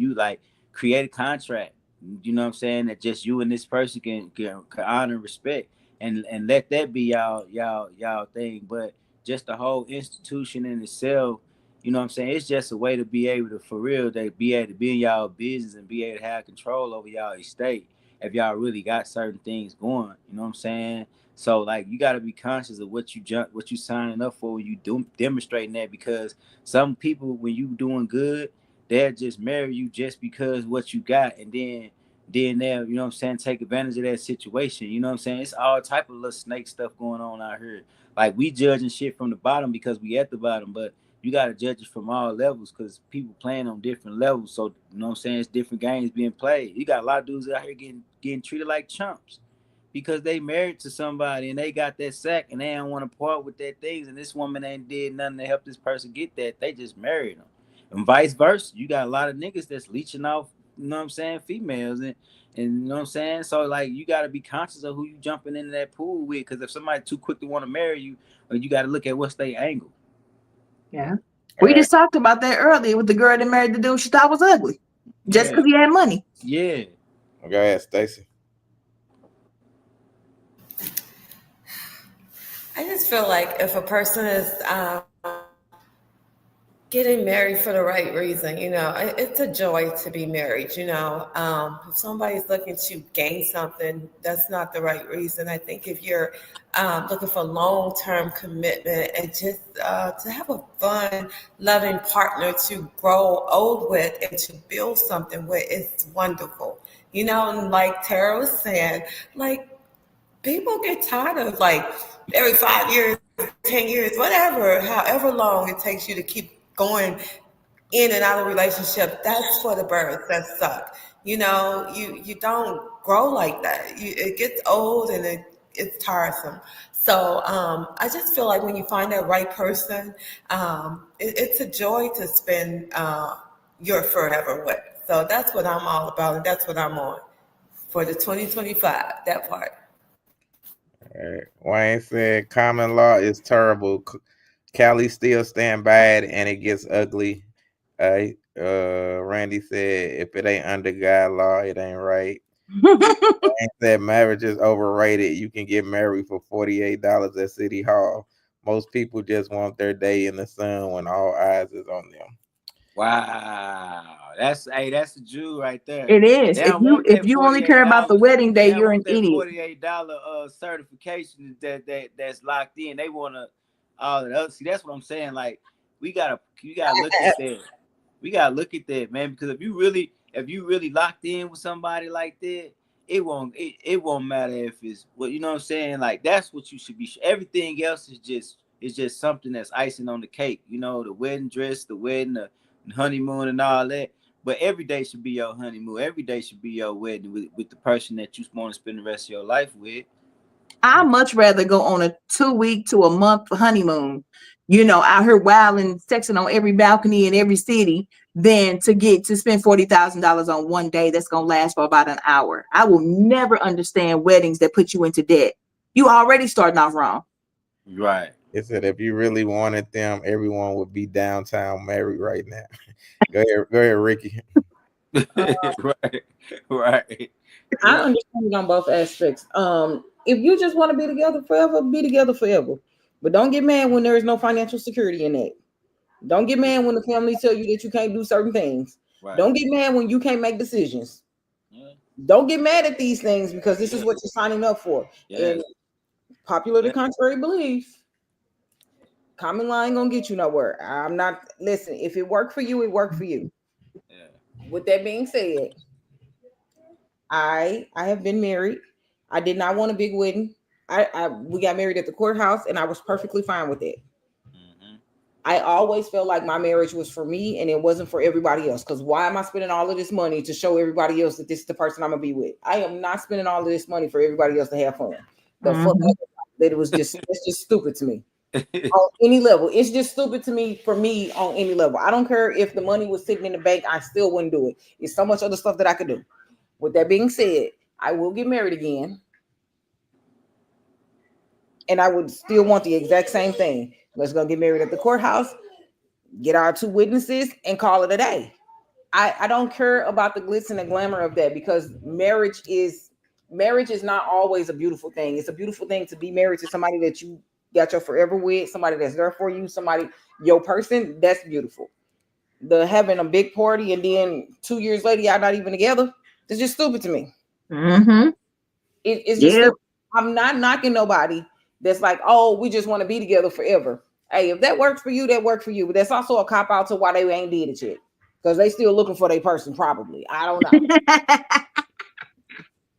a contract. You know what I'm saying? That just you and this person can honor and respect, and let that be y'all thing. But just the whole institution in itself, you know what I'm saying? It's just a way to be able to, for real, they be able to be in y'all business and be able to have control over y'all estate if y'all really got certain things going. You know what I'm saying? So like you got to be conscious of what you signing up for when you demonstrating that, because some people, when you doing good, they'll just marry you just because what you got, and then they'll, you know what I'm saying, take advantage of that situation. You know what I'm saying? It's all type of little snake stuff going on out here. Like we judging shit from the bottom because we at the bottom, but you got to judge it from all levels because people playing on different levels. So you know what I'm saying? It's different games being played. You got a lot of dudes out here getting treated like chumps because they married to somebody and they got that sack and they don't want to part with their things. And this woman ain't did nothing to help this person get that. They just married them. And vice versa. You got a lot of niggas that's leeching off, you know what I'm saying, females. And you know what I'm saying? So like you got to be conscious of who you jumping into that pool with, because if somebody too quick to want to marry you, you got to look at what's their angle. Yeah. We just talked about that earlier with the girl that married the dude she thought was ugly just because he had money. Yeah. Go ahead, Stacey. I just feel like if a person is getting married for the right reason, it's a joy to be married. If somebody's looking to gain something, that's not the right reason. I think if you're looking for long-term commitment and just to have a fun, loving partner to grow old with and to build something with, it's wonderful. And like Tara was saying, like, people get tired of like every 5 years, 10 years, whatever, however long it takes you to keep going in and out of relationship. That's for the birds. That suck. You don't grow like that. It gets old and it's tiresome. So I just feel like when you find that right person, it's a joy to spend your forever with. So that's what I'm all about, and that's what I'm on for the 2025, that part. Wayne said common law is terrible. Cali still stand by it and it gets ugly. Randy said if it ain't under God law, it ain't right. Wayne said marriage is overrated. You can get married for $48 at City Hall. Most people just want their day in the sun when all eyes is on them. Wow, that's a Jew right there. It is. If you only care about the wedding day, you're an idiot. $48 certification that's locked in. They want to all the other. See, that's what I'm saying. Like you gotta look at that. We gotta look at that, man. Because if you really locked in with somebody like that, it won't matter if it's what, you know what I'm saying. Like that's what you should be. Everything else is just something that's icing on the cake. The wedding dress, the wedding, the honeymoon and all that, but every day should be your honeymoon. Every day should be your wedding with the person that you want to spend the rest of your life with. I'd much rather go on a 2-week to a month honeymoon, out here wild and sexing on every balcony in every city than to spend $40,000 on one day that's going to last for about an hour. I will never understand weddings that put you into debt. You already starting off wrong. Right. It said if you really wanted them, everyone would be downtown married right now. Go ahead, Ricky. Right. I understand it on both aspects. If you just want to be together forever, be together forever. But don't get mad when there is no financial security in that. Don't get mad when the family tell you that you can't do certain things. Right. Don't get mad when you can't make decisions. Yeah. Don't get mad at these things because this is what you're signing up for. Yeah. And popular to contrary belief, common law ain't gonna get you nowhere. Listen, if it worked for you, it worked for you. Yeah. With that being said, I have been married. I did not want a big wedding. We got married at the courthouse and I was perfectly fine with it. Mm-hmm. I always felt like my marriage was for me and it wasn't for everybody else. Because why am I spending all of this money to show everybody else that this is the person I'm gonna be with? I am not spending all of this money for everybody else to have fun. The fuck that it was just it's just stupid to me. On any level. It's just stupid to me for me on any level. I don't care if the money was sitting in the bank, I still wouldn't do it. It's so much other stuff that I could do. With that being said, I will get married again. And I would still want the exact same thing. Let's go get married at the courthouse, get our 2 witnesses, and call it a day. I don't care about the glitz and the glamour of that, because marriage is not always a beautiful thing. It's a beautiful thing to be married to somebody that you got your forever with, somebody that's there for you, somebody, your person. That's beautiful. The having a big party and then 2 years later y'all not even together, it's just stupid to me. It's just stupid. I'm not knocking nobody that's like, oh, we just want to be together forever. Hey, if that works for you, that works for you. But that's also a cop out to why they ain't did it yet, because they still looking for their person. Probably, I don't know.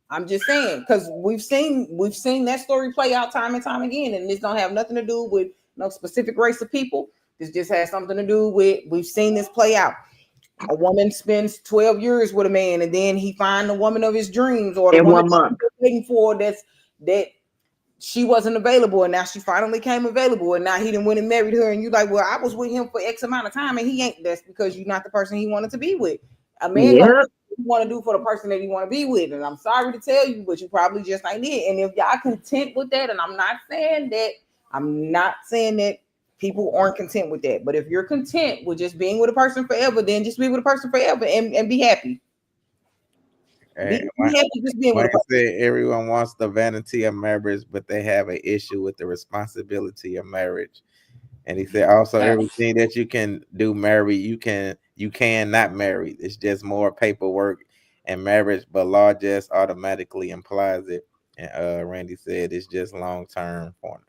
I'm just saying, because we've seen that story play out time and time again, and this don't have nothing to do with no specific race of people. This just has something to do with, we've seen this play out. A woman spends 12 years with a man, and then he finds the woman of his dreams, or the woman 1 month waiting for that she wasn't available, and now she finally came available, and now he done went and married her, and you like, well, I was with him for X amount of time, and he ain't. That's because you're not the person he wanted to be with. A man want to do for the person that you want to be with, and I'm sorry to tell you, but you probably just ain't it. And if y'all content with that, and I'm not saying that people aren't content with that, but if you're content with just being with a person forever, then just be with a person forever and be happy. Hey, like I said, everyone wants the vanity of marriage, but they have an issue with the responsibility of marriage. And he said also everything that you can do marry, you can not marry. It's just more paperwork and marriage, but law just automatically implies it. And Randy said it's just long-term for him.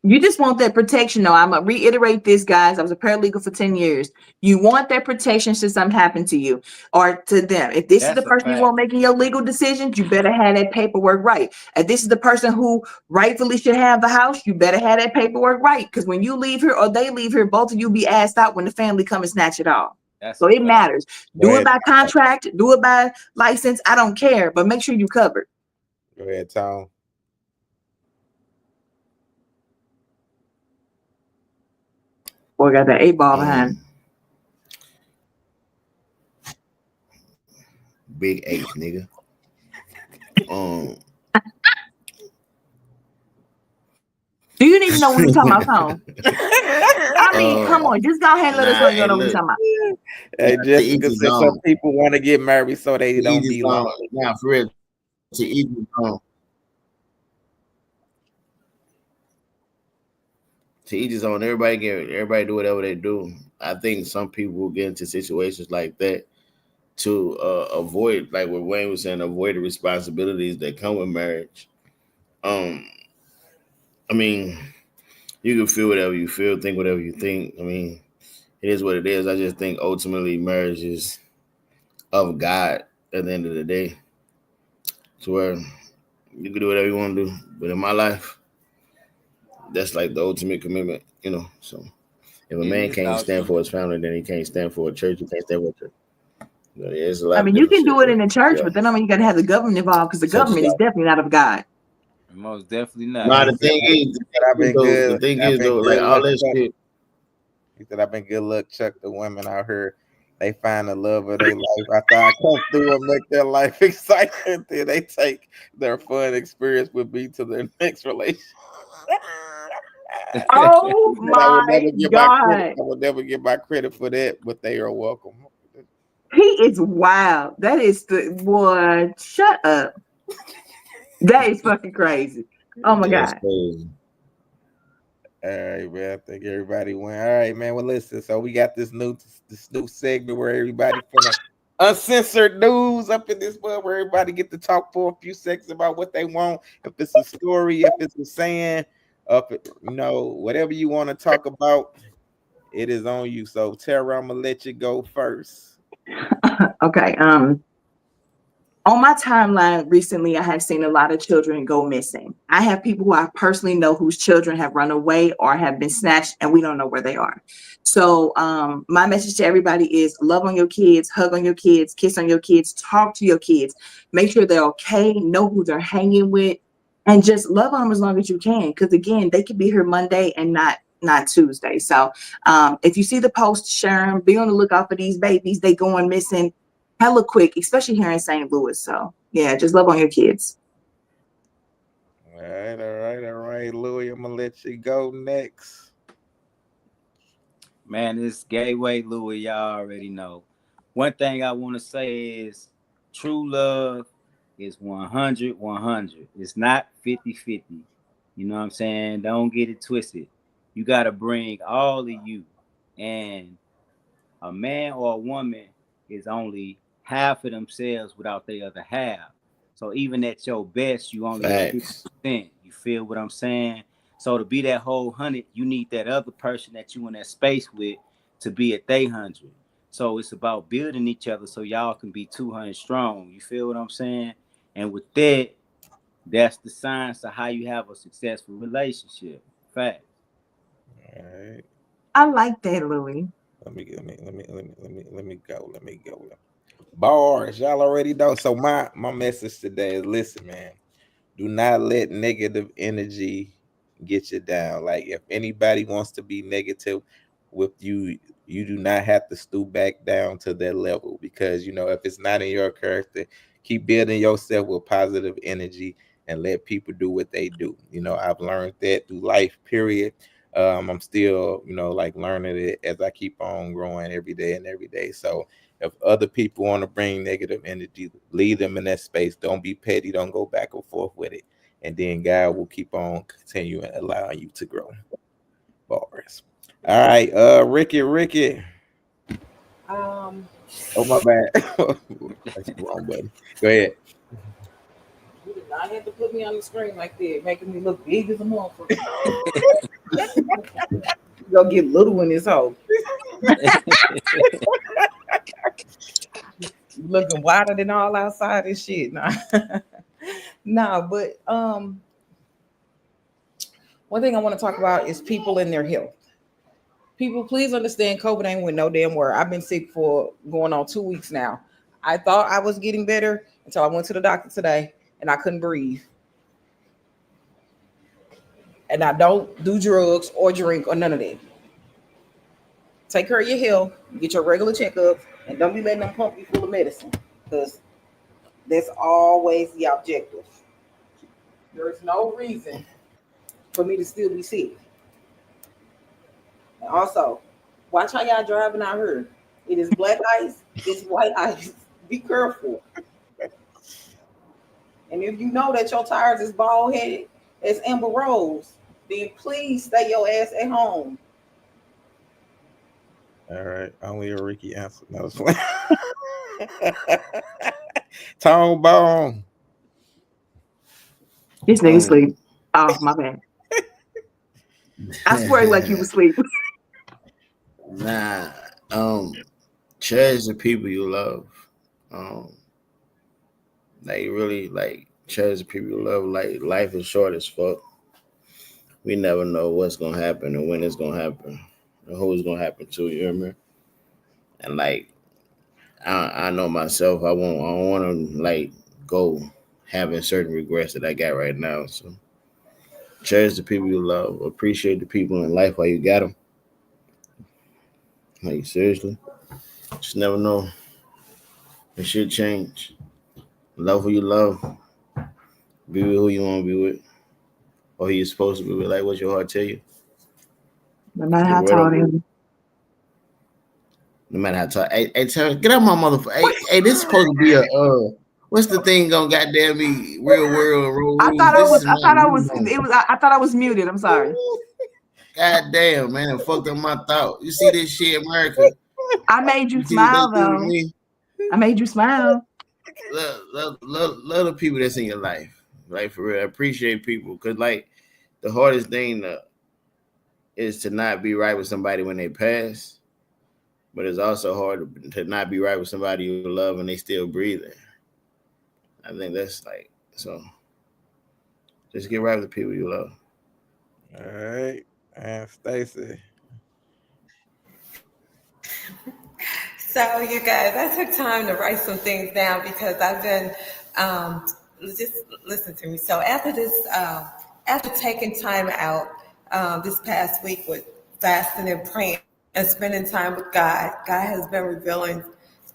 You just want that protection, though. I'm gonna reiterate this, guys. I was a paralegal for 10 years. You want that protection should something happen to you or to them. If this is the person you want making your legal decisions, you better have that paperwork right. If this is the person who rightfully should have the house, you better have that paperwork right. Because when you leave here or they leave here, both of you be asked out when the family come and snatch it off. So it matters. Do it by contract, do it by license. I don't care, but make sure you covered. Go ahead, Tom. Boy, got that 8-ball behind. Big H, nigga. Do you need to know what we're talking about, Tom? I mean, come on, just go ahead and let us know you know what we're talking about. Hey, Jessica said some people want to get married so they don't be lonely. Now, for real, to each his own. To each his own. Everybody do whatever they do. I think some people will get into situations like that to avoid, like what Wayne was saying, avoid the responsibilities that come with marriage. I mean, you can feel whatever you feel, think whatever you think. I mean, it is what it is. I just think ultimately marriage is of God at the end of the day. To where you can do whatever you want to do. But in my life, that's like the ultimate commitment, you know. So if a man can't stand for his family, then he can't stand for a church. He can't stand for a church. You know, there's a lot I mean, you can do it in the church, but then I mean, you got to have the government involved because the government is definitely not of God. Most definitely not. No, the thing is, though, like all that shit. He said, I've been good luck, Chuck. The women out here, they find the love of their life. After I come through and make their life exciting, then they take their fun experience with me to their next relationship. Oh my God. I will never get my credit for that, but they are welcome. He is wild. That is the boy. Shut up. That is fucking crazy. Oh my God. Crazy. All right, man. I think everybody went. All right, man. Well, listen. So we got this new segment where everybody from uncensored news up in this world, where everybody get to talk for a few seconds about what they want. If it's a story, if it's a saying, whatever you want to talk about, it is on you. So Tara, I'm gonna let you go first. Okay. On my timeline recently, I have seen a lot of children go missing. I have people who I personally know whose children have run away or have been snatched, and we don't know where they are. So my message to everybody is love on your kids, hug on your kids, kiss on your kids, talk to your kids, make sure they're okay, know who they're hanging with, and just love on them as long as you can. Because again, they could be here Monday and not Tuesday. So if you see the post, share them, be on the lookout for these babies. They going missing hella quick, especially here in St. Louis. So yeah, just love on your kids. All right, Louis. I'm gonna let you go next. Man, this gateway, Louis, y'all already know. One thing I want to say is true love is 100-100. It's not 50-50. You know what I'm saying? Don't get it twisted. You got to bring all of you. And a man or a woman is only half of themselves without the other half. So even at your best, you only at 50%. You feel what I'm saying? So to be that whole 100, you need that other person that you in that space with to be at they 100. So it's about building each other so y'all can be 200 strong. You feel what I'm saying? And with that, that's the science of how you have a successful relationship. Fact. All right. I like that, Louis. Let me go. Bars, y'all already know. So my message today is listen, man. Do not let negative energy get you down. Like if anybody wants to be negative with you, you do not have to stoop back down to their level because if it's not in your character, keep building yourself with positive energy and let people do what they do. I've learned that through life, period. I'm still, like learning it as I keep on growing every day. So if other people want to bring negative energy, leave them in that space. Don't be petty. Don't go back and forth with it. And then God will keep on continuing allowing you to grow. Bars. All right. Ricky. Oh, my bad. That's the wrong button. Go ahead. You did not have to put me on the screen like that, making me look big as a motherfucker. You gonna get little in this hole. Looking wider than all outside and shit. Nah, but one thing I want to talk about is people and their health. People, please understand COVID ain't with no damn word. I've been sick for going on 2 weeks now. I thought I was getting better until I went to the doctor today and I couldn't breathe. And I don't do drugs or drink or none of that. Take care of your health, get your regular checkups, and don't be letting them pump you full of medicine because that's always the objective. There is no reason for me to still be sick. And also, watch how y'all driving out here. It is black ice, it's white ice. Be careful. And if you know that your tires is bald headed as Amber Rose, then please stay your ass at home. All right, only a Ricky answer. No, it's fine. Tone Bone. This nigga sleep. Oh, my bad. I swear like you was asleep. Nah, cherish the people you love. Like really, like cherish the people you love. Like life is short as fuck. We never know what's gonna happen and when it's gonna happen and who it's gonna happen to. You remember? And like, I know myself. I don't want to like go having certain regrets that I got right now. So cherish the people you love. Appreciate the people in life while you got them. Like seriously, just never know. It should change. Love who you love. Be with who you want to be with, or who you're supposed to be with. Like what your heart tell you. No matter how tall they are. No matter how tall. Hey, Terrence, get out my motherfucker. Hey, this is supposed to be a what's the thing on goddamn me? Real world rules. I thought I was muted. I'm sorry. God damn, man, it fucked up my thought. You see this shit, America? I made you smile though. I made you smile. Love the people that's in your life. Like for real, appreciate people because like the hardest thing is to not be right with somebody when they pass, but it's also hard to not be right with somebody you love and they still breathing. I think that's like so. Just get right with the people you love. All right, and Stacy. So, you guys, I took time to write some things down because I've been, just listen to me. So after this, after taking time out this past week with fasting and praying and spending time with God, God has been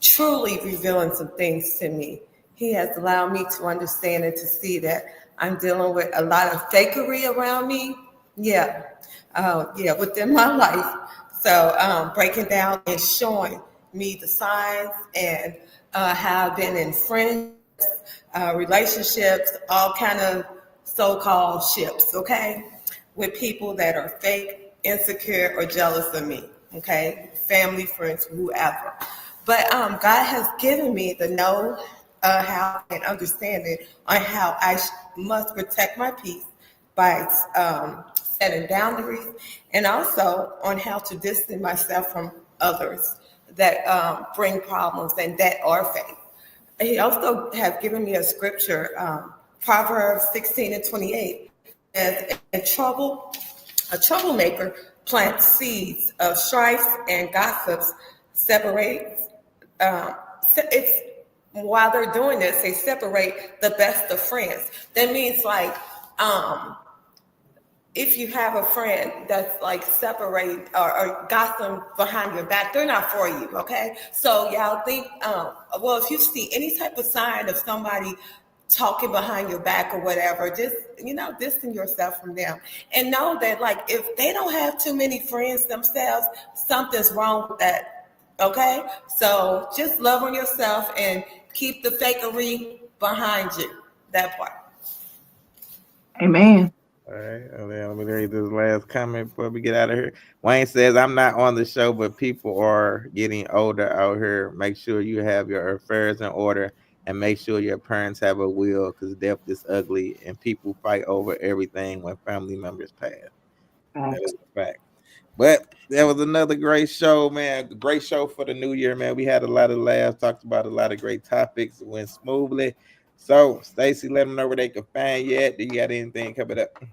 truly revealing some things to me. He has allowed me to understand and to see that I'm dealing with a lot of fakery around me. Yeah, within my life. So breaking down and showing me the signs and how I've been in friendships, relationships, all kind of so-called ships, okay, with people that are fake, insecure, or jealous of me, okay, family, friends, whoever. But God has given me the know how and understanding on how I must protect my peace by setting boundaries, and also on how to distance myself from others that bring problems and that are fake. He also has given me a scripture, Proverbs 16:28, says, a troublemaker plants seeds of strife and gossips separates. It's while they're doing this, they separate the best of friends. That means like, if you have a friend that's like separate or gossip behind your back, they're not for you, okay? So y'all think, well, if you see any type of sign of somebody talking behind your back or whatever, just, distance yourself from them. And know that like, if they don't have too many friends themselves, something's wrong with that, okay? So just love on yourself and keep the fakery behind you, that part. Amen. All right, and then let me read this last comment before we get out of here. Wayne says, I'm not on the show, but people are getting older out here. Make sure you have your affairs in order and make sure your parents have a will, because death is ugly and people fight over everything when family members pass. That is a fact. But that was another great show, man. Great show for the new year, man. We had a lot of laughs, talked about a lot of great topics, went smoothly. So, Stacy, let them know where they can find you at. Do you got anything coming up?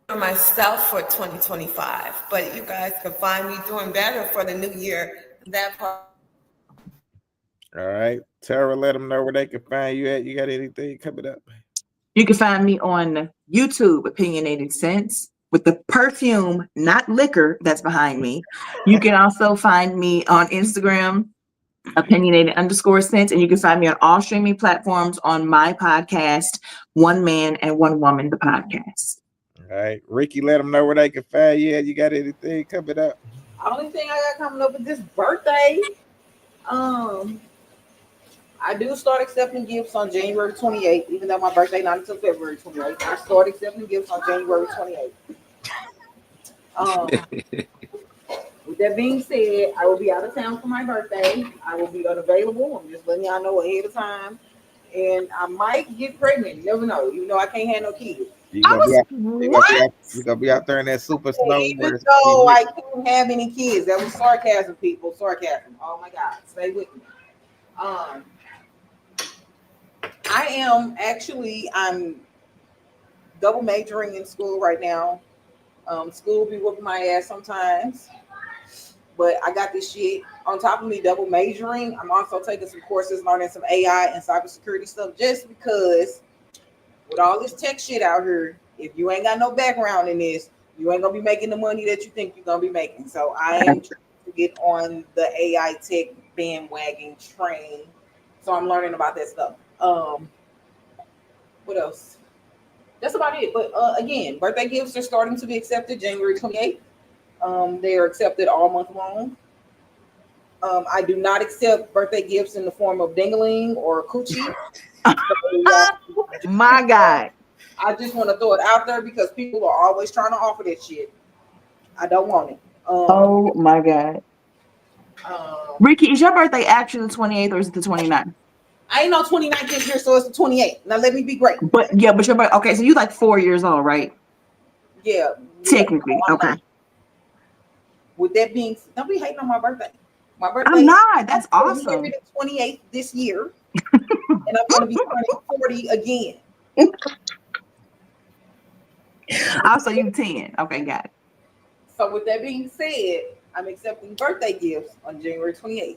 For myself for 2025, but you guys can find me doing better for the new year. That part. All right. Tara, let them know where they can find you at. You got anything coming up? You can find me on YouTube, Opinionated Sense, with the perfume, not liquor, that's behind me. You can also find me on Instagram, Opinionated_Sense, and you can find me on all streaming platforms on my podcast, One Man and One Woman, the podcast. All right. Ricky, let them know where they can find you at. You got anything coming up? Only thing I got coming up is this birthday. I do start accepting gifts on January 28th, even though my birthday not until February 28th. I start accepting gifts on January 28th. With that being said, I will be out of town for my birthday. I will be unavailable. I'm just letting y'all know ahead of time. And I might get pregnant. You never know. You know I can't have no kids. You're gonna be out there in that super snow. Even though I can't have any kids. That was sarcasm, people. Sarcasm. Oh my God. Stay with me. I'm double majoring in school right now. School be whooping my ass sometimes, but I got this shit on top of me double majoring. I'm also taking some courses, learning some AI and cybersecurity stuff, just because with all this tech shit out here, if you ain't got no background in this, you ain't gonna be making the money that you think you're gonna be making. So I am trying to get on the AI tech bandwagon train. So I'm learning about that stuff. What else? That's about it. But again, birthday gifts are starting to be accepted January 28th. They are accepted all month long. I do not accept birthday gifts in the form of dingling or coochie. My God. I just want to throw it out there because people are always trying to offer that shit. I don't want it. Oh my God. Ricky, is your birthday actually the 28th or is it the 29th? I ain't no 29th this year, so it's the 28th. Now let me be great. But your birthday, okay, so you like 4 years old, right? Yeah. Technically, okay. With that being, don't be hating on my birthday. My birthday. I'm not. That's awesome. The 28th this year, and I'm going to be turning 40 again. Also, you 10. Okay, got it. So with that being said, I'm accepting birthday gifts on January 28th.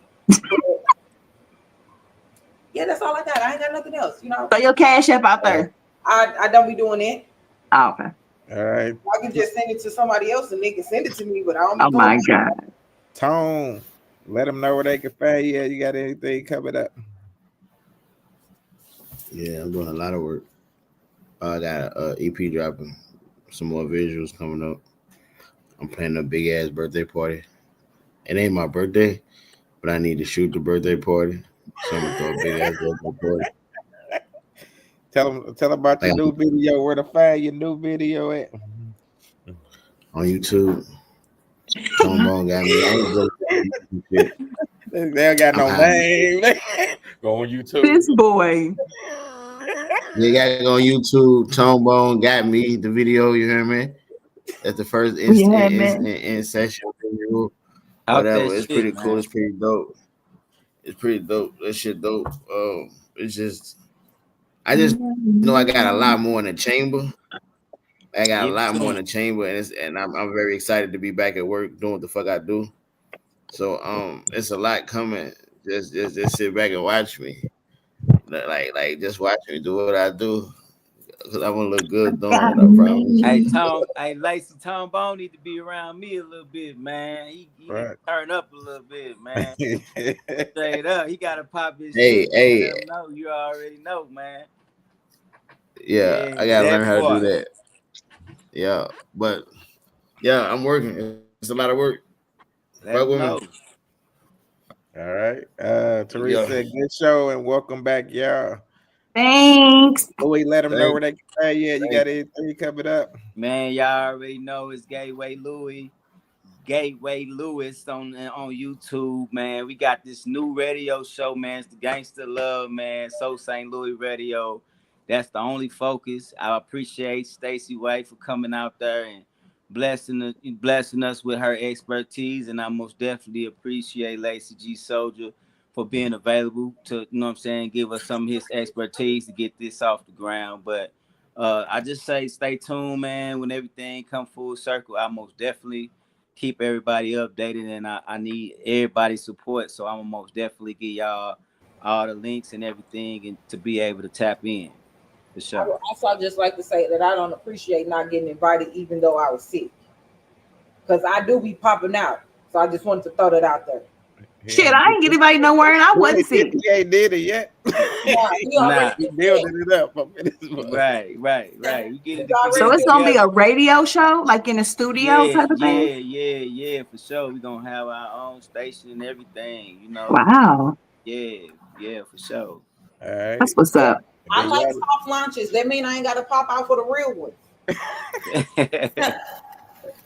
Yeah, that's all I got. I ain't got nothing else, you know. So your Cash App out there. I don't be doing that. Oh, okay. All right. I can just send it to somebody else and they can send it to me, but I don't be Oh doing my it. God. Tone, let them know where they can find you. You got anything coming up? Yeah, I'm doing a lot of work. I got a EP dropping, some more visuals coming up. I'm planning a big ass birthday party. It ain't my birthday, but I need to shoot the birthday party. So I'm gonna throw a big ass birthday party. Tell them about your new video. Where to find your new video at? On YouTube. Tombone got me. I ain't just They don't got no name. Go on YouTube. This boy. They got it on YouTube. Tombone got me the video. You hear me? That's the first in session video. Whatever. It's pretty cool. It's pretty dope. It's pretty dope. That shit dope. It's just, I just know I got a lot more in the chamber. I got a lot more in the chamber, and I'm very excited to be back at work doing what the fuck I do. So it's a lot coming. Just sit back and watch me. Like just watch me do what I do. Cause I want to look good doing it, I promise. Hey, Lacey Tombone need to be around me a little bit, man. He need to turn up a little bit, man. Straight up, he gotta pop his shit. Hey. You already know, man. Yeah, I gotta learn how to do that. Yeah, but yeah, I'm working. It's a lot of work. All right, Teresa, good show and welcome back, y'all. Thanks. Louis, let them know where they can find you. You got anything coming up? Man, y'all already know it's Gateway Louis on YouTube, man. We got this new radio show, man. It's the Gangsta Love, man. So St. Louis Radio. That's the only focus. I appreciate Stacey White for coming out there and blessing us with her expertise, and I most definitely appreciate Lacey G Soldier for being available to, give us some of his expertise to get this off the ground. But I just say stay tuned, man. When everything come full circle, I most definitely keep everybody updated, and I need everybody's support. So I'm gonna most definitely give y'all all the links and everything and to be able to tap in. For sure. I would also just like to say that I don't appreciate not getting invited even though I was sick. Because I do be popping out. So I just wanted to throw that out there. Shit, I ain't get anybody nowhere and I wasn't sick. He ain't did it yet. He building it up. Right. We get it So it's gonna be a radio show, like in a studio type of thing. Yeah, for sure. We're gonna have our own station and everything, Wow. Yeah, for sure. All right. That's what's up. I like soft launches. That mean I ain't gotta pop out for the real one.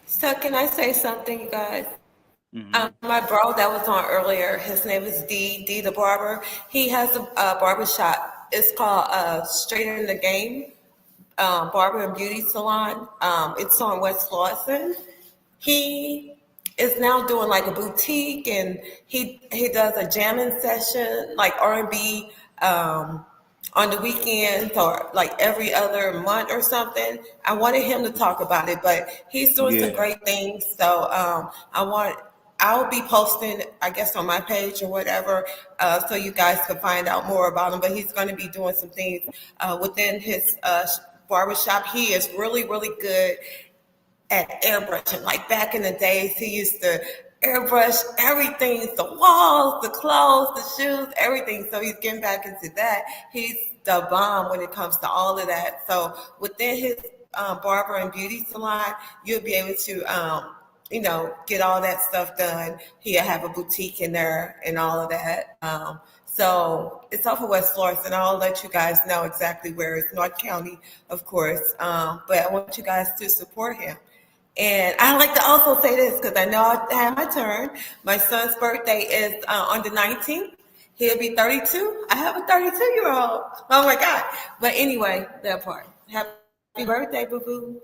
So can I say something, you guys? My bro that was on earlier, his name is D the barber. He has a barber shop. It's called Straight in the Game Barber and Beauty Salon. It's on West Lawson. He is now doing like a boutique, and he does a jamming session, like R&B on the weekends or like every other month or something. I wanted him to talk about it, but he's doing some great things. So I'll be posting, I guess, on my page or whatever, so you guys can find out more about him. But he's going to be doing some things within his barbershop. He is really, really good at airbrushing. Like back in the days, he used to airbrush everything, the walls, the clothes, the shoes, everything. So he's getting back into that. He's the bomb when it comes to all of that. So within his barber and beauty salon, you'll be able to get all that stuff done. He'll have a boutique in there and all of that. So it's off of West Florence, and I'll let you guys know exactly where. It's North County, of course. But I want you guys to support him. And I like to also say this because I know I have my turn. My son's birthday is on the 19th. He'll be 32. I have a 32-year-old. Oh my God. But anyway, that part. Happy birthday, boo-boo.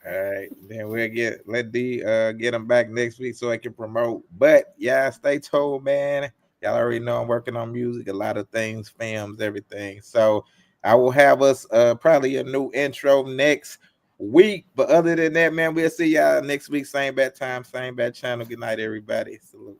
All right, then we'll let D get him back next week so I can promote. But yeah, stay tuned, man. Y'all already know I'm working on music, a lot of things, films, everything. So I will have us probably a new intro next week. But other than that, man, we'll see y'all next week, same bad time, same bad channel. Good night, everybody. Salute.